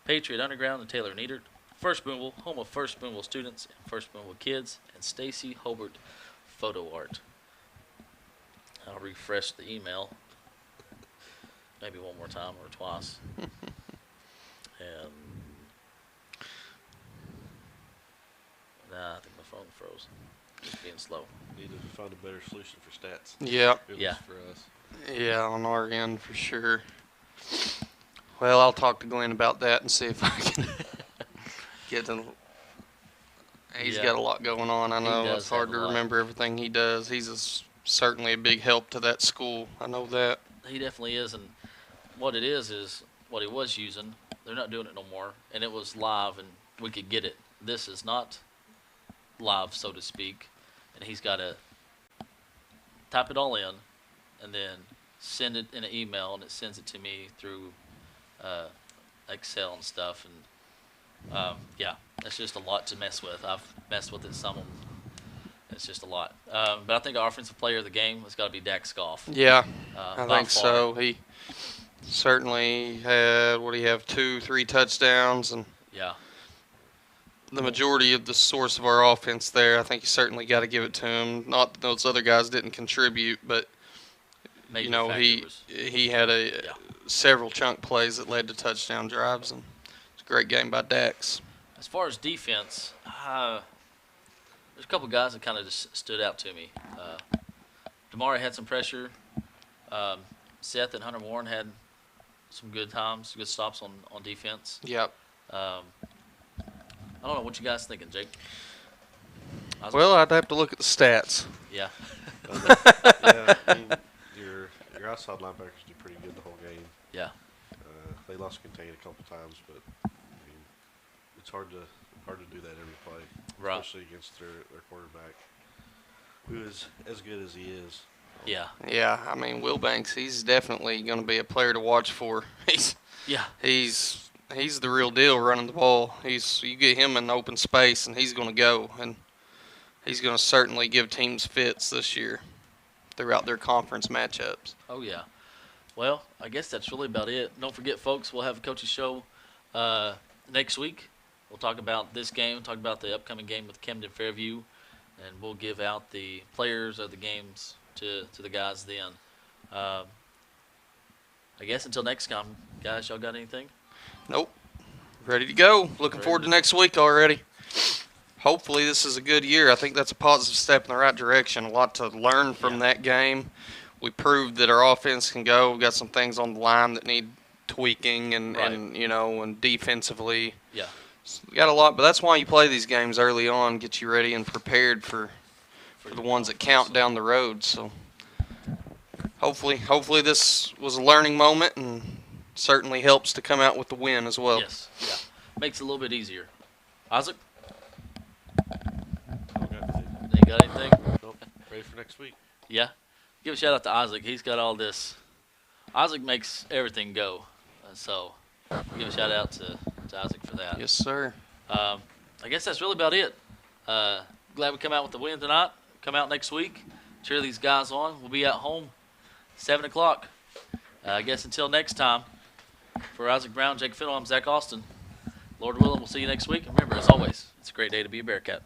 [SPEAKER 1] Patriot Underground and Taylor Niedert, First Booneville, home of First Booneville students and First Booneville kids, and Stacy Hobart Photo Art. I'll refresh the email maybe one more time or twice. And I think my phone froze. Just being slow.
[SPEAKER 3] Need to find a better solution for stats.
[SPEAKER 2] Yeah.
[SPEAKER 3] At
[SPEAKER 1] Yeah.
[SPEAKER 3] least for us.
[SPEAKER 2] Yeah, on our end for sure. Well, I'll talk to Glenn about that and see if I can get to. He's
[SPEAKER 1] Yeah.
[SPEAKER 2] got a lot going on. I
[SPEAKER 1] He
[SPEAKER 2] know
[SPEAKER 1] does
[SPEAKER 2] it's hard
[SPEAKER 1] have
[SPEAKER 2] to
[SPEAKER 1] a lot.
[SPEAKER 2] remember everything he does. He's certainly a big help to that school. I know that.
[SPEAKER 1] He definitely is, and what it is what he was using. They're not doing it no more, and it was live, and we could get it. This is not live, so to speak, and he's got to type it all in, and then send it in an email, and it sends it to me through excel and stuff. And yeah, that's just a lot to mess with. I've messed with it some of them. It's just a lot. But I think our offensive player of the game has got to be Dak Scoff.
[SPEAKER 2] Yeah,
[SPEAKER 1] by
[SPEAKER 2] I think
[SPEAKER 1] far.
[SPEAKER 2] so. He certainly had, what do you have, 2-3 touchdowns, and
[SPEAKER 1] Yeah.
[SPEAKER 2] the majority of the source of our offense there. I think you certainly got to give it to him. Not that those other guys didn't contribute, but
[SPEAKER 1] Major
[SPEAKER 2] you know,
[SPEAKER 1] factor
[SPEAKER 2] he
[SPEAKER 1] was,
[SPEAKER 2] he had
[SPEAKER 1] Yeah.
[SPEAKER 2] several chunk plays that led to touchdown drives, and it's a great game by Dax.
[SPEAKER 1] as far as defense, there's a couple guys that kind of just stood out to me. Damari had some pressure. Seth and Hunter Warren had some good times, good stops on defense.
[SPEAKER 2] Yep.
[SPEAKER 1] I don't know what you guys thinking, Jake.
[SPEAKER 2] Well, I'd have to look at the stats.
[SPEAKER 1] Yeah.
[SPEAKER 3] Yeah, I mean, your outside linebackers do pretty good the whole game.
[SPEAKER 1] Yeah.
[SPEAKER 3] They lost contain a couple times, but I mean, it's hard to do that every play,
[SPEAKER 1] Right.
[SPEAKER 3] especially against their quarterback, who is as good as he is.
[SPEAKER 1] Yeah.
[SPEAKER 2] Yeah, I mean, Will Banks, he's definitely going to be a player to watch for.
[SPEAKER 1] Yeah.
[SPEAKER 2] He's the real deal running the ball. You get him in open space, and he's going to go, and he's going to certainly give teams fits this year throughout their conference matchups.
[SPEAKER 1] Oh, yeah. Well, I guess that's really about it. Don't forget, folks, we'll have a coach's show next week. We'll talk about this game, talk about the upcoming game with Camden Fairview, and we'll give out the players of the games to the guys then. I guess until next time, guys, y'all got anything?
[SPEAKER 2] Nope. Ready to go. Looking
[SPEAKER 1] Ready.
[SPEAKER 2] forward to next week already. Hopefully this is a good year. I think that's a positive step in the right direction. A lot to learn from that game. We proved that our offense can go. We've got some things on the line that need tweaking and defensively.
[SPEAKER 1] Yeah.
[SPEAKER 2] So we got a lot, but that's why you play these games early on, get you ready and prepared for the ones that count down the road. So hopefully this was a learning moment and certainly helps to come out with the win as well.
[SPEAKER 1] Yes. Yeah. Makes it a little bit easier. Isaac, you got anything?
[SPEAKER 3] Nope. Ready for next week.
[SPEAKER 1] Yeah. Give a shout out to Isaac. He's got all this. Isaac makes everything go. So give a shout out to Isaac for that.
[SPEAKER 2] Yes, sir.
[SPEAKER 1] I guess that's really about it. Glad we come out with the win tonight. Come out next week. Cheer these guys on. We'll be at home 7 o'clock. I guess until next time, for Isaac Brown, Jake Fiddle, I'm Zach Austin. Lord willing, we'll see you next week. And remember, as always, it's a great day to be a Bearcat.